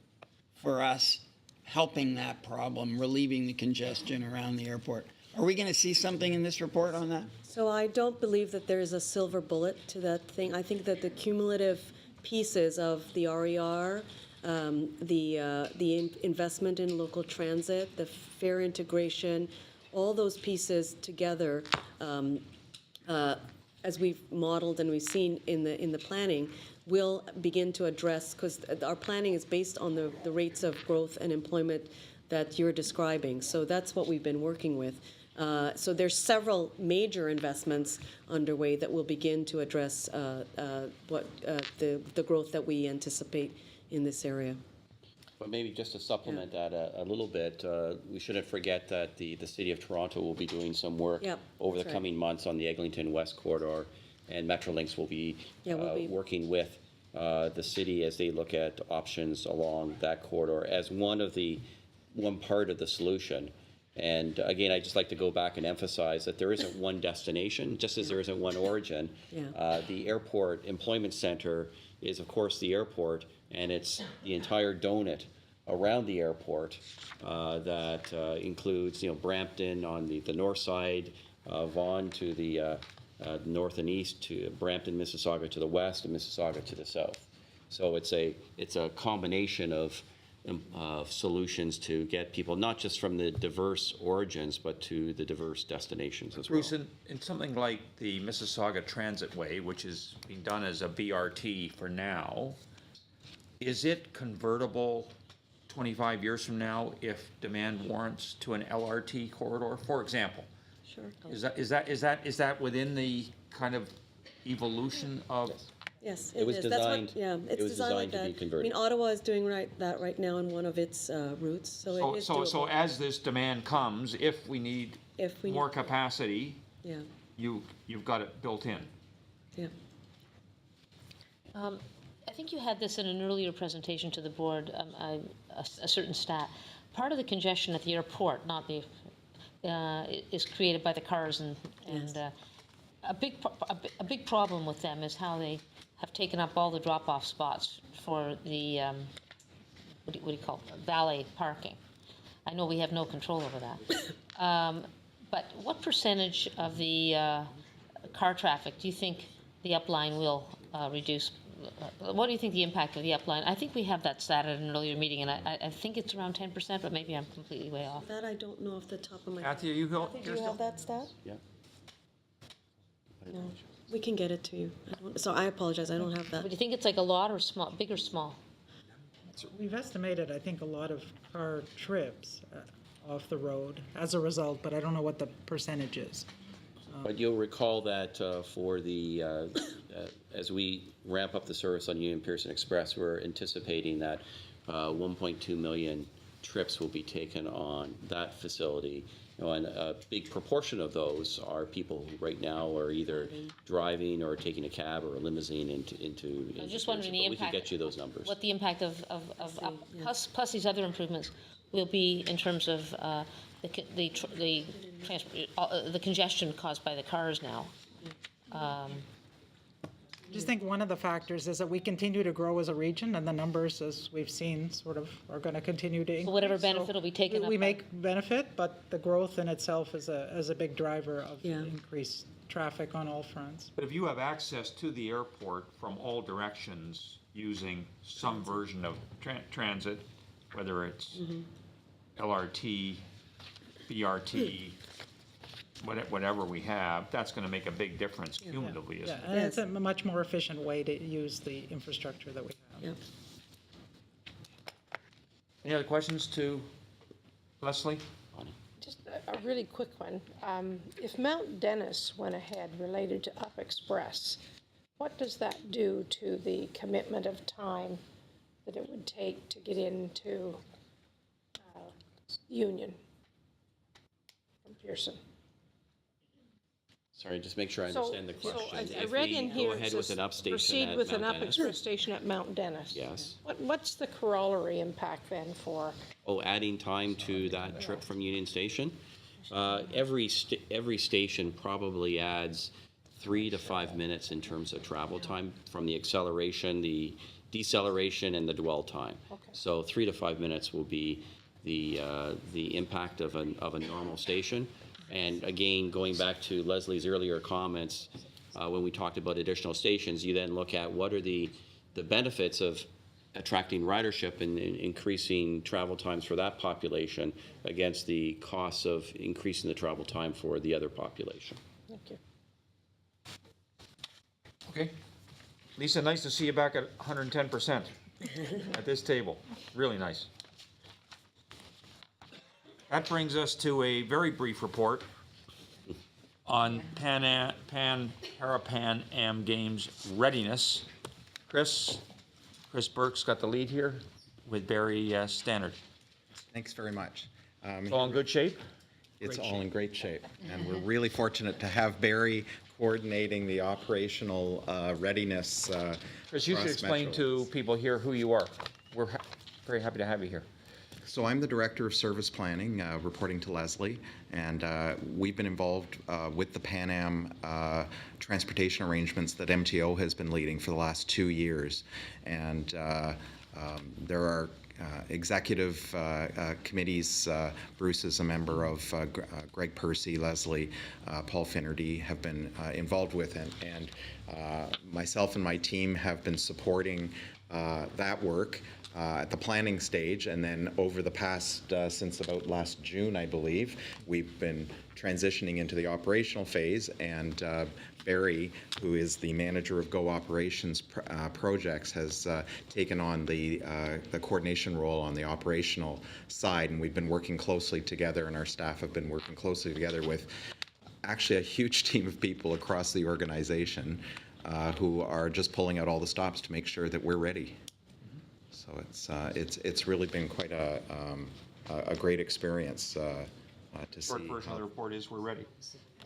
for us helping that problem, relieving the congestion around the airport? Are we going to see something in this report on that? So I don't believe that there is a silver bullet to that thing. I think that the cumulative pieces of the RER, the investment in local transit, the fare integration, all those pieces together, as we've modeled and we've seen in the planning, will begin to address, because our planning is based on the rates of growth and employment that you're describing. So that's what we've been working with. So there's several major investments underway that will begin to address the growth that we anticipate in this area. But maybe just to supplement that a little bit, we shouldn't forget that the City of Toronto will be doing some work over the coming months on the Eglinton West Corridor, and Metrolinx will be working with the city as they look at options along that corridor as one part of the solution. And again, I'd just like to go back and emphasize that there isn't one destination, just as there isn't one origin. The airport employment center is, of course, the airport, and it's the entire donut around the airport that includes, Brampton on the north side, Vaughan to the north and east, to Brampton, Mississauga to the west, and Mississauga to the south. So it's a combination of solutions to get people not just from the diverse origins, but to the diverse destinations as well. Bruce, in something like the Mississauga Transit Way, which is being done as a BRT for now, is it convertible 25 years from now if demand warrants to an LRT corridor, for example? Sure. Is that within the kind of evolution of? Yes, it was is. designed. It's designed like to that. be converted. I mean, Ottawa is doing that right now in one of its routes. So it is doable. So as this demand comes, if we need more capacity, you've got it built in. Yeah. I think you had this in an earlier presentation to the board, a certain stat. Part of the congestion at the airport, not the, is created by the cars, and a big problem with them is how they have taken up all the drop-off spots for the what do you call it? Valet parking. I know we have no control over that. But what percentage of the car traffic do you think the upline will reduce? What do you think the impact of the upline? I think we have that stat at an earlier meeting, and I think it's around 10%, but maybe I'm completely way off. That I don't know off the top of my head. Kathy, you go. Do you have that stat? Yeah. No, we can get it to you. So I apologize, I don't have that. But do you think it's like a lot or small, big or small? We've estimated, I think, a lot of car trips off the road as a result, but I don't know what the percentage is. But you'll recall that for the, as we ramp up the service on Union Pearson Express, we're anticipating that 1.2 million trips will be taken on that facility. You know, and a big proportion of those are people who right now are either driving or taking a cab or a limousine into I'm just wondering the but we can impact. get you those numbers. What the impact of plus these other improvements will be in terms of the congestion caused by the cars now. I just think one of the factors is that we continue to grow as a region, and the numbers, as we've seen, sort of are going to continue to increase. So whatever benefit will be taken up. We make benefit, but the growth in itself is a big driver of increased traffic on all fronts. But if you have access to the airport from all directions using some version of transit, whether it's LRT, BRT, whatever we have, that's going to make a big difference cumulatively, isn't it? And it's a much more efficient way to use the infrastructure that we have. Any other questions to Leslie? Just a really quick one. If Mount Dennis went ahead related to Up Express, what does that do to the commitment of time that it would take to get into Union from Pearson? Sorry, just make sure I understand the question. So I If read we in go here, ahead it with says an upstation proceed at with an Mount Up Dennis. Express station at Mount Dennis. Yes. What's the corollary impact then for? Oh, adding time to that trip from Union Station? Every station probably adds 3 to 5 minutes in terms of travel time from the acceleration, the deceleration, and the dwell time. So 3 to 5 minutes will be the impact of a normal station. And again, going back to Leslie's earlier comments, when we talked about additional stations, you then look at what are the benefits of attracting ridership and increasing travel times for that population against the costs of increasing the travel time for the other population. Thank you. Okay. Lisa, nice to see you back at 110% at this table. Really nice. That brings us to a very brief report on Para-Pan Am Games readiness. Chris Burke's got the lead here with Barry Stannard. Thanks very much. It's all in good shape? It's all in great shape, and we're really fortunate to have Barry coordinating the operational readiness. Chris, you should explain to people here who you are. We're very happy to have you here. So I'm the Director of Service Planning, reporting to Leslie, and we've been involved with the Pan Am transportation arrangements that MTO has been leading for the last 2 years. And there are executive committees. Bruce is a member of, Greg Percy, Leslie, Paul Finnerty have been involved with it. And myself and my team have been supporting that work at the planning stage, and then over the past, since about last June, I believe, we've been transitioning into the operational phase, and Barry, who is the manager of Go Operations projects, has taken on the coordination role on the operational side, and we've been working closely together, and our staff have been working closely together with actually a huge team of people across the organization who are just pulling out all the stops to make sure that we're ready. So it's really been quite a great experience to see. Short version of the report is we're ready.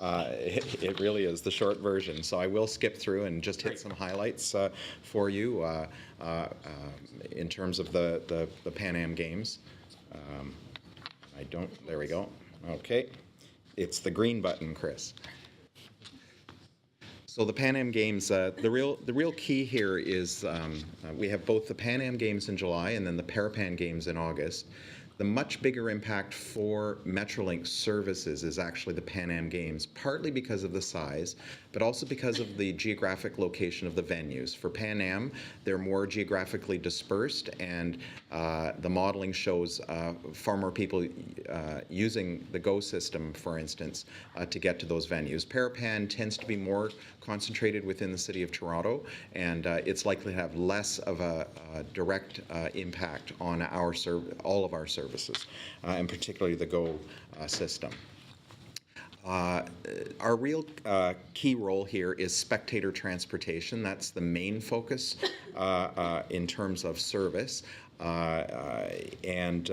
It really is the short version. So I will skip through and just hit some highlights for you in terms of the Pan Am Games. There we go. Okay. It's the green button, Chris. So the Pan Am Games, the real key here is we have both the Pan Am Games in July and then the Parapan Games in August. The much bigger impact for Metrolinx services is actually the Pan Am Games, partly because of the size, but also because of the geographic location of the venues. For Pan Am, they're more geographically dispersed, and the modeling shows far more people using the GO system, for instance, to get to those venues. Parapan tends to be more concentrated within the city of Toronto, and it's likely to have less of a direct impact on all of our services, and particularly the GO system. Our real key role here is spectator transportation. That's the main focus in terms of service. And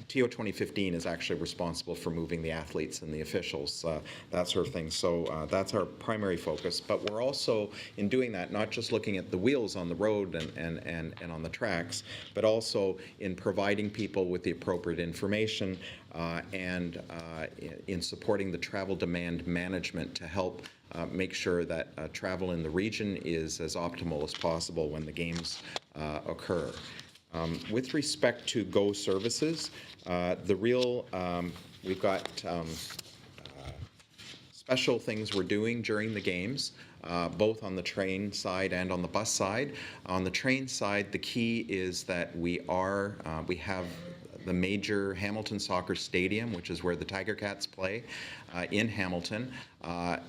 TO 2015 is actually responsible for moving the athletes and the officials, that sort of thing. So that's our primary focus. But we're also, in doing that, not just looking at the wheels on the road and on the tracks, but also in providing people with the appropriate information and in supporting the travel demand management to help make sure that travel in the region is as optimal as possible when the games occur. With respect to GO services, we've got special things we're doing during the games, both on the train side and on the bus side. On the train side, the key is that we have the major Hamilton Soccer Stadium, which is where the Tiger Cats play in Hamilton,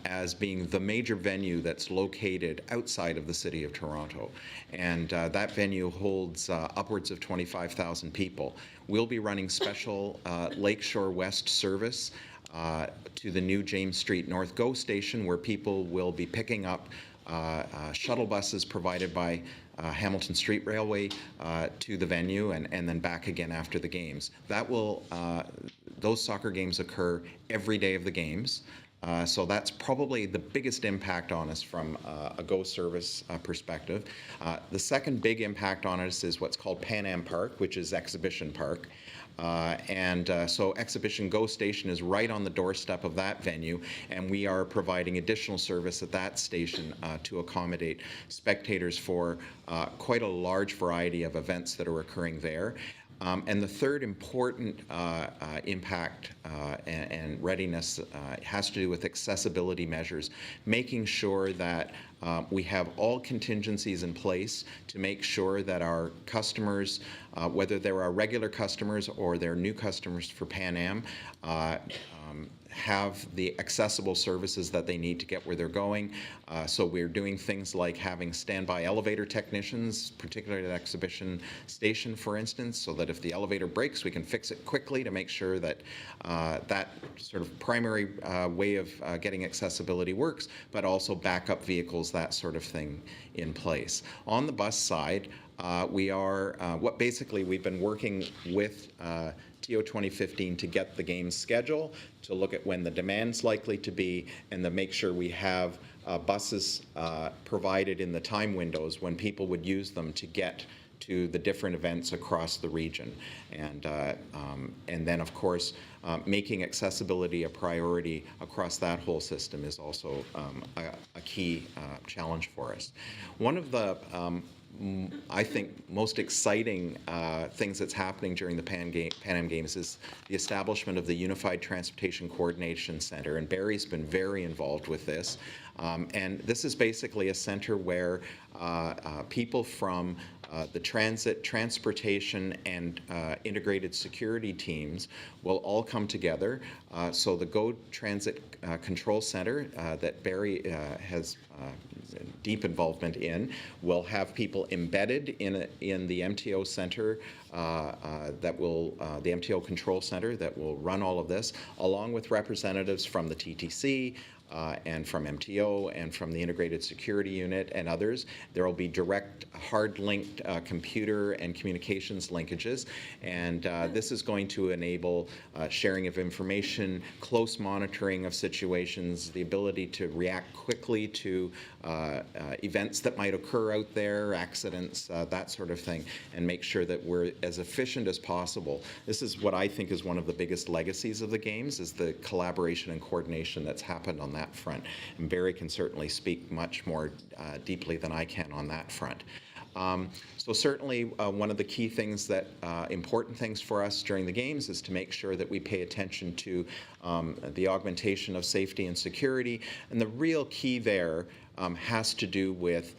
as being the major venue that's located outside of the city of Toronto. And that venue holds upwards of 25,000 people. We'll be running special Lakeshore West service to the new James Street North GO station, where people will be picking up shuttle buses provided by Hamilton Street Railway to the venue and then back again after the games. Those soccer games occur every day of the games. So that's probably the biggest impact on us from a GO service perspective. The second big impact on us is what's called Pan Am Park, which is Exhibition Park. So Exhibition GO Station is right on the doorstep of that venue, and we are providing additional service at that station to accommodate spectators for quite a large variety of events that are occurring there. And the third important impact and readiness has to do with accessibility measures, making sure that we have all contingencies in place to make sure that our customers, whether they're our regular customers or they're new customers for Pan Am, have the accessible services that they need to get where they're going. So we're doing things like having standby elevator technicians, particularly at Exhibition Station, for instance, so that if the elevator breaks, we can fix it quickly to make sure that that sort of primary way of getting accessibility works, but also backup vehicles, that sort of thing in place. On the bus side, we've been working with TO 2015 to get the game's schedule, to look at when the demand's likely to be, and to make sure we have buses provided in the time windows when people would use them to get to the different events across the region. And then, of course, making accessibility a priority across that whole system is also a key challenge for us. One of the I think most exciting things that's happening during the Pan Am Games is the establishment of the Unified Transportation Coordination Center, and Barry's been very involved with this. And this is basically a center where people from the transit, transportation, and integrated security teams will all come together. So the GO Transit Control Center that Barry has deep involvement in will have people embedded in the MTO center the MTO Control Center that will run all of this, along with representatives from the TTC, and from MTO and from the Integrated Security Unit and others. There will be direct hard-linked computer and communications linkages, and this is going to enable sharing of information, close monitoring of situations, the ability to react quickly to events that might occur out there, accidents, that sort of thing, and make sure that we're as efficient as possible. This is what I think is one of the biggest legacies of the games, is the collaboration and coordination that's happened on that front. And Barry can certainly speak much more deeply than I can on that front. So certainly one of the key things that, important things for us during the games is to make sure that we pay attention to the augmentation of safety and security. And the real key there has to do with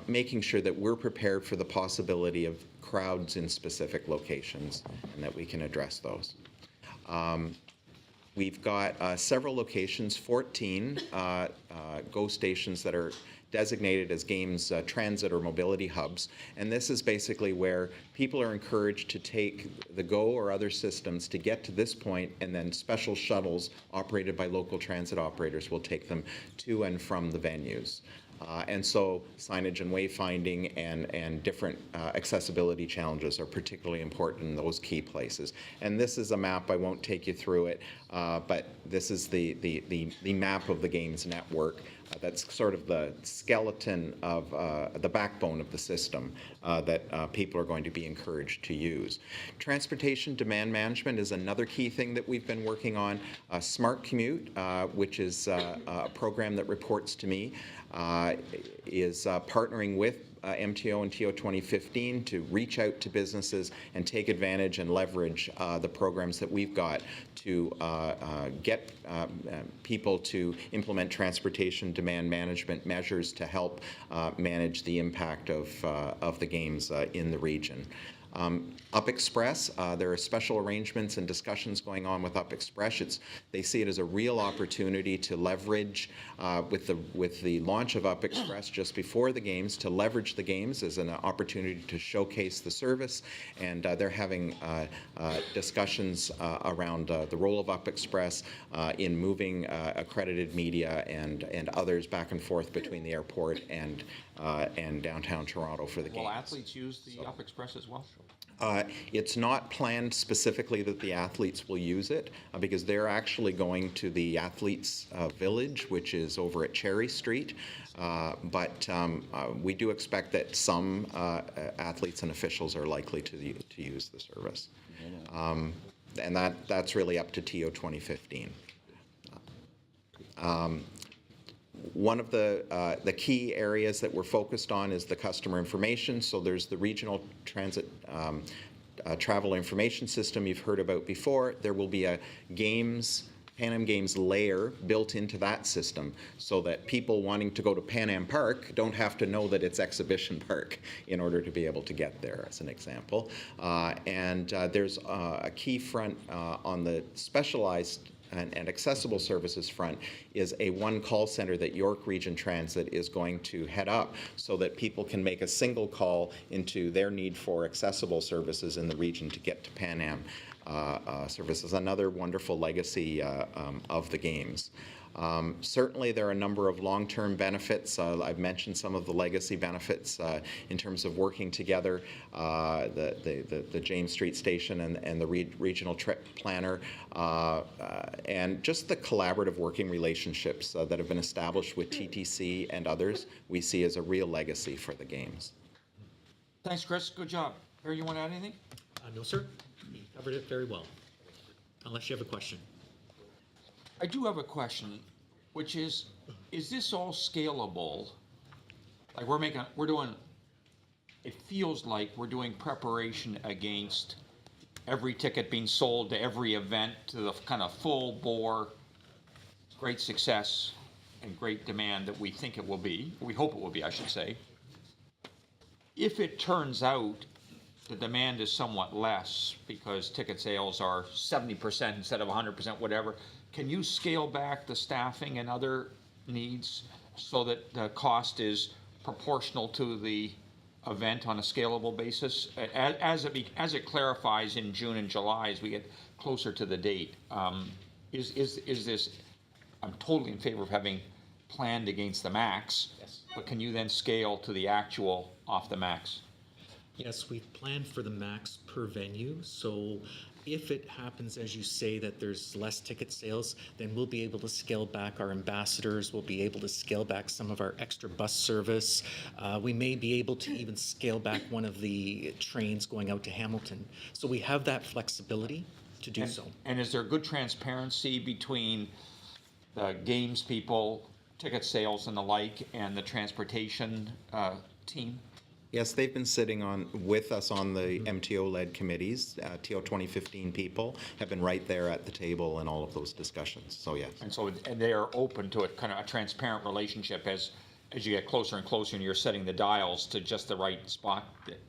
making sure that we're prepared for the possibility of crowds in specific locations and that we can address those. We've got several locations, 14 GO stations that are designated as games transit or mobility hubs, and this is basically where people are encouraged to take the GO or other systems to get to this point, and then special shuttles operated by local transit operators will take them to and from the venues. And so signage and wayfinding and different accessibility challenges are particularly important in those key places. And this is a map, I won't take you through it, but this is the map of the games network. That's sort of the skeleton of the backbone of the system that people are going to be encouraged to use. Transportation demand management is another key thing that we've been working on. Smart Commute, which is a program that reports to me, is partnering with MTO and TO 2015 to reach out to businesses and take advantage and leverage the programs that we've got to get people to implement transportation demand management measures to help manage the impact of the games in the region. Up Express, there are special arrangements and discussions going on with Up Express. They see it as a real opportunity to leverage, with the launch of Up Express just before the games, to leverage the games as an opportunity to showcase the service, and they're having discussions around the role of Up Express in moving accredited media and others back and forth between the airport and downtown Toronto for the games. Will athletes use the Up Express as well? It's not planned specifically that the athletes will use it because they're actually going to the athletes' village, which is over at Cherry Street. But we do expect that some athletes and officials are likely to use the service. And that's really up to TO 2015. One of the key areas that we're focused on is the customer information. So there's the regional transit travel information system you've heard about before. There will be a Pan Am Games layer built into that system so that people wanting to go to Pan Am Park don't have to know that it's Exhibition Park in order to be able to get there, as an example. And there's a key front on the specialized and accessible services front is a one call center that York Region Transit is going to head up so that people can make a single call into their need for accessible services in the region to get to Pan Am services. Another wonderful legacy of the games. Certainly there are a number of long-term benefits. I've mentioned some of the legacy benefits in terms of working together, the James Street Station and the regional trip planner, and just the collaborative working relationships that have been established with TTC and others we see as a real legacy for the games. Thanks, Chris. Good job. Harry, you want to add anything? No, sir. You covered it very well, unless you have a question. I do have a question, which is this all scalable? Like we're doing, it feels like we're doing preparation against every ticket being sold to every event to the kind of full bore, great success and great demand that we think it will be, we hope it will be, I should say. If it turns out the demand is somewhat less because ticket sales are 70% instead of 100%, whatever, can you scale back the staffing and other needs so that the cost is proportional to the event on a scalable basis? As it clarifies in June and July as we get closer to the date, is this I'm totally in favor of having planned against the max. Yes. But can you then scale to the actual off the max? Yes, we've planned for the max per venue, so if it happens, as you say, that there's less ticket sales, then we'll be able to scale back our ambassadors, we'll be able to scale back some of our extra bus service. We may be able to even scale back one of the trains going out to Hamilton. So we have that flexibility to do so. And is there good transparency between the games people, ticket sales and the like, and the transportation team? Yes, they've been sitting with us on the MTO-led committees. TO 2015 people have been right there at the table in all of those discussions, so yes. And they are open to kind of a transparent relationship as you get closer and closer and you're setting the dials to just the right spot.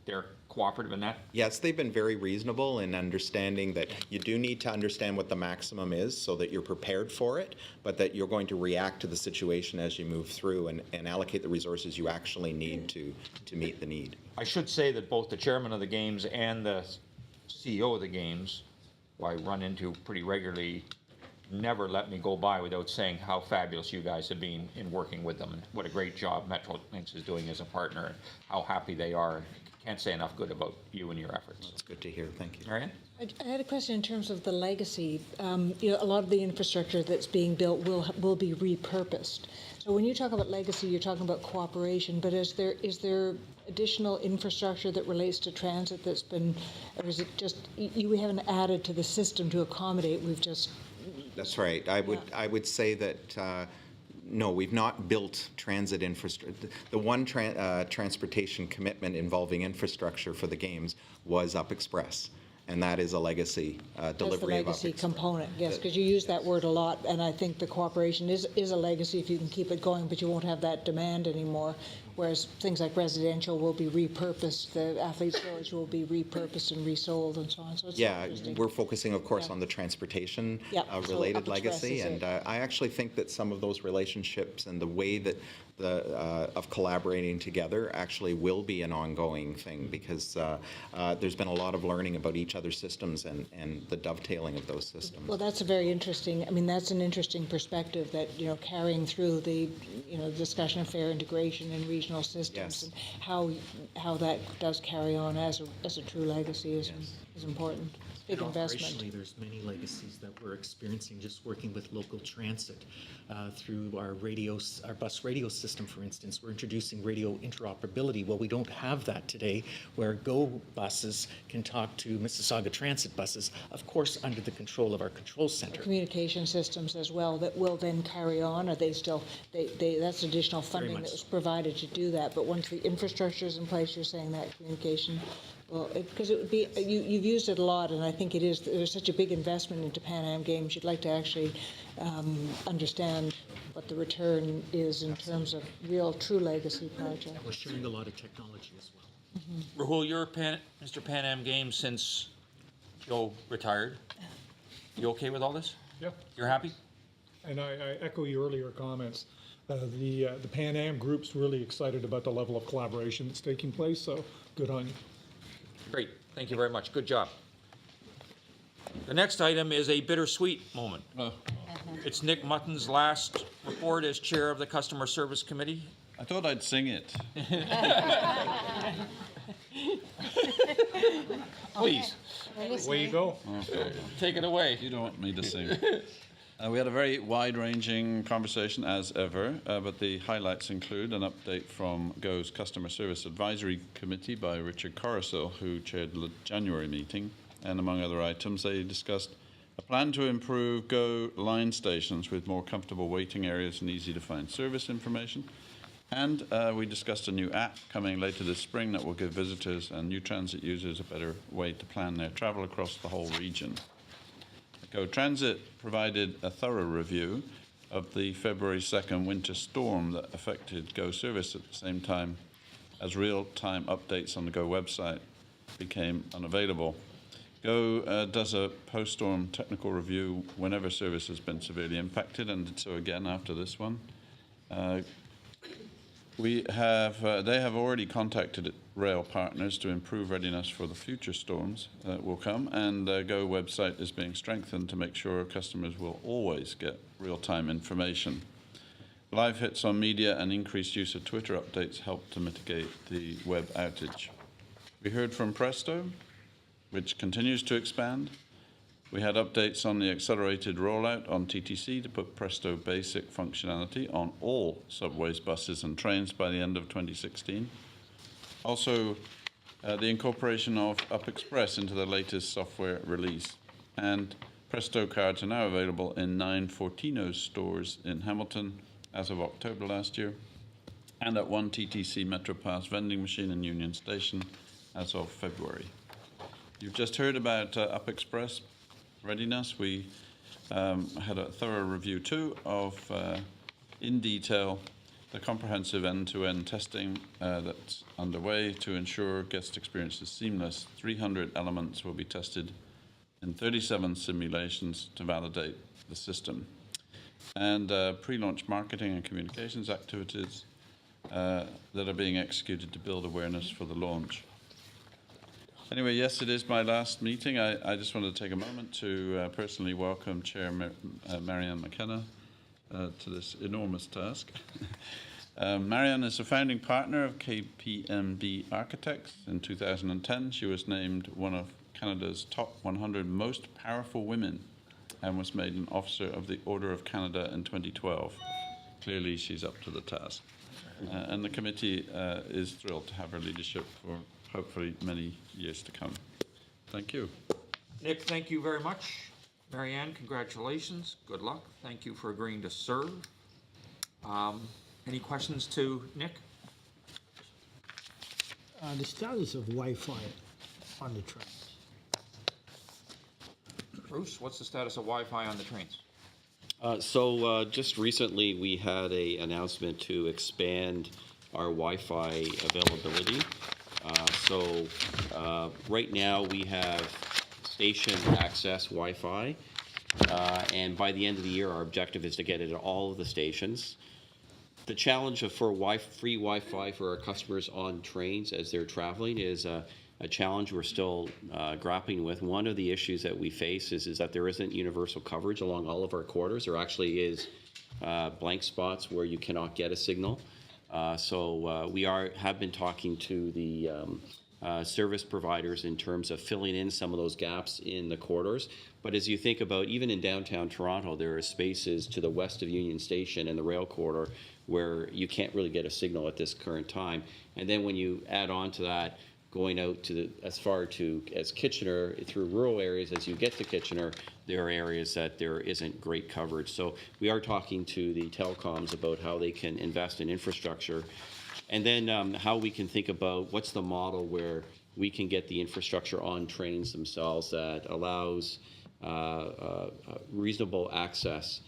They're cooperative in that? Yes, they've been very reasonable in understanding that you do need to understand what the maximum is so that you're prepared for it, but that you're going to react to the situation as you move through and allocate the resources you actually need to meet the need. I should say that both the chairman of the games and the CEO of the games, who I run into pretty regularly, never let me go by without saying how fabulous you guys have been in working with them and what a great job Metrolinx is doing as a partner and how happy they are. Can't say enough good about you and your efforts. That's good to hear. Thank you. Marianne? I had a question in terms of the legacy. A lot of the infrastructure that's being built will be repurposed. So when you talk about legacy, you're talking about cooperation, but is there additional infrastructure that relates to transit that's been, or is it just, we haven't added to the system to accommodate, we've just... That's right. I would say that no, we've not built transit infrastructure. The one transportation commitment involving infrastructure for the games was Up Express, and that is a legacy delivery of Up Express. That's the legacy component, yes, because you use that word a lot, and I think the cooperation is a legacy if you can keep it going, but you won't have that demand anymore. Whereas things like residential will be repurposed, the Athletes Village will be repurposed and resold and so on. So it's we're focusing, of course, on the transportation related legacy, and I actually think that some of those relationships and the way that of collaborating together actually will be an ongoing thing because there's been a lot of learning about each other's systems and the dovetailing of those systems. Well, that's a very interesting, that's an interesting perspective that, carrying through the, discussion of fair integration and regional systems and how that does carry on as a true legacy is important. Big investment. Operationally, there's many legacies that we're experiencing just working with local transit through our bus radio system, for instance. We're introducing radio interoperability. Well, we don't have that today, where GO buses can talk to Mississauga transit buses, of course, under the control of our control center. Communication systems as well that will then carry on. Are they still? That's additional funding that was provided to do that. But once the infrastructure is in place, you're saying that communication. Well, because it would be, you've used it a lot, and I think it is, there's such a big investment into Pan Am Games, you'd like to actually understand what the return is in terms of real, true legacy projects. We're sharing a lot of technology as well. Rahul, you're Mr. Pan Am Games since Joe retired. You okay with all this? Yeah. You're happy? And I echo your earlier comments. The Pan Am group's really excited about the level of collaboration that's taking place, so good on you. Great. Thank you very much. Good job. The next item is a bittersweet moment. It's Nick Mutton's last report as chair of the Customer Service Committee. I thought I'd sing it. Please. Away you go. Okay. Take it away. You don't want me to sing. We had a very wide-ranging conversation, as ever, but the highlights include an update from GO's Customer Service Advisory Committee by Richard Coruscant, who chaired the January meeting, and among other items, they discussed a plan to improve GO line stations with more comfortable waiting areas and easy-to-find service information, and we discussed a new app coming later this spring that will give visitors and new transit users a better way to plan their travel across the whole region. GO Transit provided a thorough review of the February 2nd winter storm that affected GO service at the same time as real-time updates on the GO website became unavailable. GO does a post-storm technical review whenever service has been severely impacted, and did so again after this one. they have already contacted rail partners to improve readiness for the future storms that will come, and the Go website is being strengthened to make sure customers will always get real-time information. Live hits on media and increased use of Twitter updates help to mitigate the web outage. We heard from Presto, which continues to expand. We had updates on the accelerated rollout on TTC to put Presto basic functionality on all subways, buses and trains by the end of 2016. Also, the incorporation of Up Express into the latest software release. And Presto cards are now available in 9 Fortinos stores in Hamilton as of October last year, and at 1 TTC MetroPass vending machine in Union Station as of February. You've just heard about Up Express readiness. We had a thorough review too of, in detail, the comprehensive end-to-end testing that's underway to ensure guest experience is seamless. 300 elements will be tested in 37 simulations to validate the system. And pre-launch marketing and communications activities that are being executed to build awareness for the launch. Anyway, yes, it is my last meeting. I just wanted to take a moment to personally welcome Chair Marianne McKenna to this enormous task. Marianne is a founding partner of KPMG Architects. In 2010, she was named one of Canada's top 100 most powerful women and was made an Officer of the Order of Canada in 2012. Clearly, she's up to the task. And the committee is thrilled to have her leadership for hopefully many years to come. Thank you. Nick, thank you very much. Marianne, congratulations. Good luck. Thank you for agreeing to serve. Any questions to Nick? The status of Wi-Fi on the trains. Bruce, what's the status of Wi-Fi on the trains? So just recently we had an announcement to expand our Wi-Fi availability. Right now we have station access Wi-Fi, and by the end of the year our objective is to get it at all of the stations. The challenge for free Wi-Fi for our customers on trains as they're traveling is a challenge we're still grappling with. One of the issues that we face is that there isn't universal coverage along all of our corridors. There actually is blank spots where you cannot get a signal. We have been talking to the service providers in terms of filling in some of those gaps in the corridors. But as you think about, even in downtown Toronto, there are spaces to the west of Union Station and the rail corridor where you can't really get a signal at this current time. And then when you add on to that, going out to as far as Kitchener, through rural areas, as you get to Kitchener, there are areas that there isn't great coverage. So we are talking to the telecoms about how they can invest in infrastructure, and then how we can think about what's the model where we can get the infrastructure on trains themselves that allows reasonable access.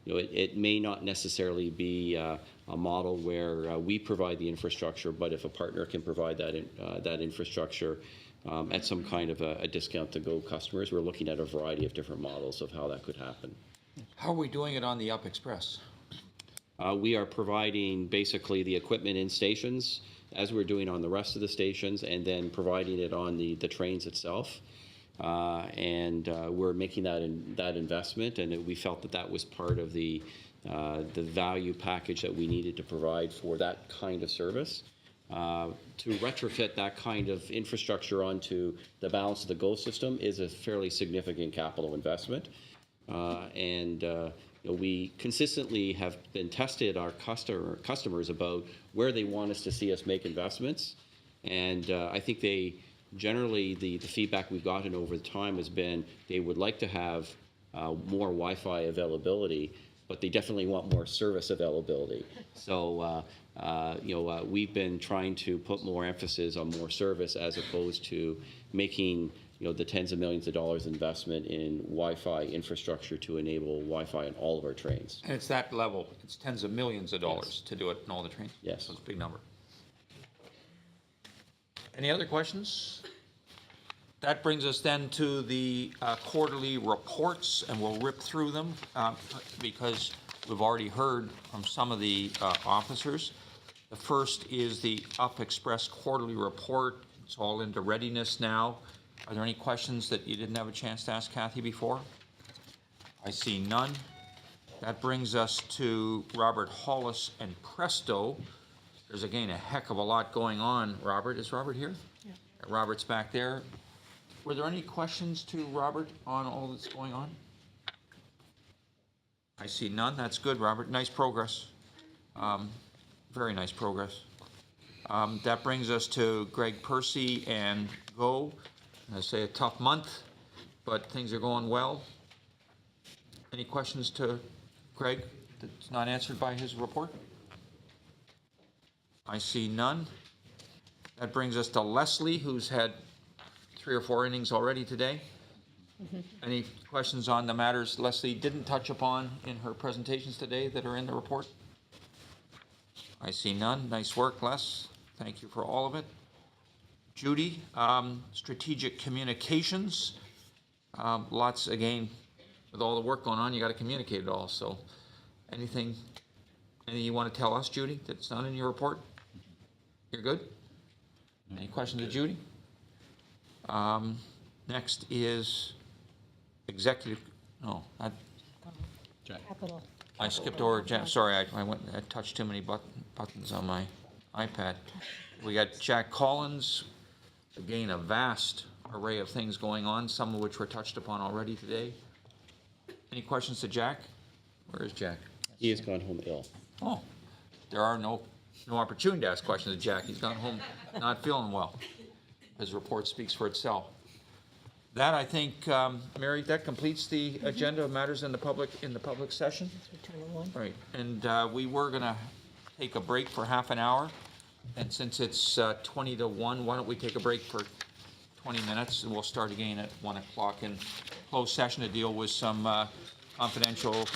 It may not necessarily be a model where we provide the infrastructure, but if a partner can provide that infrastructure at some kind of a discount to Go customers, we're looking at a variety of different models of how that could happen. How are we doing it on the Up Express? We are providing basically the equipment in stations, as we're doing on the rest of the stations, and then providing it on the trains itself. We're making that investment, and we felt that was part of the value package that we needed to provide for that kind of service. To retrofit that kind of infrastructure onto the balance of the Go system is a fairly significant capital investment. We consistently have been tested our customers about where they want us to see us make investments, and I think generally the feedback we've gotten over time has been they would like to have more Wi-Fi availability, but they definitely want more service availability. So we've been trying to put more emphasis on more service as opposed to making the tens of millions of dollars investment in Wi-Fi infrastructure to enable Wi-Fi on all of our trains. And it's that level. It's tens of millions of dollars to do it in all the trains? Yes. So it's a big number. Any other questions? That brings us then to the quarterly reports, and we'll rip through them because we've already heard from some of the officers. The first is the Up Express quarterly report. It's all into readiness now. Are there any questions that you didn't have a chance to ask Kathy before? I see none. That brings us to Robert Hollis and Presto. There's again a heck of a lot going on. Robert, is Robert here? Yeah. Robert's back there. Were there any questions to Robert on all that's going on? I see none. That's good, Robert. Nice progress. Very nice progress. That brings us to Greg Percy and Go. I say a tough month, but things are going well. Any questions to Greg that's not answered by his report? I see none. That brings us to Leslie, who's had 3 or 4 innings already today. Any questions on the matters Leslie didn't touch upon in her presentations today that are in the report? I see none. Nice work, Les. Thank you for all of it. Judy, strategic communications. Lots, again, with all the work going on, you got to communicate it all. So anything you want to tell us, Judy, that's not in your report? You're good? Any questions to Judy? Next is executive, no, Capital. I skipped over, sorry, I touched too many buttons on my iPad. We got Jack Collins, again, a vast array of things going on, some of which were touched upon already today. Any questions to Jack? Where is Jack? He has gone home ill. Oh, there are no opportunity to ask questions to Jack. He's gone home not feeling well. His report speaks for itself. That, I think, Mary, that completes the agenda of matters in the public session. Right, and we were going to take a break for half an hour, and since it's 20 to 1, why don't we take a break for 20 minutes, and we'll start again at 1 o'clock in closed session to deal with some confidential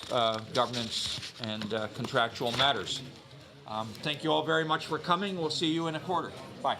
governance and contractual matters. Thank you all very much for coming. We'll see you in a quarter. Bye.